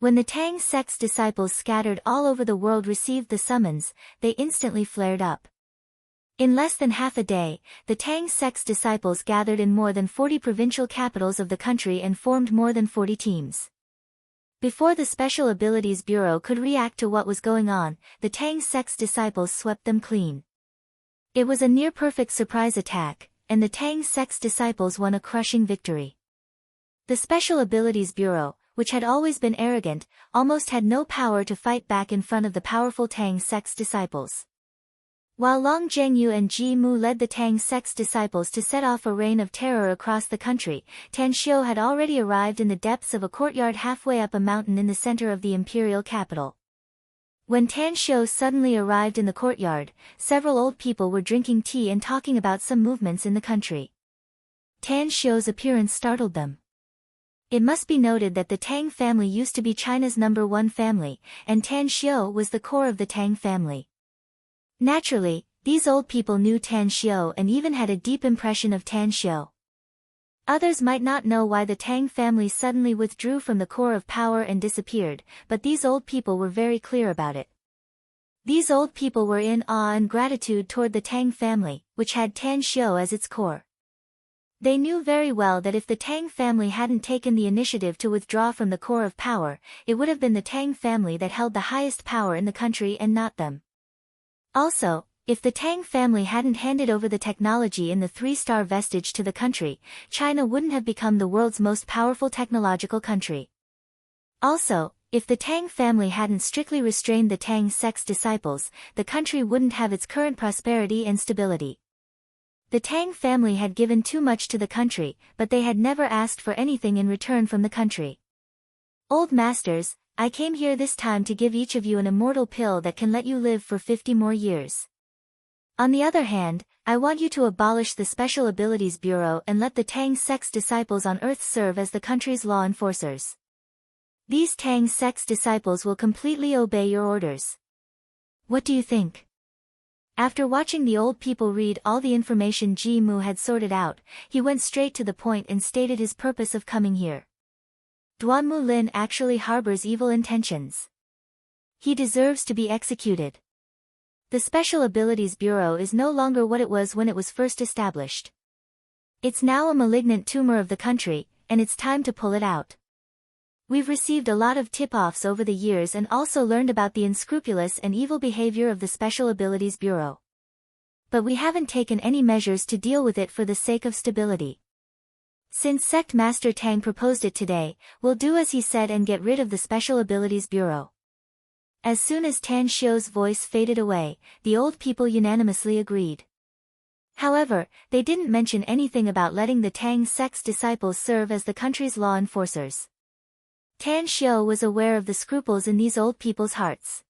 When the Tang sect's disciples scattered all over the world received the summons, they instantly flared up. In less than half a day, the Tang sect's disciples gathered in more than 40 provincial capitals of the country and formed more than 40 teams. Before the Special Abilities Bureau could react to what was going on, the Tang sect's disciples swept them clean. It was a near-perfect surprise attack, and the Tang sect's disciples won a crushing victory. The Special Abilities Bureau, which had always been arrogant, almost had no power to fight back in front of the powerful Tang sect's disciples. While Long Zhengyu and Ji Mu led the Tang sect's disciples to set off a reign of terror across the country, Tan Xiu had already arrived in the depths of a courtyard halfway up a mountain in the center of the imperial capital. When Tan Xiu suddenly arrived in the courtyard, several old people were drinking tea and talking about some movements in the country. Tan Xiu's appearance startled them. It must be noted that the Tang family used to be China's #1 family, and Tan Xiu was the core of the Tang family. Naturally, these old people knew Tan Xiu and even had a deep impression of Tan Xiu. Others might not know why the Tang family suddenly withdrew from the core of power and disappeared, but these old people were very clear about it. These old people were in awe and gratitude toward the Tang family, which had Tan Xiu as its core. They knew very well that if the Tang family hadn't taken the initiative to withdraw from the core of power, it would have been the Tang family that held the highest power in the country and not them. Also, if the Tang family hadn't handed over the technology in the 3-star vestige to the country, China wouldn't have become the world's most powerful technological country. Also, if the Tang family hadn't strictly restrained the Tang sect's disciples, the country wouldn't have its current prosperity and stability. The Tang family had given too much to the country, but they had never asked for anything in return from the country. Old masters, I came here this time to give each of you an immortal pill that can let you live for 50 more years. On the other hand, I want you to abolish the Special Abilities Bureau and let the Tang sect's disciples on Earth serve as the country's law enforcers. These Tang sect's disciples will completely obey your orders. What do you think? After watching the old people read all the information Ji Mu had sorted out, he went straight to the point and stated his purpose of coming here. Duanmu Lin actually harbors evil intentions. He deserves to be executed. The Special Abilities Bureau is no longer what it was when it was first established. It's now a malignant tumor of the country, and it's time to pull it out. We've received a lot of tip-offs over the years and also learned about the unscrupulous and evil behavior of the Special Abilities Bureau. But we haven't taken any measures to deal with it for the sake of stability. Since Sect Master Tang proposed it today, we'll do as he said and get rid of the Special Abilities Bureau. As soon as Tan Xiu's voice faded away, the old people unanimously agreed. However, they didn't mention anything about letting the Tang sect's disciples serve as the country's law enforcers. Tan Xiu was aware of the scruples in these old people's hearts.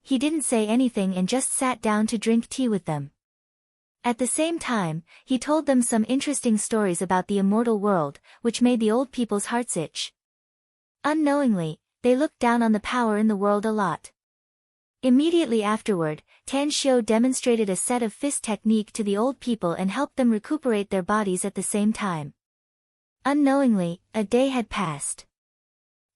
He didn't say anything and just sat down to drink tea with them. At the same time, he told them some interesting stories about the immortal world, which made the old people's hearts itch. Unknowingly, they looked down on the power in the world a lot. Immediately afterward, Tan Xiu demonstrated a set of fist technique to the old people and helped them recuperate their bodies at the same time. Unknowingly, a day had passed.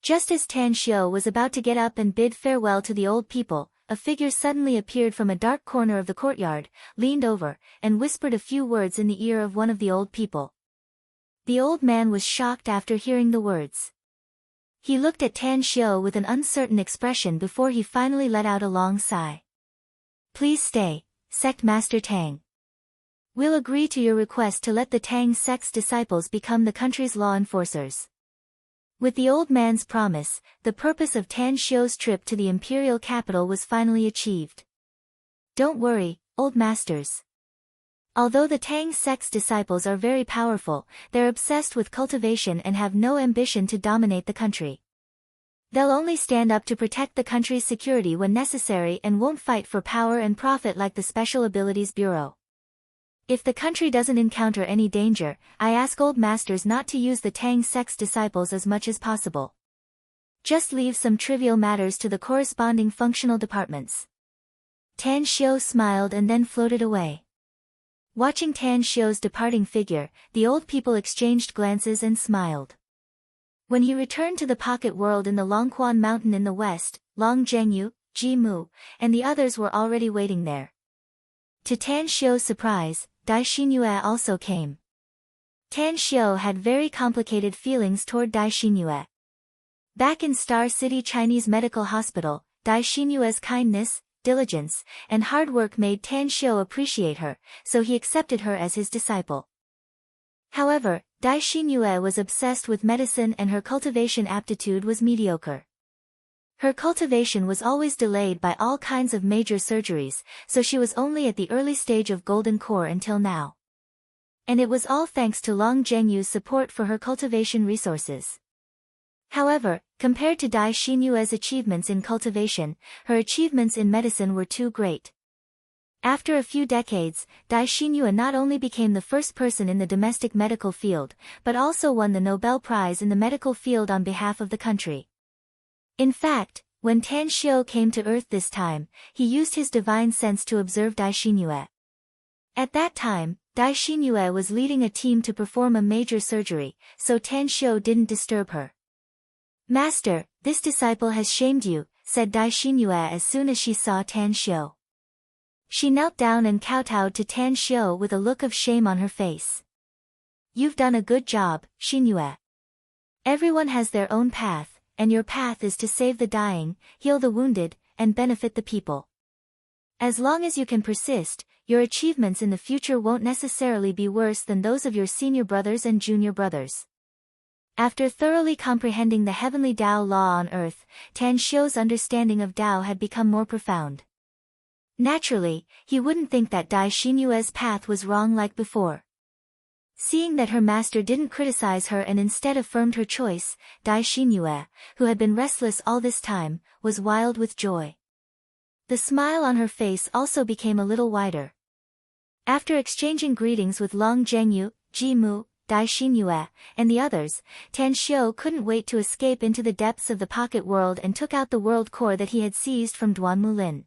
Just as Tan Xiu was about to get up and bid farewell to the old people, a figure suddenly appeared from a dark corner of the courtyard, leaned over, and whispered a few words in the ear of one of the old people. The old man was shocked after hearing the words. He looked at Tan Xiu with an uncertain expression before he finally let out a long sigh. "Please stay, Sect Master Tang. We'll agree to your request to let the Tang sect's disciples become the country's law enforcers. With the old man's promise, the purpose of Tan Xiu's trip to the imperial capital was finally achieved. Don't worry, old masters. Although the Tang sect's disciples are very powerful, they're obsessed with cultivation and have no ambition to dominate the country. They'll only stand up to protect the country's security when necessary and won't fight for power and profit like the Special Abilities Bureau. If the country doesn't encounter any danger, I ask old masters not to use the Tang sect's disciples as much as possible. Just leave some trivial matters to the corresponding functional departments. Tan Xiu smiled and then floated away. Watching Tan Xiu's departing figure, the old people exchanged glances and smiled. When he returned to the pocket world in the Longquan Mountain in the west, Long Zhengyu, Ji Mu, and the others were already waiting there. To Tan Xiu's surprise, Dai Xinyue also came. Tan Xiu had very complicated feelings toward Dai Xinyue. Back in Star City Chinese Medical Hospital, Dai Xinyue's kindness, diligence, and hard work made Tan Xiu appreciate her, so he accepted her as his disciple. However, Dai Xinyue was obsessed with medicine and her cultivation aptitude was mediocre. Her cultivation was always delayed by all kinds of major surgeries, so she was only at the early stage of golden core until now. And it was all thanks to Long Zhengyu's support for her cultivation resources. However, compared to Dai Xinyue's achievements in cultivation, her achievements in medicine were too great. After a few decades, Dai Xinyue not only became the first person in the domestic medical field, but also won the Nobel Prize in the medical field on behalf of the country. In fact, when Tan Xiu came to Earth this time, he used his divine sense to observe Dai Xinyue. At that time, Dai Xinyue was leading a team to perform a major surgery, so Tan Xiu didn't disturb her. "Master, this disciple has shamed you," said Dai Xinyue as soon as she saw Tan Xiu. She knelt down and kowtowed to Tan Xiu with a look of shame on her face. "You've done a good job, Xinyue. Everyone has their own path, and your path is to save the dying, heal the wounded, and benefit the people. As long as you can persist, your achievements in the future won't necessarily be worse than those of your senior brothers and junior brothers." After thoroughly comprehending the heavenly Tao law on earth, Tan Xiu's understanding of Tao had become more profound. Naturally, he wouldn't think that Dai Xinyue's path was wrong like before. Seeing that her master didn't criticize her and instead affirmed her choice, Dai Xinyue, who had been restless all this time, was wild with joy. The smile on her face also became a little wider. After exchanging greetings with Long Zhengyu, Ji Mu, Dai Xinyue, and the others, Tan Xiu couldn't wait to escape into the depths of the pocket world and took out the world core that he had seized from Duan Mulin.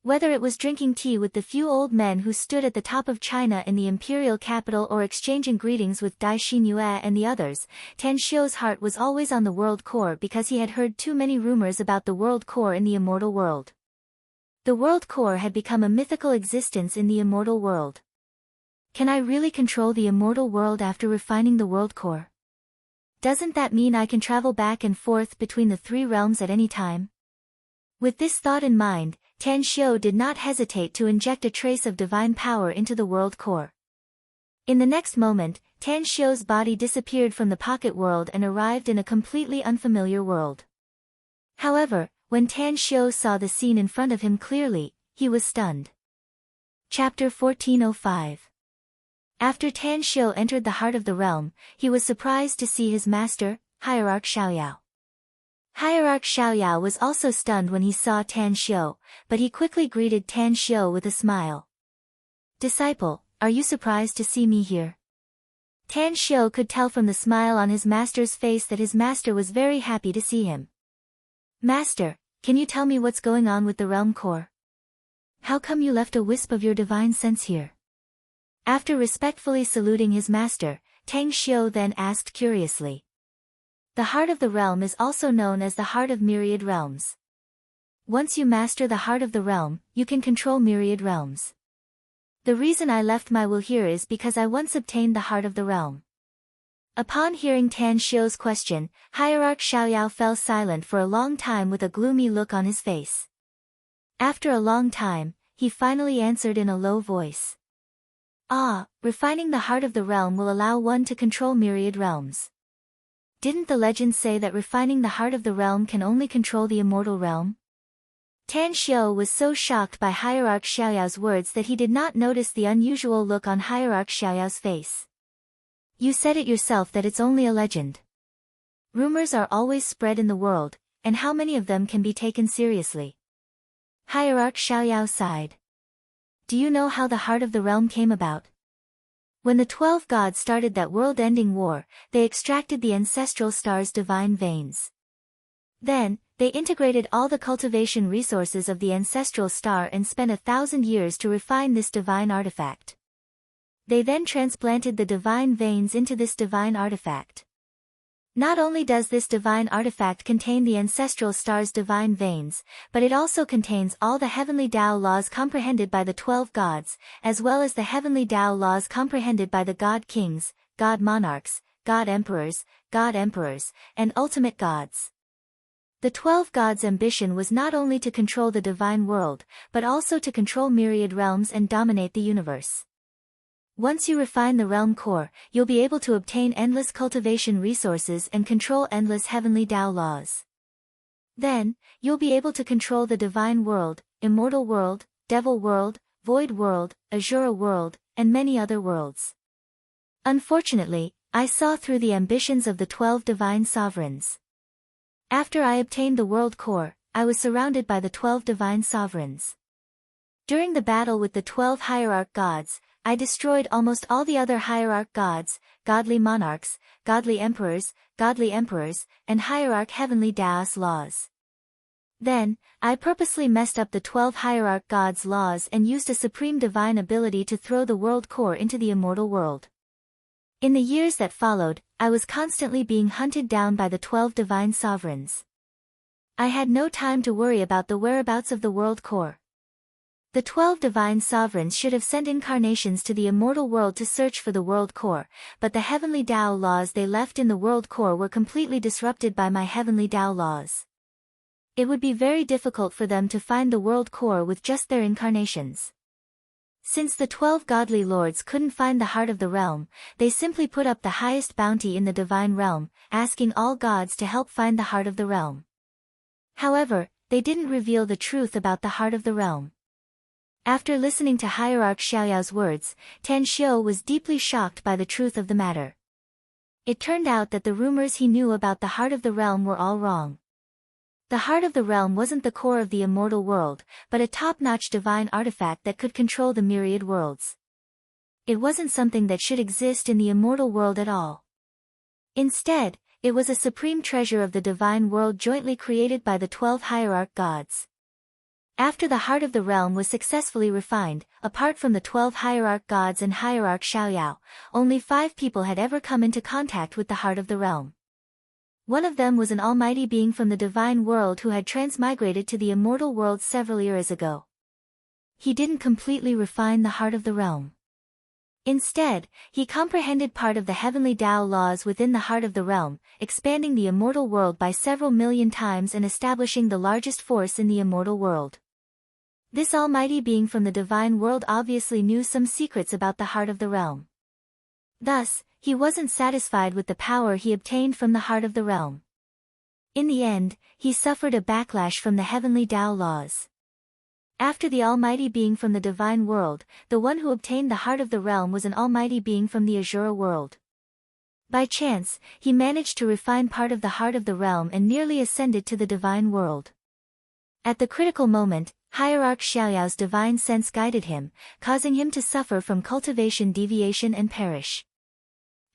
Whether it was drinking tea with the few old men who stood at the top of China in the imperial capital or exchanging greetings with Dai Xinyue and the others, Tan Xiu's heart was always on the world core because he had heard too many rumors about the world core in the immortal world. The world core had become a mythical existence in the immortal world. Can I really control the immortal world after refining the world core? Doesn't that mean I can travel back and forth between the three realms at any time? With this thought in mind, Tan Xiu did not hesitate to inject a trace of divine power into the world core. In the next moment, Tan Xiu's body disappeared from the pocket world and arrived in a completely unfamiliar world. However, when Tan Xiu saw the scene in front of him clearly, he was stunned. Chapter 1405. After Tan Xiu entered the heart of the realm, he was surprised to see his master, Hierarch Xiaoyao. Hierarch Xiaoyao was also stunned when he saw Tan Xiu, but he quickly greeted Tan Xiu with a smile. "Disciple, are you surprised to see me here?" Tan Xiu could tell from the smile on his master's face that his master was very happy to see him. "Master, can you tell me what's going on with the realm core? How come you left a wisp of your divine sense here?" After respectfully saluting his master, Tang Xiu then asked curiously. The heart of the realm is also known as the heart of myriad realms. Once you master the heart of the realm, you can control myriad realms. The reason I left my will here is because I once obtained the heart of the realm. Upon hearing Tan Xiu's question, Hierarch Xiaoyao fell silent for a long time with a gloomy look on his face. After a long time, he finally answered in a low voice. Ah, refining the heart of the realm will allow one to control myriad realms. Didn't the legend say that refining the heart of the realm can only control the immortal realm? Tan Xiu was so shocked by Hierarch Xiaoyao's words that he did not notice the unusual look on Hierarch Xiaoyao's face. You said it yourself that it's only a legend. Rumors are always spread in the world, and how many of them can be taken seriously? Hierarch Xiaoyao sighed. Do you know how the heart of the realm came about? When the 12 gods started that world-ending war, they extracted the ancestral star's divine veins. Then, they integrated all the cultivation resources of the ancestral star and spent 1,000 years to refine this divine artifact. They then transplanted the divine veins into this divine artifact. Not only does this divine artifact contain the ancestral star's divine veins, but it also contains all the heavenly Tao laws comprehended by the 12 gods, as well as the heavenly Tao laws comprehended by the god kings, god monarchs, god emperors, and ultimate gods. The 12 gods' ambition was not only to control the divine world, but also to control myriad realms and dominate the universe. Once you refine the realm core, you'll be able to obtain endless cultivation resources and control endless heavenly Tao laws. Then, you'll be able to control the divine world, immortal world, devil world, void world, Azura world, and many other worlds. Unfortunately, I saw through the ambitions of the 12 divine sovereigns. After I obtained the world core, I was surrounded by the 12 divine sovereigns. During the battle with the 12 hierarch gods, I destroyed almost all the other hierarch gods, godly monarchs, godly emperors, and hierarch heavenly Tao's laws. Then, I purposely messed up the 12 hierarch gods' laws and used a supreme divine ability to throw the world core into the immortal world. In the years that followed, I was constantly being hunted down by the 12 divine sovereigns. I had no time to worry about the whereabouts of the world core. The 12 divine sovereigns should have sent incarnations to the immortal world to search for the world core, but the heavenly Tao laws they left in the world core were completely disrupted by my heavenly Tao laws. It would be very difficult for them to find the world core with just their incarnations. Since the 12 godly lords couldn't find the heart of the realm, they simply put up the highest bounty in the divine realm, asking all gods to help find the heart of the realm. However, they didn't reveal the truth about the heart of the realm. After listening to Hierarch Xiaoyao's words, Tan Xiu was deeply shocked by the truth of the matter. It turned out that the rumors he knew about the heart of the realm were all wrong. The heart of the realm wasn't the core of the immortal world, but a top-notch divine artifact that could control the myriad worlds. It wasn't something that should exist in the immortal world at all. Instead, it was a supreme treasure of the divine world jointly created by the 12 hierarch gods. After the heart of the realm was successfully refined, apart from the 12 hierarch gods and Hierarch Xiaoyao, only 5 people had ever come into contact with the heart of the realm. One of them was an almighty being from the divine world who had transmigrated to the immortal world several eras ago. He didn't completely refine the heart of the realm. Instead, he comprehended part of the heavenly Tao laws within the heart of the realm, expanding the immortal world by several million times and establishing the largest force in the immortal world. This almighty being from the divine world obviously knew some secrets about the heart of the realm. Thus, he wasn't satisfied with the power he obtained from the heart of the realm. In the end, he suffered a backlash from the heavenly Tao laws. After the almighty being from the divine world, the one who obtained the heart of the realm was an almighty being from the Azura world. By chance, he managed to refine part of the heart of the realm and nearly ascended to the divine world. At the critical moment, Hierarch Xiaoyao's divine sense guided him, causing him to suffer from cultivation deviation and perish.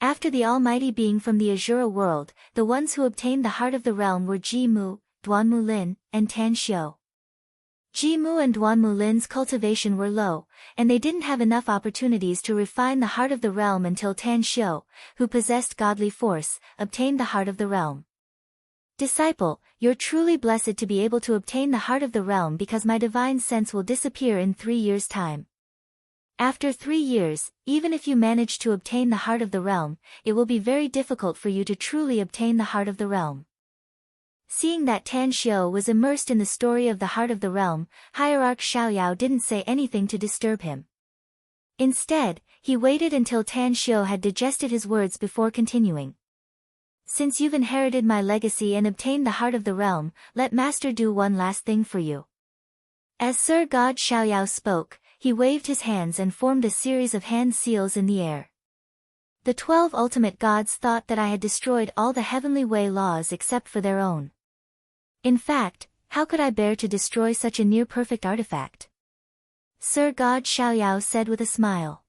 After the almighty being from the Azura world, the ones who obtained the heart of the realm were Ji Mu, Duanmu Lin, and Tan Xiu. Ji Mu and Duanmu Lin's cultivation were low, and they didn't have enough opportunities to refine the heart of the realm until Tan Xiu, who possessed godly force, obtained the heart of the realm. Disciple, you're truly blessed to be able to obtain the heart of the realm because my divine sense will disappear in 3 years' time. After 3 years, even if you manage to obtain the heart of the realm, it will be very difficult for you to truly obtain the heart of the realm. Seeing that Tan Xiu was immersed in the story of the heart of the realm, Hierarch Xiaoyao didn't say anything to disturb him. Instead, he waited until Tan Xiu had digested his words before continuing. Since you've inherited my legacy and obtained the heart of the realm, let Master do one last thing for you. As Sir God Xiaoyao spoke, he waved his hands and formed a series of hand seals in the air. The 12 ultimate gods thought that I had destroyed all the heavenly way laws except for their own. In fact, how could I bear to destroy such a near-perfect artifact? Sir God Xiaoyao said with a smile.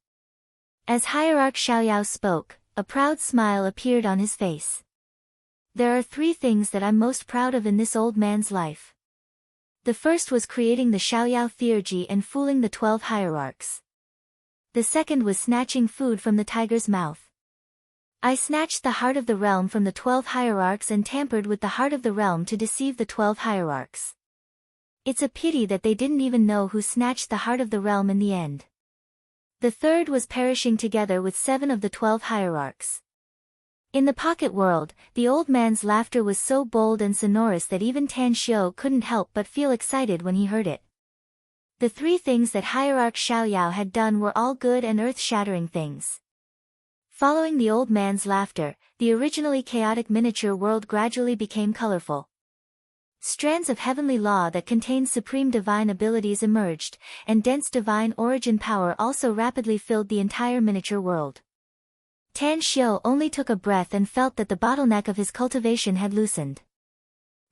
As Hierarch Xiaoyao spoke, a proud smile appeared on his face. There are 3 things that I'm most proud of in this old man's life. The first was creating the Xiaoyao theurgy and fooling the 12 hierarchs. The second was snatching food from the tiger's mouth. I snatched the heart of the realm from the 12 hierarchs and tampered with the heart of the realm to deceive the 12 hierarchs. It's a pity that they didn't even know who snatched the heart of the realm in the end. The third was perishing together with 7 of the 12 hierarchs. In the pocket world, the old man's laughter was so bold and sonorous that even Tan Xiu couldn't help but feel excited when he heard it. The 3 things that Hierarch Xiaoyao had done were all good and earth-shattering things. Following the old man's laughter, the originally chaotic miniature world gradually became colorful. Strands of heavenly law that contained supreme divine abilities emerged, and dense divine origin power also rapidly filled the entire miniature world. Tan Xiu only took a breath and felt that the bottleneck of his cultivation had loosened.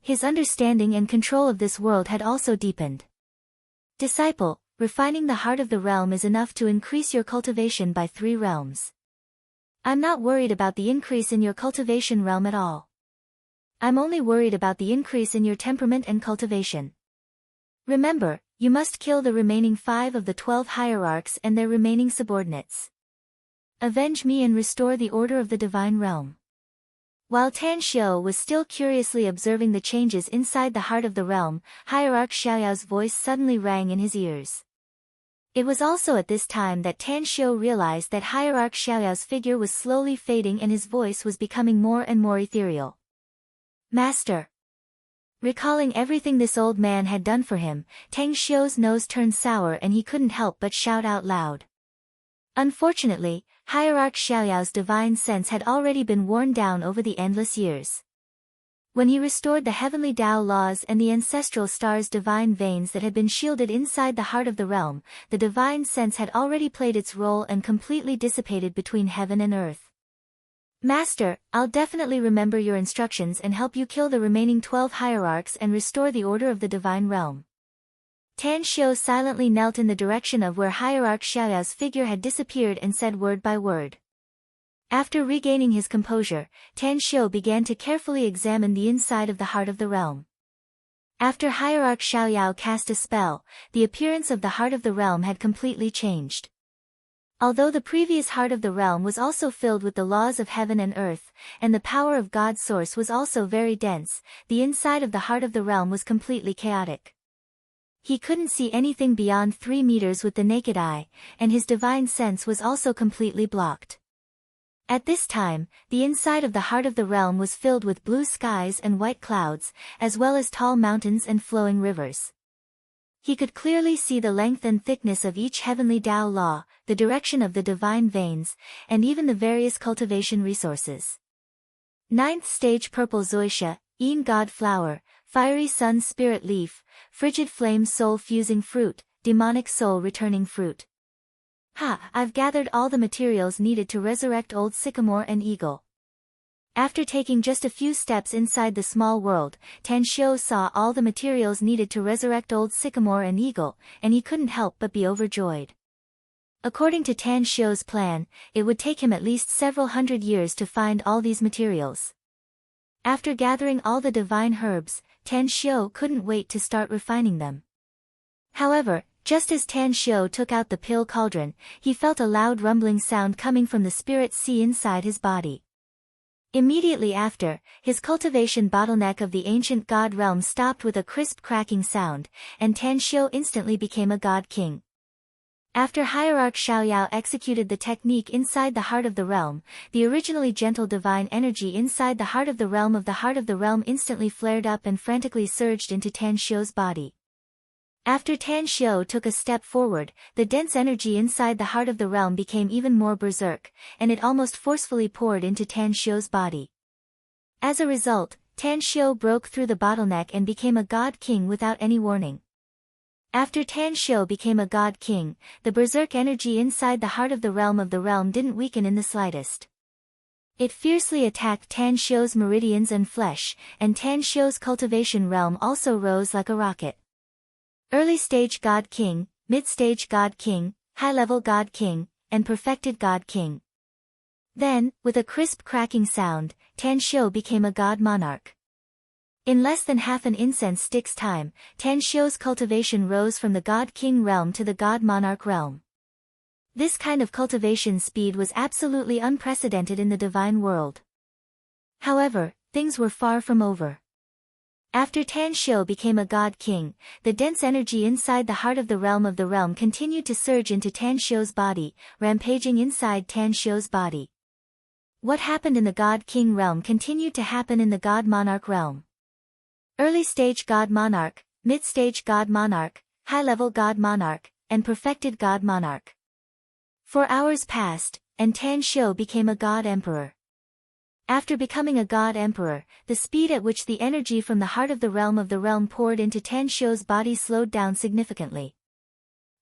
His understanding and control of this world had also deepened. Disciple, refining the heart of the realm is enough to increase your cultivation by 3 realms. I'm not worried about the increase in your cultivation realm at all. I'm only worried about the increase in your temperament and cultivation. Remember, you must kill the remaining 5 of the 12 hierarchs and their remaining subordinates. Avenge me and restore the order of the divine realm. While Tan Xiu was still curiously observing the changes inside the heart of the realm, Hierarch Xiaoyao's voice suddenly rang in his ears. It was also at this time that Tan Xiu realized that Hierarch Xiaoyao's figure was slowly fading and his voice was becoming more and more ethereal. Master! Recalling everything this old man had done for him, Tan Xiu's nose turned sour and he couldn't help but shout out loud. Unfortunately, Hierarch Xiaoyao's divine sense had already been worn down over the endless years. When he restored the heavenly Tao laws and the ancestral star's divine veins that had been shielded inside the heart of the realm, the divine sense had already played its role and completely dissipated between heaven and earth. Master, I'll definitely remember your instructions and help you kill the remaining 12 hierarchs and restore the order of the divine realm. Tan Xiu silently knelt in the direction of where Hierarch Xiaoyao's figure had disappeared and said word by word. After regaining his composure, Tan Xiu began to carefully examine the inside of the heart of the realm. After Hierarch Xiaoyao cast a spell, the appearance of the heart of the realm had completely changed. Although the previous heart of the realm was also filled with the laws of heaven and earth, and the power of God's source was also very dense, the inside of the heart of the realm was completely chaotic. He couldn't see anything beyond 3 meters with the naked eye, and his divine sense was also completely blocked. At this time, the inside of the heart of the realm was filled with blue skies and white clouds, as well as tall mountains and flowing rivers. He could clearly see the length and thickness of each heavenly Tao law, the direction of the divine veins, and even the various cultivation resources. 9th stage purple zoysia, Een God flower, fiery sun spirit leaf, frigid flame soul fusing fruit, demonic soul returning fruit. I've gathered all the materials needed to resurrect old sycamore and eagle. After taking just a few steps inside the small world, Tan Xiu saw all the materials needed to resurrect old sycamore and eagle, and he couldn't help but be overjoyed. According to Tan Xiu's plan, it would take him at least several hundred years to find all these materials. After gathering all the divine herbs, Tan Xiu couldn't wait to start refining them. However, just as Tan Xiu took out the pill cauldron, he felt a loud rumbling sound coming from the spirit sea inside his body. Immediately after, his cultivation bottleneck of the ancient god realm stopped with a crisp cracking sound, and Tan Xiu instantly became a god king. After Hierarch Xiaoyao executed the technique inside the heart of the realm, the originally gentle divine energy inside the heart of the realm instantly flared up and frantically surged into Tan Xiu's body. After Tan Xiu took a step forward, the dense energy inside the heart of the realm became even more berserk, and it almost forcefully poured into Tan Xiu's body. As a result, Tan Xiu broke through the bottleneck and became a god king without any warning. After Tan Xiu became a god king, the berserk energy inside the heart of the realm didn't weaken in the slightest. It fiercely attacked Tan Xiu's meridians and flesh, and Tan Xiu's cultivation realm also rose like a rocket. Early stage God King, mid-stage God King, high-level God King, and perfected God King. Then, with a crisp cracking sound, Tan Xiu became a God Monarch. In less than half an incense stick's time, Tan Xiu's cultivation rose from the God King realm to the God Monarch realm. This kind of cultivation speed was absolutely unprecedented in the divine world. However, things were far from over. After Tan Xiu became a god king, the dense energy inside the heart of the realm continued to surge into Tan Xiu's body, rampaging inside Tan Xiu's body. What happened in the god king realm continued to happen in the god monarch realm. Early stage god monarch, mid-stage god monarch, high-level god monarch, and perfected god monarch. 4 hours passed, and Tan Xiu became a god emperor. After becoming a god emperor, the speed at which the energy from the heart of the realm poured into Tan Xiu's body slowed down significantly.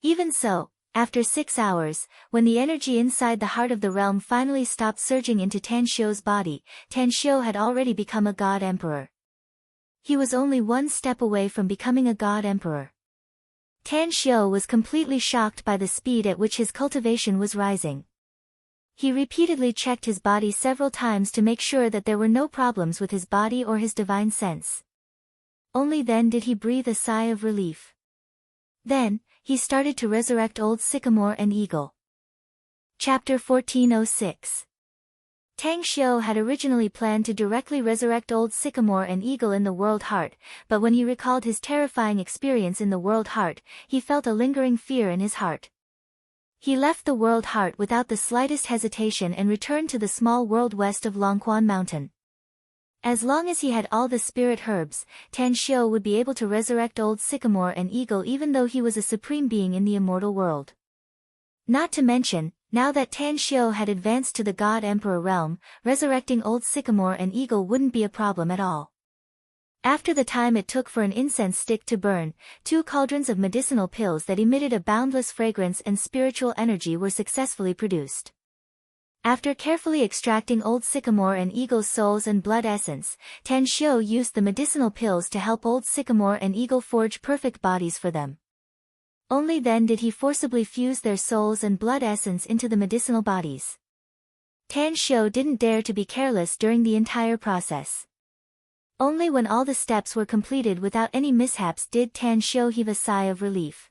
Even so, after 6 hours, when the energy inside the heart of the realm finally stopped surging into Tan Xiu's body, Tan Xiu had already become a god emperor. He was only one step away from becoming a god emperor. Tan Xiu was completely shocked by the speed at which his cultivation was rising. He repeatedly checked his body several times to make sure that there were no problems with his body or his divine sense. Only then did he breathe a sigh of relief. Then, he started to resurrect Old Sycamore and Eagle. Chapter 1406. Tang Xiu had originally planned to directly resurrect Old Sycamore and Eagle in the World Heart, but when he recalled his terrifying experience in the World Heart, he felt a lingering fear in his heart. He left the World Heart without the slightest hesitation and returned to the small world west of Longquan Mountain. As long as he had all the spirit herbs, Tan Xiu would be able to resurrect Old Sycamore and Eagle even though he was a supreme being in the immortal world. Not to mention, now that Tan Xiu had advanced to the God Emperor realm, resurrecting Old Sycamore and Eagle wouldn't be a problem at all. After the time it took for an incense stick to burn, 2 cauldrons of medicinal pills that emitted a boundless fragrance and spiritual energy were successfully produced. After carefully extracting Old Sycamore and Eagle's souls and blood essence, Tan Xiu used the medicinal pills to help Old Sycamore and Eagle forge perfect bodies for them. Only then did he forcibly fuse their souls and blood essence into the medicinal bodies. Tan Xiu didn't dare to be careless during the entire process. Only when all the steps were completed without any mishaps did Tan Xiu heave a sigh of relief.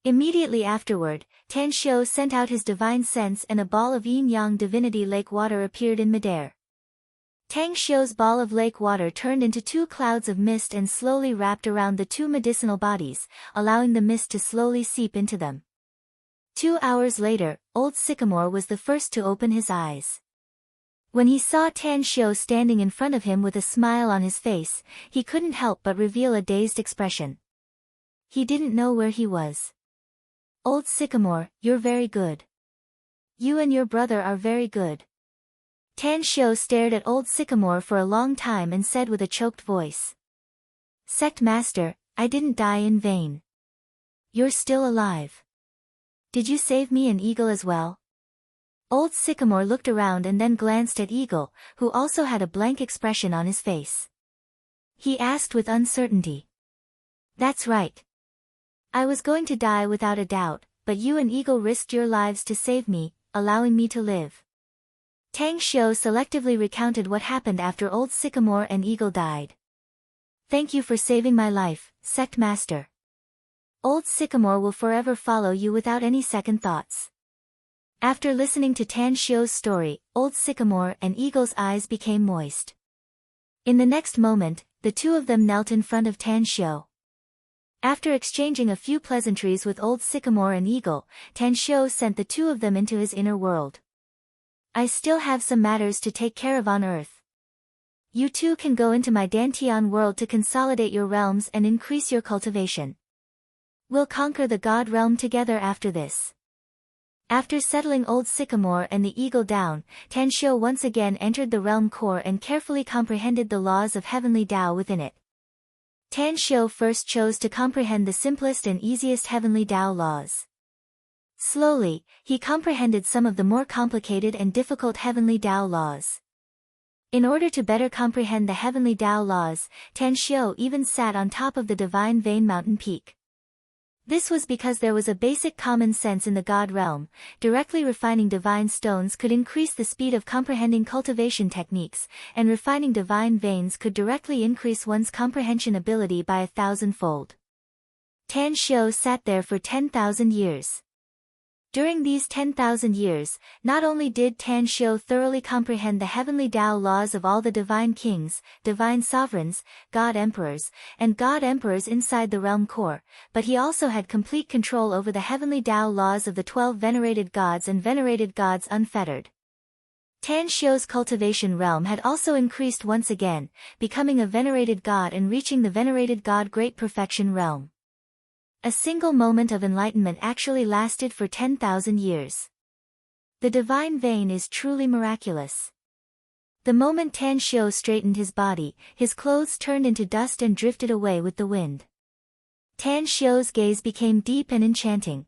Immediately afterward, Tan Xiu sent out his divine sense and a ball of yin-yang divinity lake water appeared in midair. Tang Xiu's ball of lake water turned into 2 clouds of mist and slowly wrapped around the 2 medicinal bodies, allowing the mist to slowly seep into them. 2 hours later, Old Sycamore was the first to open his eyes. When he saw Tan Xiu standing in front of him with a smile on his face, he couldn't help but reveal a dazed expression. He didn't know where he was. Old Sycamore, you're very good. You and your brother are very good. Tan Xiu stared at Old Sycamore for a long time and said with a choked voice. Sect Master, I didn't die in vain. You're still alive. Did you save me and Eagle as well? Old Sycamore looked around and then glanced at Eagle, who also had a blank expression on his face. He asked with uncertainty. That's right. I was going to die without a doubt, but you and Eagle risked your lives to save me, allowing me to live. Tang Xiu selectively recounted what happened after Old Sycamore and Eagle died. Thank you for saving my life, Sect Master. Old Sycamore will forever follow you without any second thoughts. After listening to Tan Xiu's story, Old Sycamore and Eagle's eyes became moist. In the next moment, the 2 of them knelt in front of Tan Xiu. After exchanging a few pleasantries with Old Sycamore and Eagle, Tan Xiu sent the 2 of them into his inner world. I still have some matters to take care of on Earth. You 2 can go into my Dantian world to consolidate your realms and increase your cultivation. We'll conquer the God realm together after this. After settling Old Sycamore and the Eagle down, Tanshio once again entered the realm core and carefully comprehended the laws of heavenly Tao within it. Tanshio first chose to comprehend the simplest and easiest heavenly Tao laws. Slowly, he comprehended some of the more complicated and difficult heavenly Tao laws. In order to better comprehend the heavenly Tao laws, Tanshio even sat on top of the divine vein mountain peak. This was because there was a basic common sense in the God realm. Directly refining divine stones could increase the speed of comprehending cultivation techniques, and refining divine veins could directly increase one's comprehension ability by 1,000-fold. Tanshio sat there for 10,000 years. During these 10,000 years, not only did Tanshio thoroughly comprehend the heavenly Tao laws of all the divine kings, divine sovereigns, god emperors, and god emperors inside the realm core, but he also had complete control over the heavenly Tao laws of the 12 venerated gods and venerated gods unfettered. Tanshio's cultivation realm had also increased once again, becoming a venerated god and reaching the venerated god Great Perfection realm. A single moment of enlightenment actually lasted for 10,000 years. The divine vein is truly miraculous. The moment Tanshio straightened his body, his clothes turned into dust and drifted away with the wind. Tanshio's gaze became deep and enchanting.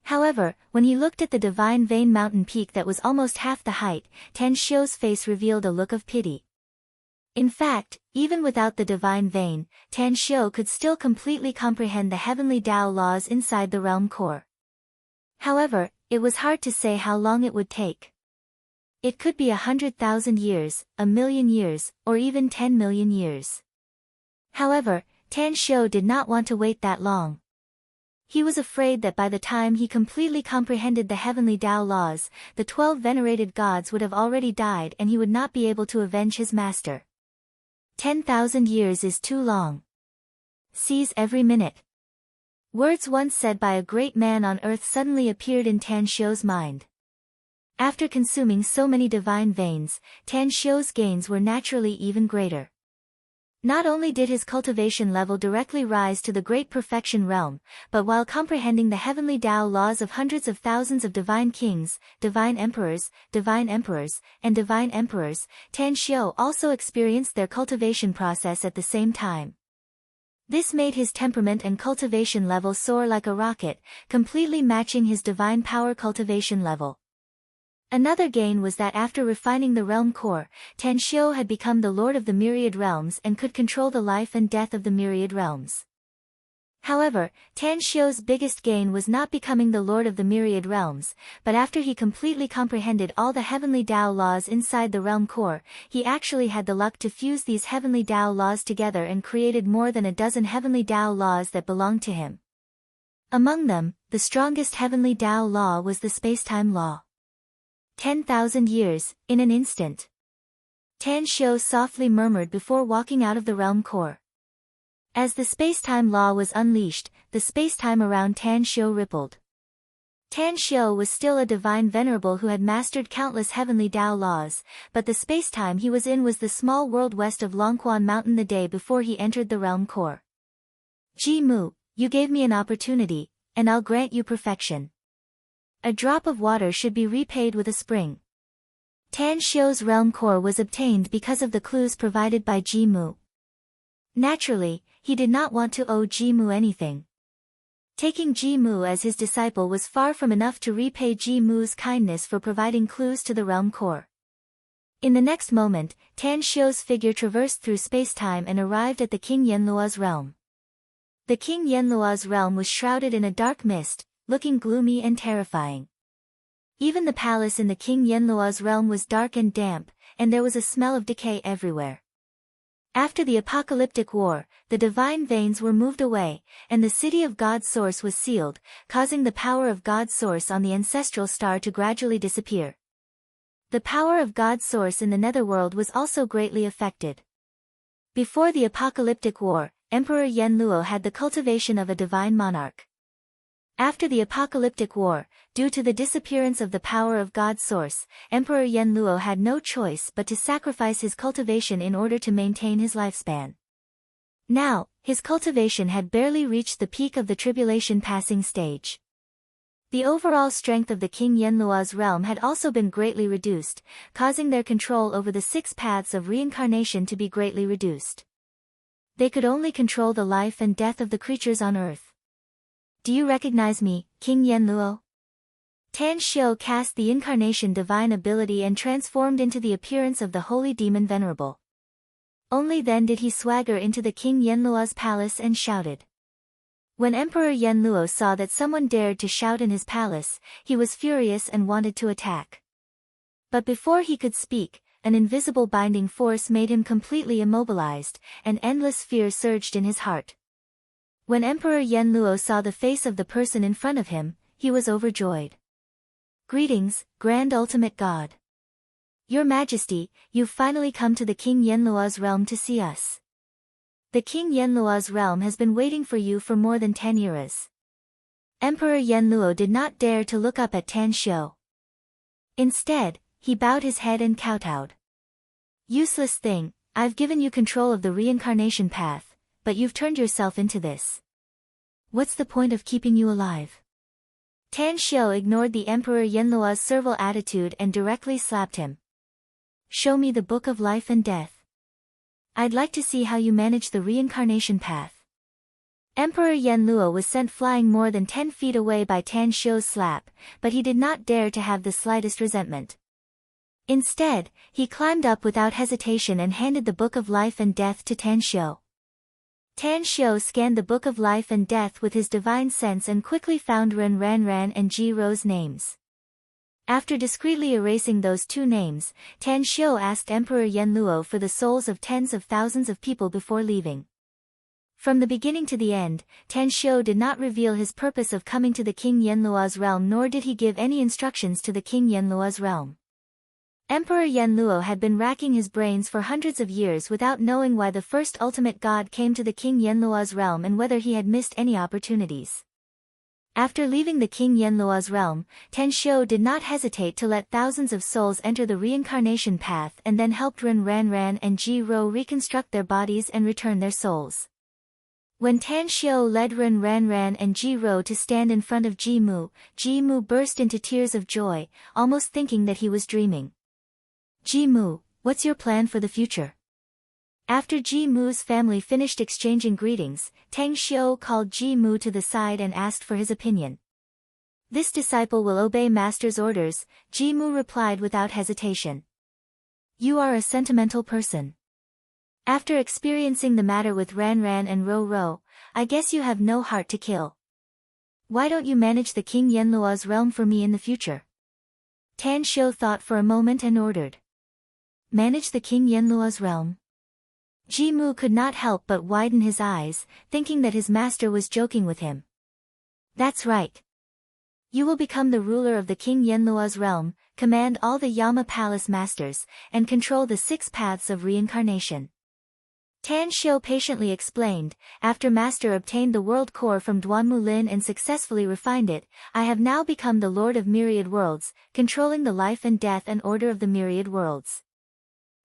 However, when he looked at the divine vein mountain peak that was almost half the height, Tanshio's face revealed a look of pity. In fact, even without the divine vein, Tanshio could still completely comprehend the heavenly Tao laws inside the realm core. However, it was hard to say how long it would take. It could be 100,000 years, 1,000,000 years, or even 10 million years. However, Tanshio did not want to wait that long. He was afraid that by the time he completely comprehended the heavenly Tao laws, the 12 venerated gods would have already died and he would not be able to avenge his master. 10,000 years is too long. Seize every minute. Words once said by a great man on earth suddenly appeared in Tanshio's mind. After consuming so many divine veins, Tanshio's gains were naturally even greater. Not only did his cultivation level directly rise to the Great Perfection realm, but while comprehending the heavenly Tao laws of hundreds of thousands of divine kings, divine emperors, and divine emperors, Tanshio also experienced their cultivation process at the same time. This made his temperament and cultivation level soar like a rocket, completely matching his divine power cultivation level. Another gain was that after refining the realm core, Tanshio had become the lord of the myriad realms and could control the life and death of the myriad realms. However, Tanshio's biggest gain was not becoming the lord of the myriad realms, but after he completely comprehended all the heavenly Tao laws inside the realm core, he actually had the luck to fuse these heavenly Tao laws together and created more than a dozen heavenly Tao laws that belonged to him. Among them, the strongest heavenly Tao law was the space-time law. 10,000 years, in an instant. Tanshio softly murmured before walking out of the realm core. As the space-time law was unleashed, the space-time around Tanshio rippled. Tanshio was still a divine venerable who had mastered countless heavenly Tao laws, but the space-time he was in was the small world west of Longquan Mountain the day before he entered the realm core. Ji Mu, you gave me an opportunity, and I'll grant you perfection. A drop of water should be repaid with a spring. Tanshio's realm core was obtained because of the clues provided by Ji Mu. Naturally, he did not want to owe Ji Mu anything. Taking Ji Mu as his disciple was far from enough to repay Ji Mu's kindness for providing clues to the realm core. In the next moment, Tanshio's figure traversed through space-time and arrived at the King Yenluo's realm. The King Yenluo's realm was shrouded in a dark mist, looking gloomy and terrifying. Even the palace in the King Yenluo's realm was dark and damp, and there was a smell of decay everywhere. After the apocalyptic war, the divine veins were moved away, and the city of God's source was sealed, causing the power of God's source on the ancestral star to gradually disappear. The power of God's source in the netherworld was also greatly affected. Before the apocalyptic war, Emperor Yenluo had the cultivation of a divine monarch. After the apocalyptic war, due to the disappearance of the power of God's source, Emperor Yenluo had no choice but to sacrifice his cultivation in order to maintain his lifespan. Now, his cultivation had barely reached the peak of the tribulation passing stage. The overall strength of the King Yenluo's realm had also been greatly reduced, causing their control over the 6 paths of reincarnation to be greatly reduced. They could only control the life and death of the creatures on earth. Do you recognize me, King Yenluo? Tan Xiu cast the incarnation divine ability and transformed into the appearance of the holy demon venerable. Only then did he swagger into the King Yenluo's palace and shouted. When Emperor Yenluo saw that someone dared to shout in his palace, he was furious and wanted to attack. But before he could speak, an invisible binding force made him completely immobilized, and endless fear surged in his heart. When Emperor Yenluo saw the face of the person in front of him, he was overjoyed. Greetings, Grand Ultimate God. Your Majesty, you've finally come to the King Yenluo's realm to see us. The King Yenluo's realm has been waiting for you for more than 10 eras. Emperor Yenluo did not dare to look up at Tan Xiu. Instead, he bowed his head and kowtowed. Useless thing, I've given you control of the reincarnation path, but you've turned yourself into this. What's the point of keeping you alive? Tan Xiu ignored the Emperor Yenluo's servile attitude and directly slapped him. Show me the Book of Life and Death. I'd like to see how you manage the reincarnation path. Emperor Yenluo was sent flying more than 10 feet away by Tan Xiu's slap, but he did not dare to have the slightest resentment. Instead, he climbed up without hesitation and handed the Book of Life and Death to Tan Xiu. Tan Xiu scanned the Book of Life and Death with his divine sense and quickly found Ren Ranran and Ji Ro's names. After discreetly erasing those 2 names, Tan Xiu asked Emperor Yenluo for the souls of tens of thousands of people before leaving. From the beginning to the end, Tan Xiu did not reveal his purpose of coming to the King Yenluo's realm, nor did he give any instructions to the King Yenluo's realm. Emperor Yenluo had been racking his brains for hundreds of years without knowing why the first ultimate god came to the King Yenluo's realm and whether he had missed any opportunities. After leaving the King Yenluo's realm, Tan Xiu did not hesitate to let thousands of souls enter the reincarnation path and then helped Ren Ranran and Ji Ro reconstruct their bodies and return their souls. When Tan Xiu led Ren Ranran and Ji Ro to stand in front of Ji Mu burst into tears of joy, almost thinking that he was dreaming. Ji Mu, what's your plan for the future? After Ji Mu's family finished exchanging greetings, Tang Xiu called Ji Mu to the side and asked for his opinion. This disciple will obey master's orders, Ji Mu replied without hesitation. You are a sentimental person. After experiencing the matter with Ran Ran and Ro Ro, I guess you have no heart to kill. Why don't you manage the King Yenluo's realm for me in the future? Tan Xiu thought for a moment and ordered. Manage the King Yenluo's realm? Ji Mu could not help but widen his eyes, thinking that his master was joking with him. That's right. You will become the ruler of the King Yenluo's realm, command all the Yama Palace masters, and control the 6 paths of reincarnation. Tan Xiu patiently explained, after master obtained the world core from Duanmu Lin and successfully refined it, I have now become the Lord of Myriad Worlds, controlling the life and death and order of the Myriad Worlds.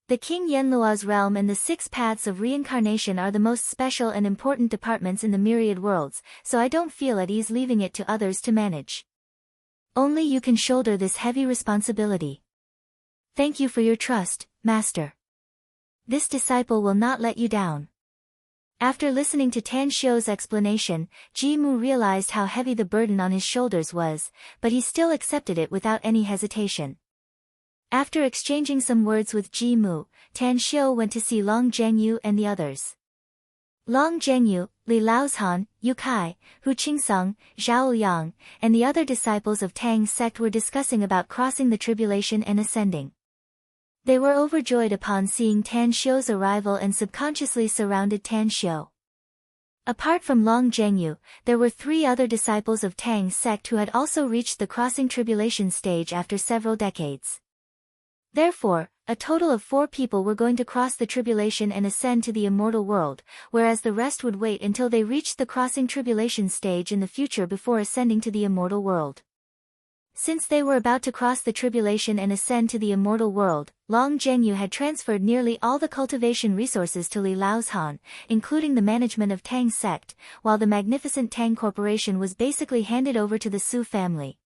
The King Yenluo's realm and the 6 paths of reincarnation are the most special and important departments in the Myriad Worlds, so I don't feel at ease leaving it to others to manage. Only you can shoulder this heavy responsibility. Thank you for your trust, Master. This disciple will not let you down. After listening to Tan Xiu's explanation, Ji Mu realized how heavy the burden on his shoulders was, but he still accepted it without any hesitation. After exchanging some words with Ji Mu, Tan Xiu went to see Long Zhengyu and the others. Long Zhengyu, Li Laozhan, Yu Kai, Hu Qingsong, Zhao Yang, and the other disciples of Tang's sect were discussing about crossing the tribulation and ascending. They were overjoyed upon seeing Tan Xiu's arrival and subconsciously surrounded Tan Xiu. Apart from Long Zhengyu, there were 3 other disciples of Tang's sect who had also reached the crossing tribulation stage after several decades. Therefore, a total of 4 people were going to cross the tribulation and ascend to the immortal world, whereas the rest would wait until they reached the crossing tribulation stage in the future before ascending to the immortal world. Since they were about to cross the tribulation and ascend to the immortal world, Long Zhengyu had transferred nearly all the cultivation resources to Li Lao's Han, including the management of Tang's sect, while the magnificent Tang Corporation was basically handed over to the Su family.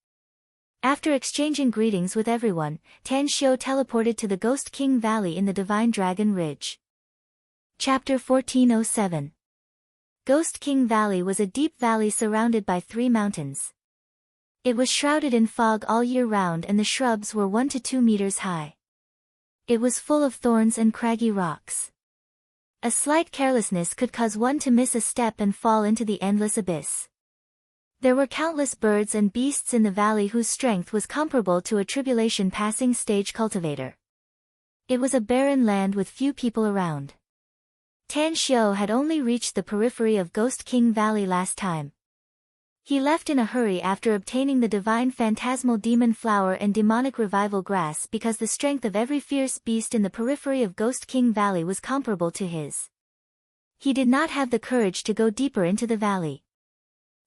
After exchanging greetings with everyone, Tan Xiu teleported to the Ghost King Valley in the Divine Dragon Ridge. Chapter 1407. Ghost King Valley was a deep valley surrounded by 3 mountains. It was shrouded in fog all year round and the shrubs were 1 to 2 meters high. It was full of thorns and craggy rocks. A slight carelessness could cause one to miss a step and fall into the endless abyss. There were countless birds and beasts in the valley whose strength was comparable to a tribulation-passing stage cultivator. It was a barren land with few people around. Tan Xiu had only reached the periphery of Ghost King Valley last time. He left in a hurry after obtaining the divine phantasmal demon flower and demonic revival grass because the strength of every fierce beast in the periphery of Ghost King Valley was comparable to his. He did not have the courage to go deeper into the valley.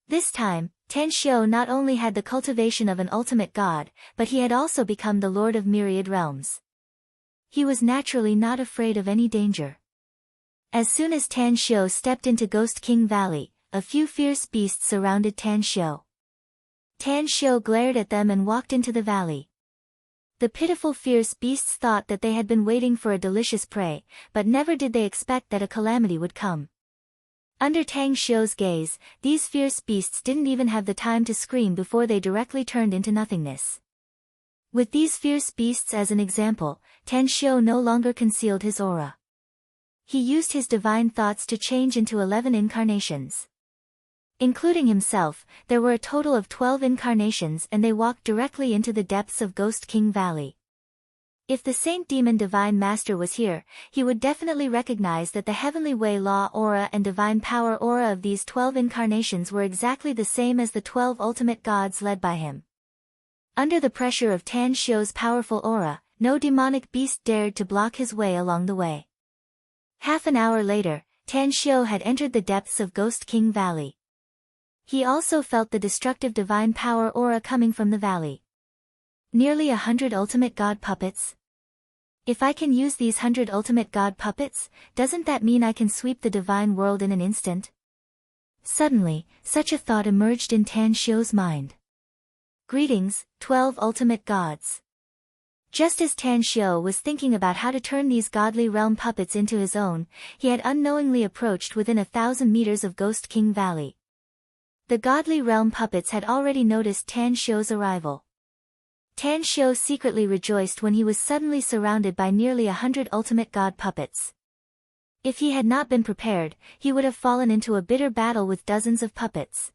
This time, Tan Xiu not only had the cultivation of an ultimate god, but he had also become the lord of myriad realms. He was naturally not afraid of any danger. As soon as Tan Xiu stepped into Ghost King Valley, a few fierce beasts surrounded Tan Xiu. Tan Xiu glared at them and walked into the valley. The pitiful fierce beasts thought that they had been waiting for a delicious prey, but never did they expect that a calamity would come. Under Tan Xiu's gaze, these fierce beasts didn't even have the time to scream before they directly turned into nothingness. With these fierce beasts as an example, Tan Xiu no longer concealed his aura. He used his divine thoughts to change into 11 incarnations. Including himself, there were a total of 12 incarnations and they walked directly into the depths of Ghost King Valley. If the Saint Demon Divine Master was here, he would definitely recognize that the Heavenly Way Law Aura and Divine Power Aura of these 12 incarnations were exactly the same as the 12 ultimate gods led by him. Under the pressure of Tan Xiu's powerful aura, no demonic beast dared to block his way along the way. Half an hour later, Tan Xiu had entered the depths of Ghost King Valley. He also felt the destructive divine power aura coming from the valley. Nearly 100 ultimate god puppets? If I can use these 100 ultimate god puppets, doesn't that mean I can sweep the divine world in an instant? Suddenly, such a thought emerged in Tan Xiu's mind. Greetings, 12 ultimate gods. Just as Tan Xiu was thinking about how to turn these godly realm puppets into his own, he had unknowingly approached within 1,000 meters of Ghost King Valley. The godly realm puppets had already noticed Tan Xiu's arrival. Tan Xiu secretly rejoiced when he was suddenly surrounded by nearly 100 ultimate god puppets. If he had not been prepared, he would have fallen into a bitter battle with dozens of puppets.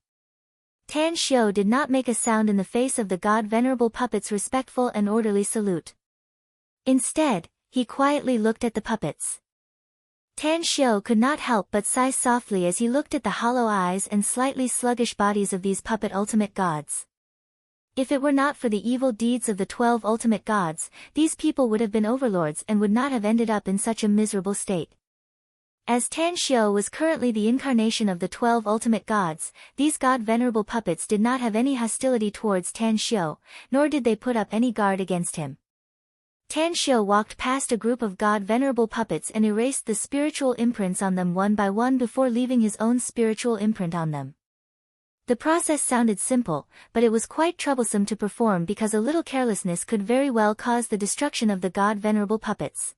Tan Xiu did not make a sound in the face of the god-venerable puppets' respectful and orderly salute. Instead, he quietly looked at the puppets. Tan Xiu could not help but sigh softly as he looked at the hollow eyes and slightly sluggish bodies of these puppet ultimate gods. If it were not for the evil deeds of the 12 ultimate gods, these people would have been overlords and would not have ended up in such a miserable state. As Tan Xiu was currently the incarnation of the 12 ultimate gods, these god-venerable puppets did not have any hostility towards Tan Xiu, nor did they put up any guard against him. Tan Xiu walked past a group of god-venerable puppets and erased the spiritual imprints on them one by one before leaving his own spiritual imprint on them. The process sounded simple, but it was quite troublesome to perform because a little carelessness could very well cause the destruction of the god-venerable puppets.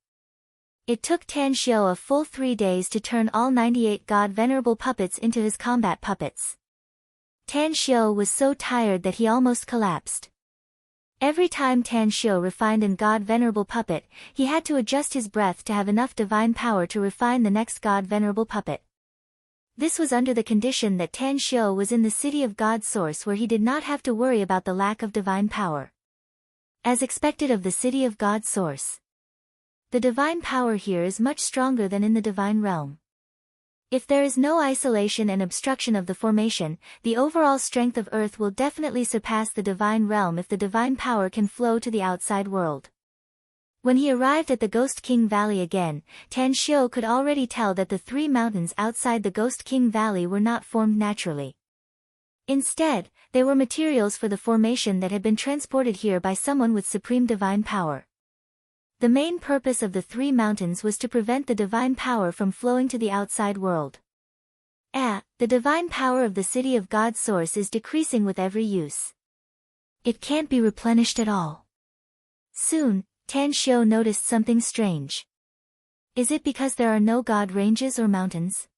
It took Tan Xiu a full 3 days to turn all 98 god-venerable puppets into his combat puppets. Tan Xiu was so tired that he almost collapsed. Every time Tan Xiu refined an god-venerable puppet, he had to adjust his breath to have enough divine power to refine the next god-venerable puppet. This was under the condition that Tan Xiu was in the city of God Source where he did not have to worry about the lack of divine power. As expected of the city of God Source, the divine power here is much stronger than in the divine realm. If there is no isolation and obstruction of the formation, the overall strength of Earth will definitely surpass the divine realm if the divine power can flow to the outside world. When he arrived at the Ghost King Valley again, Tan Xiu could already tell that the 3 mountains outside the Ghost King Valley were not formed naturally. Instead, they were materials for the formation that had been transported here by someone with supreme divine power. The main purpose of the 3 mountains was to prevent the divine power from flowing to the outside world. The divine power of the city of God's source is decreasing with every use. It can't be replenished at all. Soon, Tan Xiu noticed something strange. Is it because there are no God ranges or mountains?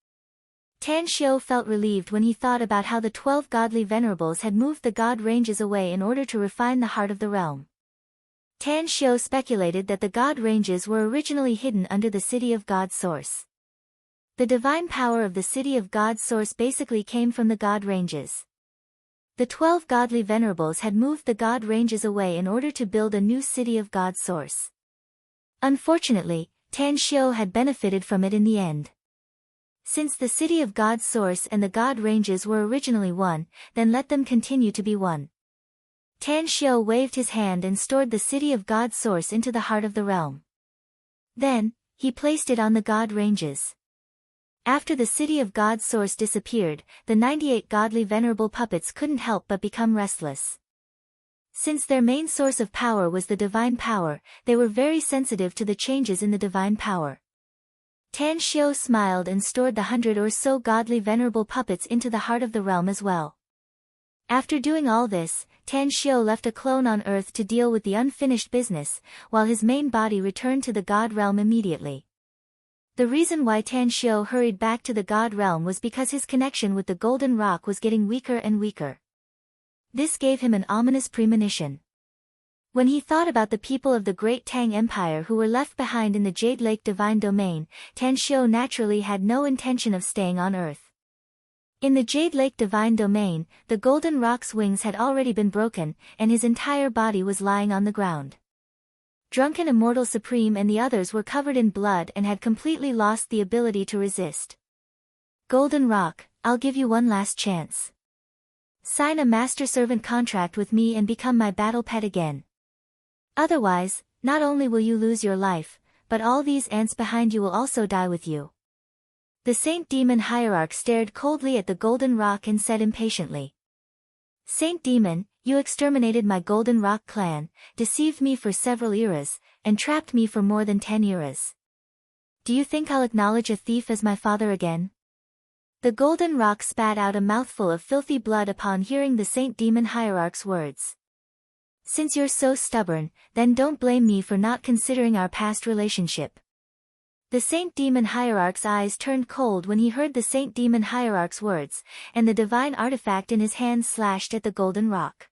Tan Xiu felt relieved when he thought about how the 12 godly venerables had moved the God ranges away in order to refine the heart of the realm. Tan Xiu speculated that the God ranges were originally hidden under the city of God's source. The divine power of the city of God's source basically came from the God ranges. The 12 godly venerables had moved the God ranges away in order to build a new city of God's source. Unfortunately, Tan Xiu had benefited from it in the end. Since the city of God's source and the God ranges were originally one, then let them continue to be one. Tan Xiu waved his hand and stored the city of God's source into the heart of the realm. Then, he placed it on the God ranges. After the city of God's source disappeared, the 98 godly venerable puppets couldn't help but become restless. Since their main source of power was the divine power, they were very sensitive to the changes in the divine power. Tan Xiu smiled and stored the 100 or so godly venerable puppets into the heart of the realm as well. After doing all this, Tan Xiu left a clone on Earth to deal with the unfinished business, while his main body returned to the God realm immediately. The reason why Tan Xiu hurried back to the God realm was because his connection with the Golden Rock was getting weaker and weaker. This gave him an ominous premonition. When he thought about the people of the Great Tang Empire who were left behind in the Jade Lake Divine Domain, Tan Xiu naturally had no intention of staying on Earth. In the Jade Lake Divine Domain, the Golden Rock's wings had already been broken, and his entire body was lying on the ground. Drunken Immortal Supreme and the others were covered in blood and had completely lost the ability to resist. Golden Rock, I'll give you one last chance. Sign a master-servant contract with me and become my battle pet again. Otherwise, not only will you lose your life, but all these ants behind you will also die with you. The Saint Demon Hierarch stared coldly at the Golden Rock and said impatiently. Saint Demon, you exterminated my Golden Rock clan, deceived me for several eras, and trapped me for more than 10 eras. Do you think I'll acknowledge a thief as my father again? The Golden Rock spat out a mouthful of filthy blood upon hearing the Saint Demon Hierarch's words. Since you're so stubborn, then don't blame me for not considering our past relationship. The Saint Demon Hierarch's eyes turned cold when he heard the Saint Demon Hierarch's words, and the divine artifact in his hand slashed at the Golden Rock.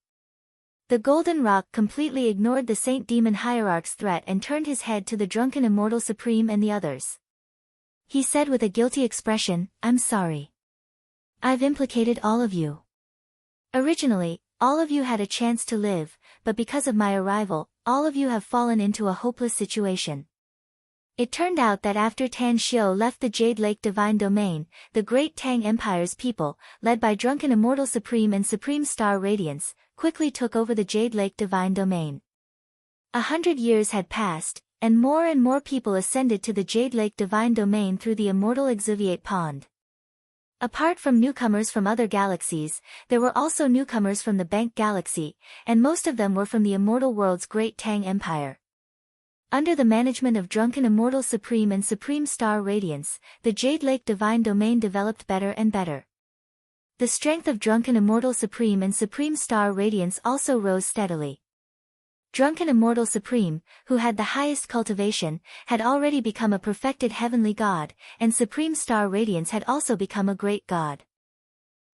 The Golden Rock completely ignored the Saint Demon Hierarch's threat and turned his head to the Drunken Immortal Supreme and the others. He said with a guilty expression, I'm sorry. I've implicated all of you. Originally, all of you had a chance to live, but because of my arrival, all of you have fallen into a hopeless situation. It turned out that after Tan Xiu left the Jade Lake Divine Domain, the Great Tang Empire's people, led by Drunken Immortal Supreme and Supreme Star Radiance, quickly took over the Jade Lake Divine Domain. 100 years had passed, and more people ascended to the Jade Lake Divine Domain through the Immortal Exuviate Pond. Apart from newcomers from other galaxies, there were also newcomers from the Bank Galaxy, and most of them were from the Immortal World's Great Tang Empire. Under the management of Drunken Immortal Supreme and Supreme Star Radiance, the Jade Lake Divine Domain developed better and better. The strength of Drunken Immortal Supreme and Supreme Star Radiance also rose steadily. Drunken Immortal Supreme, who had the highest cultivation, had already become a perfected heavenly god, and Supreme Star Radiance had also become a great god.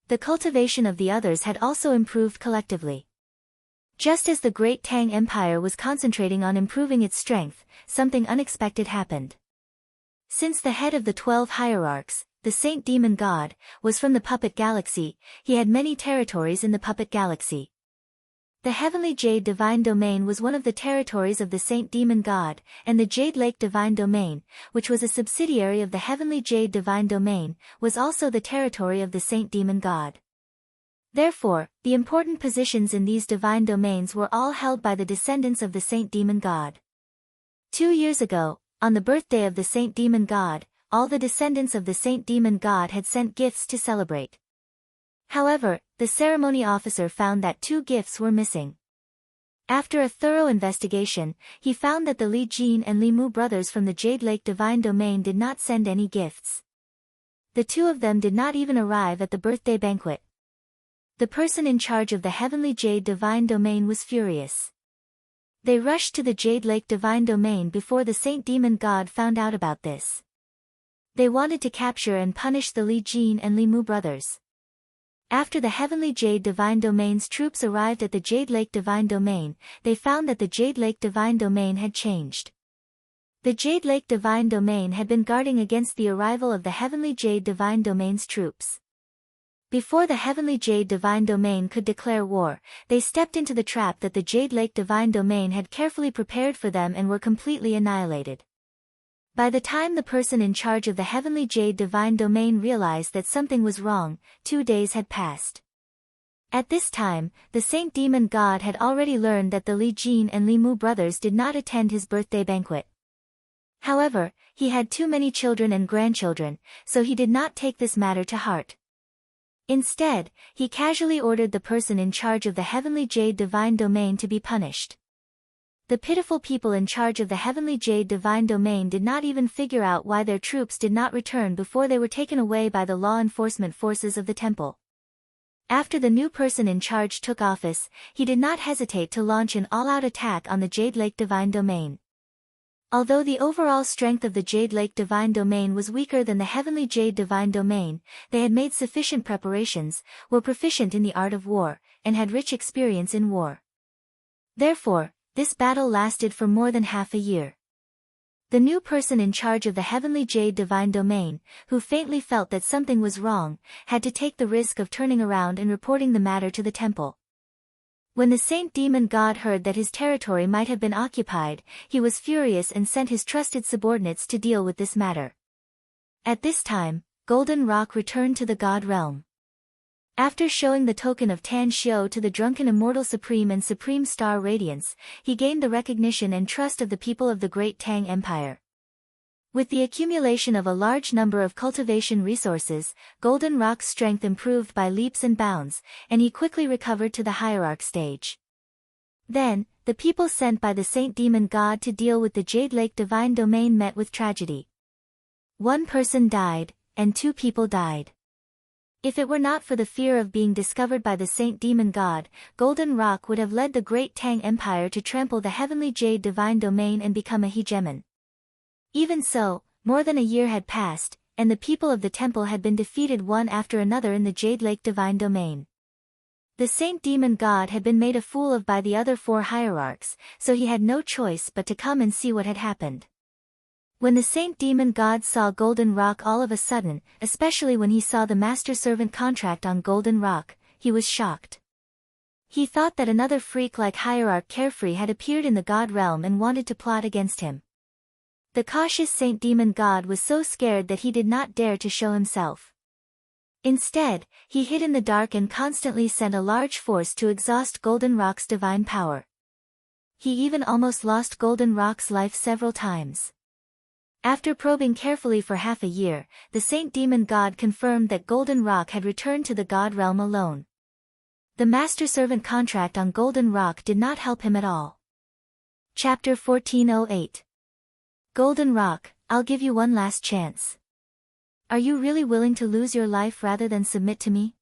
The cultivation of the others had also improved collectively. Just as the Great Tang Empire was concentrating on improving its strength, something unexpected happened. Since the head of the 12 hierarchs, the Saint Demon God, was from the Puppet Galaxy, he had many territories in the Puppet Galaxy. The Heavenly Jade Divine Domain was one of the territories of the Saint Demon God, and the Jade Lake Divine Domain, which was a subsidiary of the Heavenly Jade Divine Domain, was also the territory of the Saint Demon God. Therefore, the important positions in these divine domains were all held by the descendants of the Saint Demon God. 2 years ago, on the birthday of the Saint Demon God, all the descendants of the Saint Demon God had sent gifts to celebrate. However, the ceremony officer found that 2 gifts were missing. After a thorough investigation, he found that the Li Jin and Li Mu brothers from the Jade Lake Divine Domain did not send any gifts. The 2 of them did not even arrive at the birthday banquet. The person in charge of the Heavenly Jade Divine Domain was furious. They rushed to the Jade Lake Divine Domain before the Saint Demon God found out about this. They wanted to capture and punish the Li Jin and Li Mu brothers. After the Heavenly Jade Divine Domain's troops arrived at the Jade Lake Divine Domain, they found that the Jade Lake Divine Domain had changed. The Jade Lake Divine Domain had been guarding against the arrival of the Heavenly Jade Divine Domain's troops. Before the Heavenly Jade Divine Domain could declare war, they stepped into the trap that the Jade Lake Divine Domain had carefully prepared for them and were completely annihilated. By the time the person in charge of the Heavenly Jade Divine Domain realized that something was wrong, 2 days had passed. At this time, the Saint Demon God had already learned that the Li Jin and Li Mu brothers did not attend his birthday banquet. However, he had too many children and grandchildren, so he did not take this matter to heart. Instead, he casually ordered the person in charge of the Heavenly Jade Divine Domain to be punished. The pitiful people in charge of the Heavenly Jade Divine Domain did not even figure out why their troops did not return before they were taken away by the law enforcement forces of the temple. After the new person in charge took office, he did not hesitate to launch an all-out attack on the Jade Lake Divine Domain. Although the overall strength of the Jade Lake Divine Domain was weaker than the Heavenly Jade Divine Domain, they had made sufficient preparations, were proficient in the art of war, and had rich experience in war. Therefore, this battle lasted for more than half a year. The new person in charge of the Heavenly Jade Divine Domain, who faintly felt that something was wrong, had to take the risk of turning around and reporting the matter to the temple. When the Saint Demon God heard that his territory might have been occupied, he was furious and sent his trusted subordinates to deal with this matter. At this time, Golden Rock returned to the God realm. After showing the token of Tan Xiu to the drunken Immortal Supreme and Supreme Star Radiance, he gained the recognition and trust of the people of the Great Tang Empire. With the accumulation of a large number of cultivation resources, Golden Rock's strength improved by leaps and bounds, and he quickly recovered to the hierarch stage. Then, the people sent by the Saint Demon God to deal with the Jade Lake Divine Domain met with tragedy. 1 person died, and 2 people died. If it were not for the fear of being discovered by the Saint Demon God, Golden Rock would have led the Great Tang Empire to trample the Heavenly Jade Divine Domain and become a hegemon. Even so, more than a year had passed, and the people of the temple had been defeated one after another in the Jade Lake Divine Domain. The Saint Demon God had been made a fool of by the other 4 hierarchs, so he had no choice but to come and see what had happened. When the Saint Demon God saw Golden Rock all of a sudden, especially when he saw the master-servant contract on Golden Rock, he was shocked. He thought that another freak like Hierarch Carefree had appeared in the God realm and wanted to plot against him. The cautious Saint Demon God was so scared that he did not dare to show himself. Instead, he hid in the dark and constantly sent a large force to exhaust Golden Rock's divine power. He even almost lost Golden Rock's life several times. After probing carefully for half a year, the Saint Demon God confirmed that Golden Rock had returned to the God realm alone. The master-servant contract on Golden Rock did not help him at all. Chapter 1408. Golden Rock, I'll give you one last chance. Are you really willing to lose your life rather than submit to me?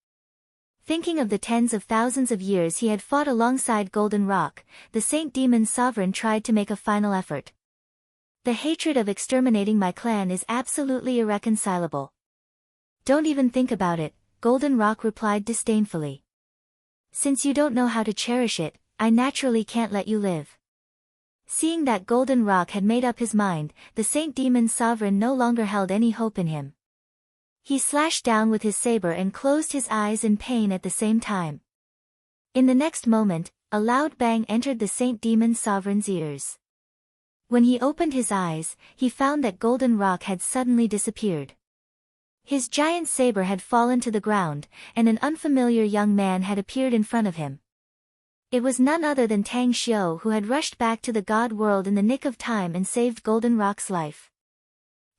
Thinking of the tens of thousands of years he had fought alongside Golden Rock, the Saint Demon Sovereign tried to make a final effort. The hatred of exterminating my clan is absolutely irreconcilable. Don't even think about it, Golden Rock replied disdainfully. Since you don't know how to cherish it, I naturally can't let you live. Seeing that Golden Rock had made up his mind, the Saint Demon Sovereign no longer held any hope in him. He slashed down with his saber and closed his eyes in pain at the same time. In the next moment, a loud bang entered the Saint Demon Sovereign's ears. When he opened his eyes, he found that Golden Rock had suddenly disappeared. His giant saber had fallen to the ground, and an unfamiliar young man had appeared in front of him. It was none other than Tang Xiu, who had rushed back to the God world in the nick of time and saved Golden Rock's life.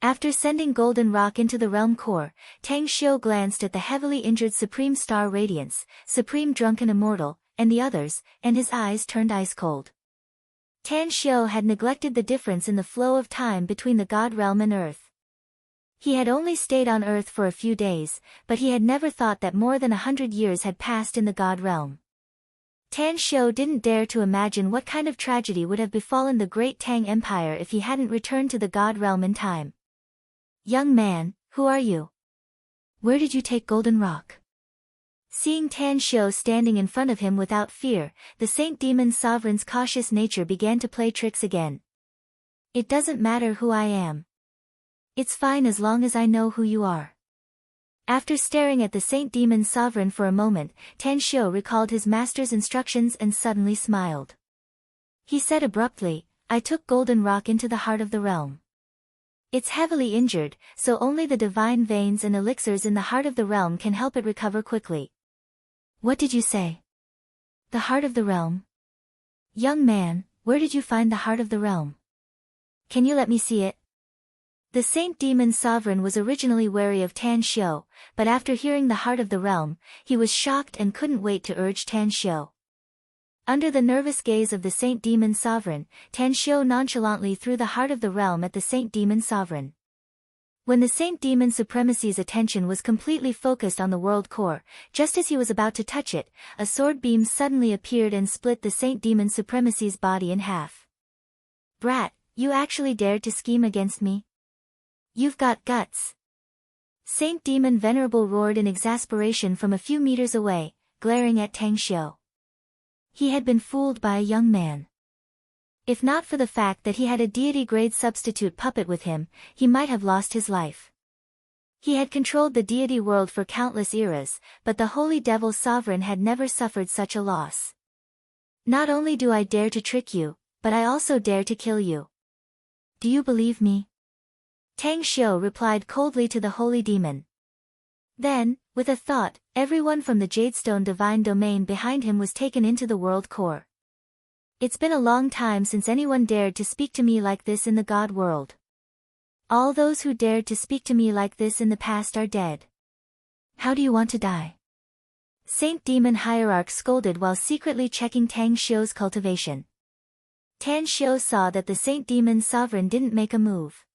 After sending Golden Rock into the realm core, Tang Xiu glanced at the heavily injured Supreme Star Radiance, Supreme Drunken Immortal, and the others, and his eyes turned ice cold. Tang Xiu had neglected the difference in the flow of time between the God realm and Earth. He had only stayed on Earth for a few days, but he had never thought that more than 100 years had passed in the God realm. Tang Xiu didn't dare to imagine what kind of tragedy would have befallen the great Tang Empire if he hadn't returned to the God realm in time. "Young man, who are you? Where did you take Golden Rock?" Seeing Tang Xiu standing in front of him without fear, the Saint Demon Sovereign's cautious nature began to play tricks again. "It doesn't matter who I am. It's fine as long as I know who you are." After staring at the Saint Demon Sovereign for a moment, Tang Xiu recalled his master's instructions and suddenly smiled. He said abruptly, "I took Golden Rock into the heart of the realm. It's heavily injured, so only the divine veins and elixirs in the heart of the realm can help it recover quickly." "What did you say? The heart of the realm? Young man, where did you find the heart of the realm? Can you let me see it?" The Saint Demon Sovereign was originally wary of Tang Xiu, but after hearing the heart of the realm, he was shocked and couldn't wait to urge Tang Xiu. Under the nervous gaze of the Saint Demon Sovereign, Tang Xiu nonchalantly threw the heart of the realm at the Saint Demon Sovereign. When the Saint Demon Supremacy's attention was completely focused on the world core, just as he was about to touch it, a sword beam suddenly appeared and split the Saint Demon Supremacy's body in half. "Brat, you actually dared to scheme against me? You've got guts." Saint Demon Venerable roared in exasperation from a few meters away, glaring at Tang Xiu. He had been fooled by a young man. If not for the fact that he had a deity-grade substitute puppet with him, he might have lost his life. He had controlled the deity world for countless eras, but the Holy Devil Sovereign had never suffered such a loss. "Not only do I dare to trick you, but I also dare to kill you. Do you believe me?" Tang Xiu replied coldly to the holy demon. Then, with a thought, everyone from the Jadestone Divine Domain behind him was taken into the world core. "It's been a long time since anyone dared to speak to me like this in the God world. All those who dared to speak to me like this in the past are dead. How do you want to die?" Saint Demon Hierarch scolded while secretly checking Tang Xiu's cultivation. Tang Xiu saw that the Saint Demon Sovereign didn't make a move.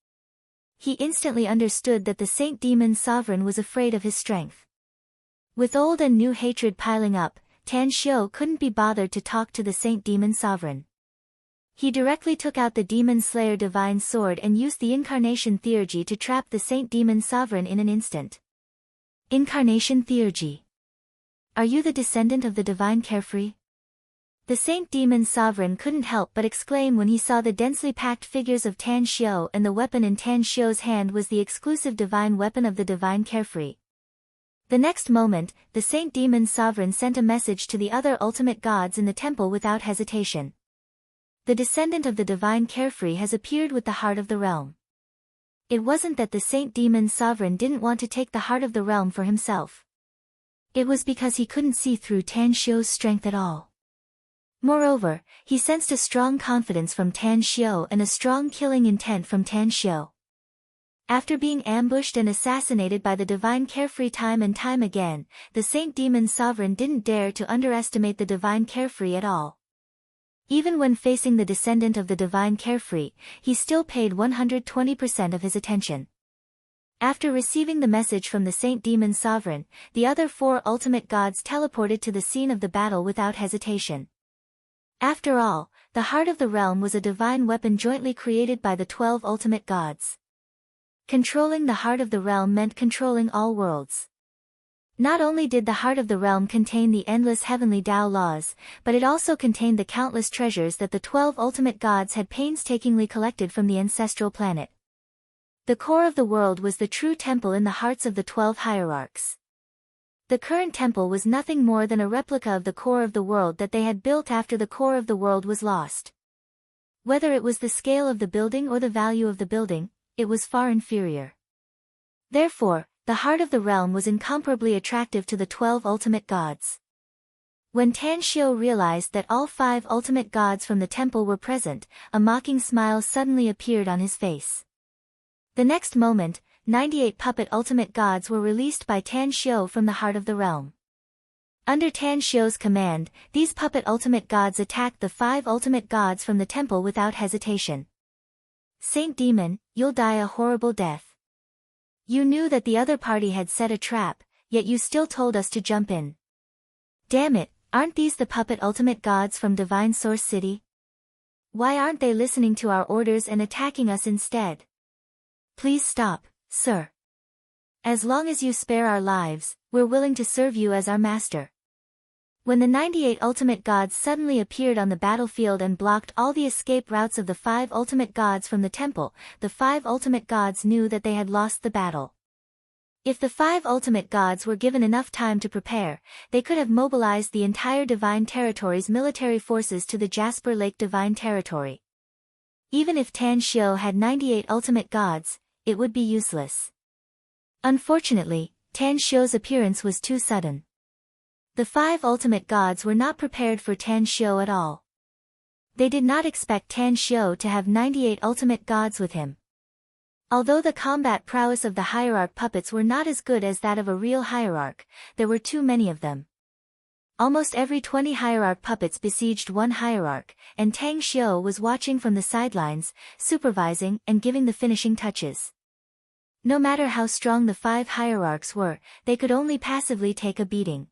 He instantly understood that the Saint Demon Sovereign was afraid of his strength. With old and new hatred piling up, Tang Xiu couldn't be bothered to talk to the Saint Demon Sovereign. He directly took out the Demon Slayer Divine Sword and used the Incarnation Theurgy to trap the Saint Demon Sovereign in an instant. "Incarnation Theurgy. Are you the descendant of the Divine Carefree?" The Saint Demon Sovereign couldn't help but exclaim when he saw the densely packed figures of Tang Xiu, and the weapon in Tang Xiu's hand was the exclusive divine weapon of the Divine Carefree. The next moment, the Saint Demon Sovereign sent a message to the other ultimate gods in the temple without hesitation. "The descendant of the Divine Carefree has appeared with the heart of the realm." It wasn't that the Saint Demon Sovereign didn't want to take the heart of the realm for himself. It was because he couldn't see through Tang Xiu's strength at all. Moreover, he sensed a strong confidence from Tang Xiu and a strong killing intent from Tang Xiu. After being ambushed and assassinated by the Divine Carefree time and time again, the Saint Demon Sovereign didn't dare to underestimate the Divine Carefree at all. Even when facing the descendant of the Divine Carefree, he still paid 120% of his attention. After receiving the message from the Saint Demon Sovereign, the other four ultimate gods teleported to the scene of the battle without hesitation. After all, the heart of the realm was a divine weapon jointly created by the 12 ultimate gods. Controlling the heart of the realm meant controlling all worlds. Not only did the heart of the realm contain the endless heavenly Tao laws, but it also contained the countless treasures that the 12 ultimate gods had painstakingly collected from the ancestral planet. The core of the world was the true temple in the hearts of the 12 hierarchs. The current temple was nothing more than a replica of the core of the world that they had built after the core of the world was lost. Whether it was the scale of the building or the value of the building, it was far inferior. Therefore, the heart of the realm was incomparably attractive to the 12 ultimate gods. When Tang Xiu realized that all 5 ultimate gods from the temple were present, a mocking smile suddenly appeared on his face. The next moment, 98 puppet ultimate gods were released by Tan Xiu from the heart of the realm. Under Tan Xiu's command, these puppet ultimate gods attacked the 5 ultimate gods from the temple without hesitation. Saint Demon, you'll die a horrible death. You knew that the other party had set a trap, yet you still told us to jump in. Damn it, aren't these the puppet ultimate gods from Divine Source City? Why aren't they listening to our orders and attacking us instead? Please stop, sir. As long as you spare our lives, we're willing to serve you as our master. When the 98 ultimate gods suddenly appeared on the battlefield and blocked all the escape routes of the 5 ultimate gods from the temple, the 5 ultimate gods knew that they had lost the battle. If the 5 ultimate gods were given enough time to prepare, they could have mobilized the entire Divine Territory's military forces to the Jasper Lake Divine Territory. Even if Tan Xiu had 98 ultimate gods, it would be useless. Unfortunately, Tan Xiu's appearance was too sudden. The 5 ultimate gods were not prepared for Tan Xiu at all. They did not expect Tan Xiu to have 98 ultimate gods with him. Although the combat prowess of the hierarch puppets were not as good as that of a real hierarch, there were too many of them. Almost every 20 hierarch puppets besieged one hierarch, and Tan Xiu was watching from the sidelines, supervising and giving the finishing touches. No matter how strong the 5 hierarchs were, they could only passively take a beating.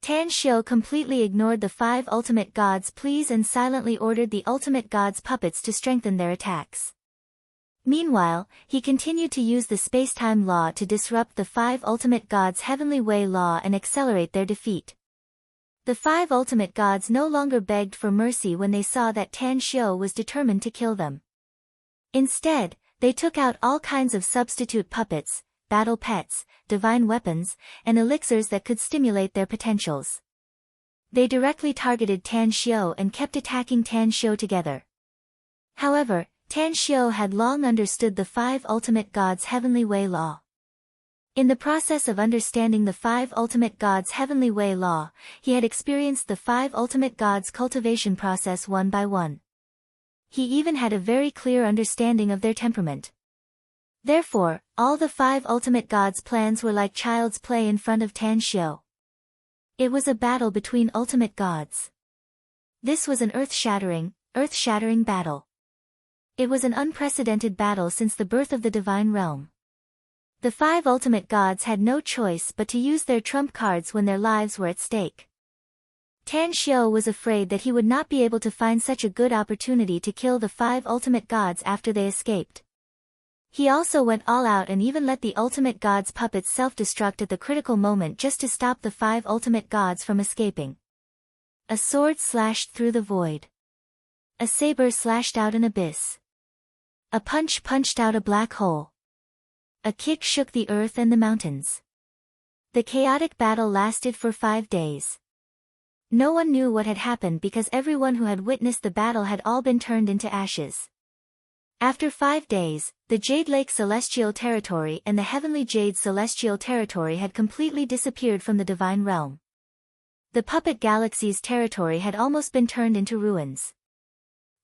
Tan Xiu completely ignored the 5 ultimate gods' pleas and silently ordered the ultimate gods' puppets to strengthen their attacks. Meanwhile, he continued to use the space-time law to disrupt the 5 ultimate gods' heavenly way law and accelerate their defeat. The 5 ultimate gods no longer begged for mercy when they saw that Tan Xiu was determined to kill them. Instead, they took out all kinds of substitute puppets, battle pets, divine weapons, and elixirs that could stimulate their potentials. They directly targeted Tan Xiu and kept attacking Tan Xiu together. However, Tan Xiu had long understood the 5 ultimate gods' heavenly way law. In the process of understanding the 5 ultimate gods' heavenly way law, he had experienced the 5 ultimate gods' cultivation process one by one. He even had a very clear understanding of their temperament. Therefore, all the 5 ultimate gods' plans were like child's play in front of Tan Xiu. It was a battle between ultimate gods. This was an earth-shattering battle. It was an unprecedented battle since the birth of the divine realm. The 5 ultimate gods had no choice but to use their trump cards when their lives were at stake. Tan Xiu was afraid that he would not be able to find such a good opportunity to kill the 5 ultimate gods after they escaped. He also went all out and even let the ultimate gods' puppets self-destruct at the critical moment just to stop the 5 ultimate gods from escaping. A sword slashed through the void. A saber slashed out an abyss. A punch punched out a black hole. A kick shook the earth and the mountains. The chaotic battle lasted for 5 days. No one knew what had happened because everyone who had witnessed the battle had all been turned into ashes. After 5 days, the Jade Lake Celestial Territory and the Heavenly Jade Celestial Territory had completely disappeared from the Divine Realm. The Puppet Galaxy's territory had almost been turned into ruins.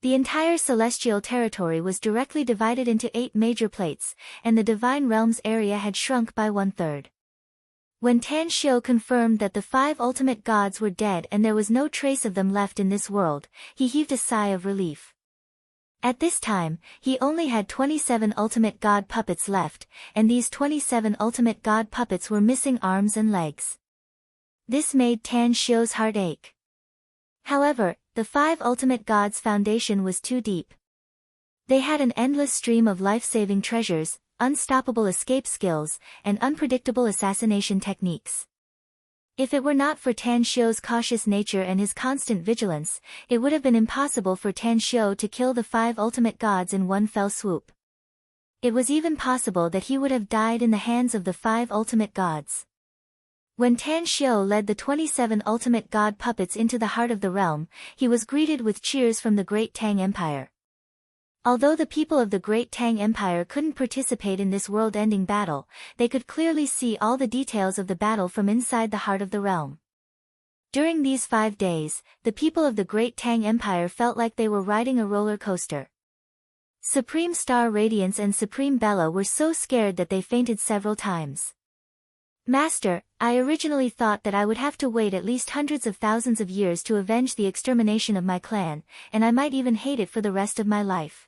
The entire Celestial Territory was directly divided into 8 major plates, and the Divine Realm's area had shrunk by 1/3. When Tan Xiu confirmed that the 5 ultimate gods were dead and there was no trace of them left in this world, he heaved a sigh of relief. At this time, he only had 27 ultimate god puppets left, and these 27 ultimate god puppets were missing arms and legs. This made Tan Xiu's heart ache. However, the 5 ultimate gods' foundation was too deep. They had an endless stream of life-saving treasures, unstoppable escape skills, and unpredictable assassination techniques. If it were not for Tan Xiu's cautious nature and his constant vigilance, it would have been impossible for Tan Xiu to kill the 5 ultimate gods in one fell swoop. It was even possible that he would have died in the hands of the 5 ultimate gods. When Tan Xiu led the 27 ultimate god puppets into the heart of the realm, he was greeted with cheers from the Great Tang Empire. Although the people of the Great Tang Empire couldn't participate in this world-ending battle, they could clearly see all the details of the battle from inside the heart of the realm. During these 5 days, the people of the Great Tang Empire felt like they were riding a roller coaster. Supreme Star Radiance and Supreme Bella were so scared that they fainted several times. Master, I originally thought that I would have to wait at least hundreds of thousands of years to avenge the extermination of my clan, and I might even hate it for the rest of my life.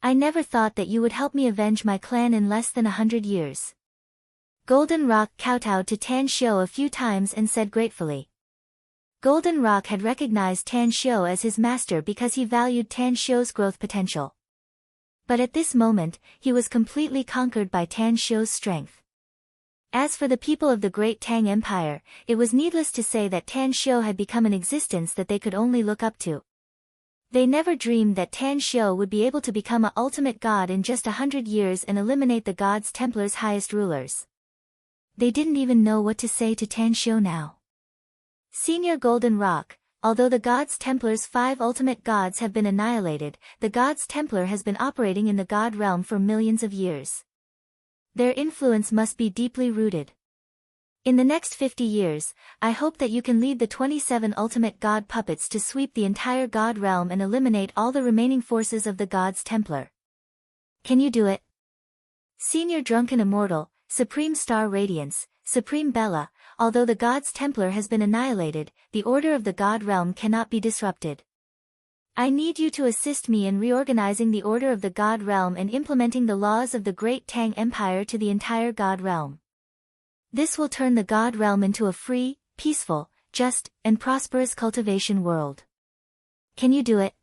I never thought that you would help me avenge my clan in less than 100 years. Golden Rock kowtowed to Tan Xiu a few times and said gratefully. Golden Rock had recognized Tan Xiu as his master because he valued Tan Xiu's growth potential. But at this moment, he was completely conquered by Tan Xiu's strength. As for the people of the Great Tang Empire, it was needless to say that Tan Xiu had become an existence that they could only look up to. They never dreamed that Tan Xiu would be able to become an ultimate god in just 100 years and eliminate the Gods Templar's highest rulers. They didn't even know what to say to Tan Xiu now. Senior Golden Rock, although the Gods Templar's 5 ultimate gods have been annihilated, the Gods Templar has been operating in the god realm for millions of years. Their influence must be deeply rooted. In the next 50 years, I hope that you can lead the 27 ultimate god puppets to sweep the entire god realm and eliminate all the remaining forces of the Gods Templar. Can you do it? Senior Drunken Immortal, Supreme Star Radiance, Supreme Bella, although the Gods Templar has been annihilated, the order of the god realm cannot be disrupted. I need you to assist me in reorganizing the order of the God realm and implementing the laws of the Great Tang Empire to the entire God realm. This will turn the God realm into a free, peaceful, just, and prosperous cultivation world. Can you do it?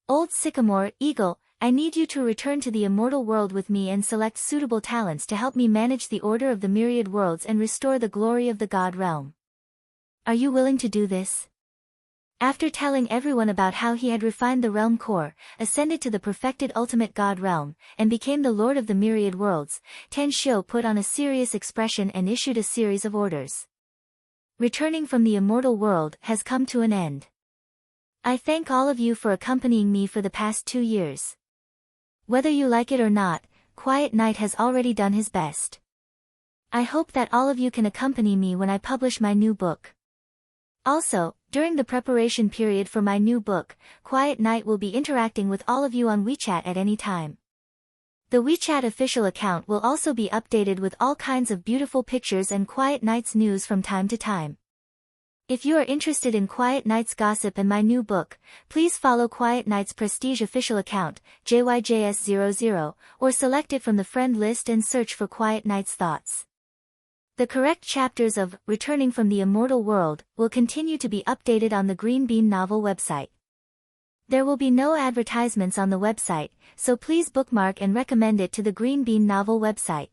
Old Sycamore, Eagle, I need you to return to the immortal world with me and select suitable talents to help me manage the order of the myriad worlds and restore the glory of the God realm. Are you willing to do this? After telling everyone about how he had refined the realm core, ascended to the perfected ultimate god realm, and became the lord of the myriad worlds, Tan Xiu put on a serious expression and issued a series of orders. Returning from the immortal world has come to an end. I thank all of you for accompanying me for the past 2 years. Whether you like it or not, Quiet Knight has already done his best. I hope that all of you can accompany me when I publish my new book. Also, during the preparation period for my new book, Quiet Knight will be interacting with all of you on WeChat at any time. The WeChat official account will also be updated with all kinds of beautiful pictures and Quiet Knight's news from time to time. If you are interested in Quiet Knight's gossip and my new book, please follow Quiet Knight's Prestige official account, JYJS00, or select it from the friend list and search for Quiet Knight's thoughts. The correct chapters of Returning from the Immortal World will continue to be updated on the Green Bean Novel website. There will be no advertisements on the website, so please bookmark and recommend it to the Green Bean Novel website.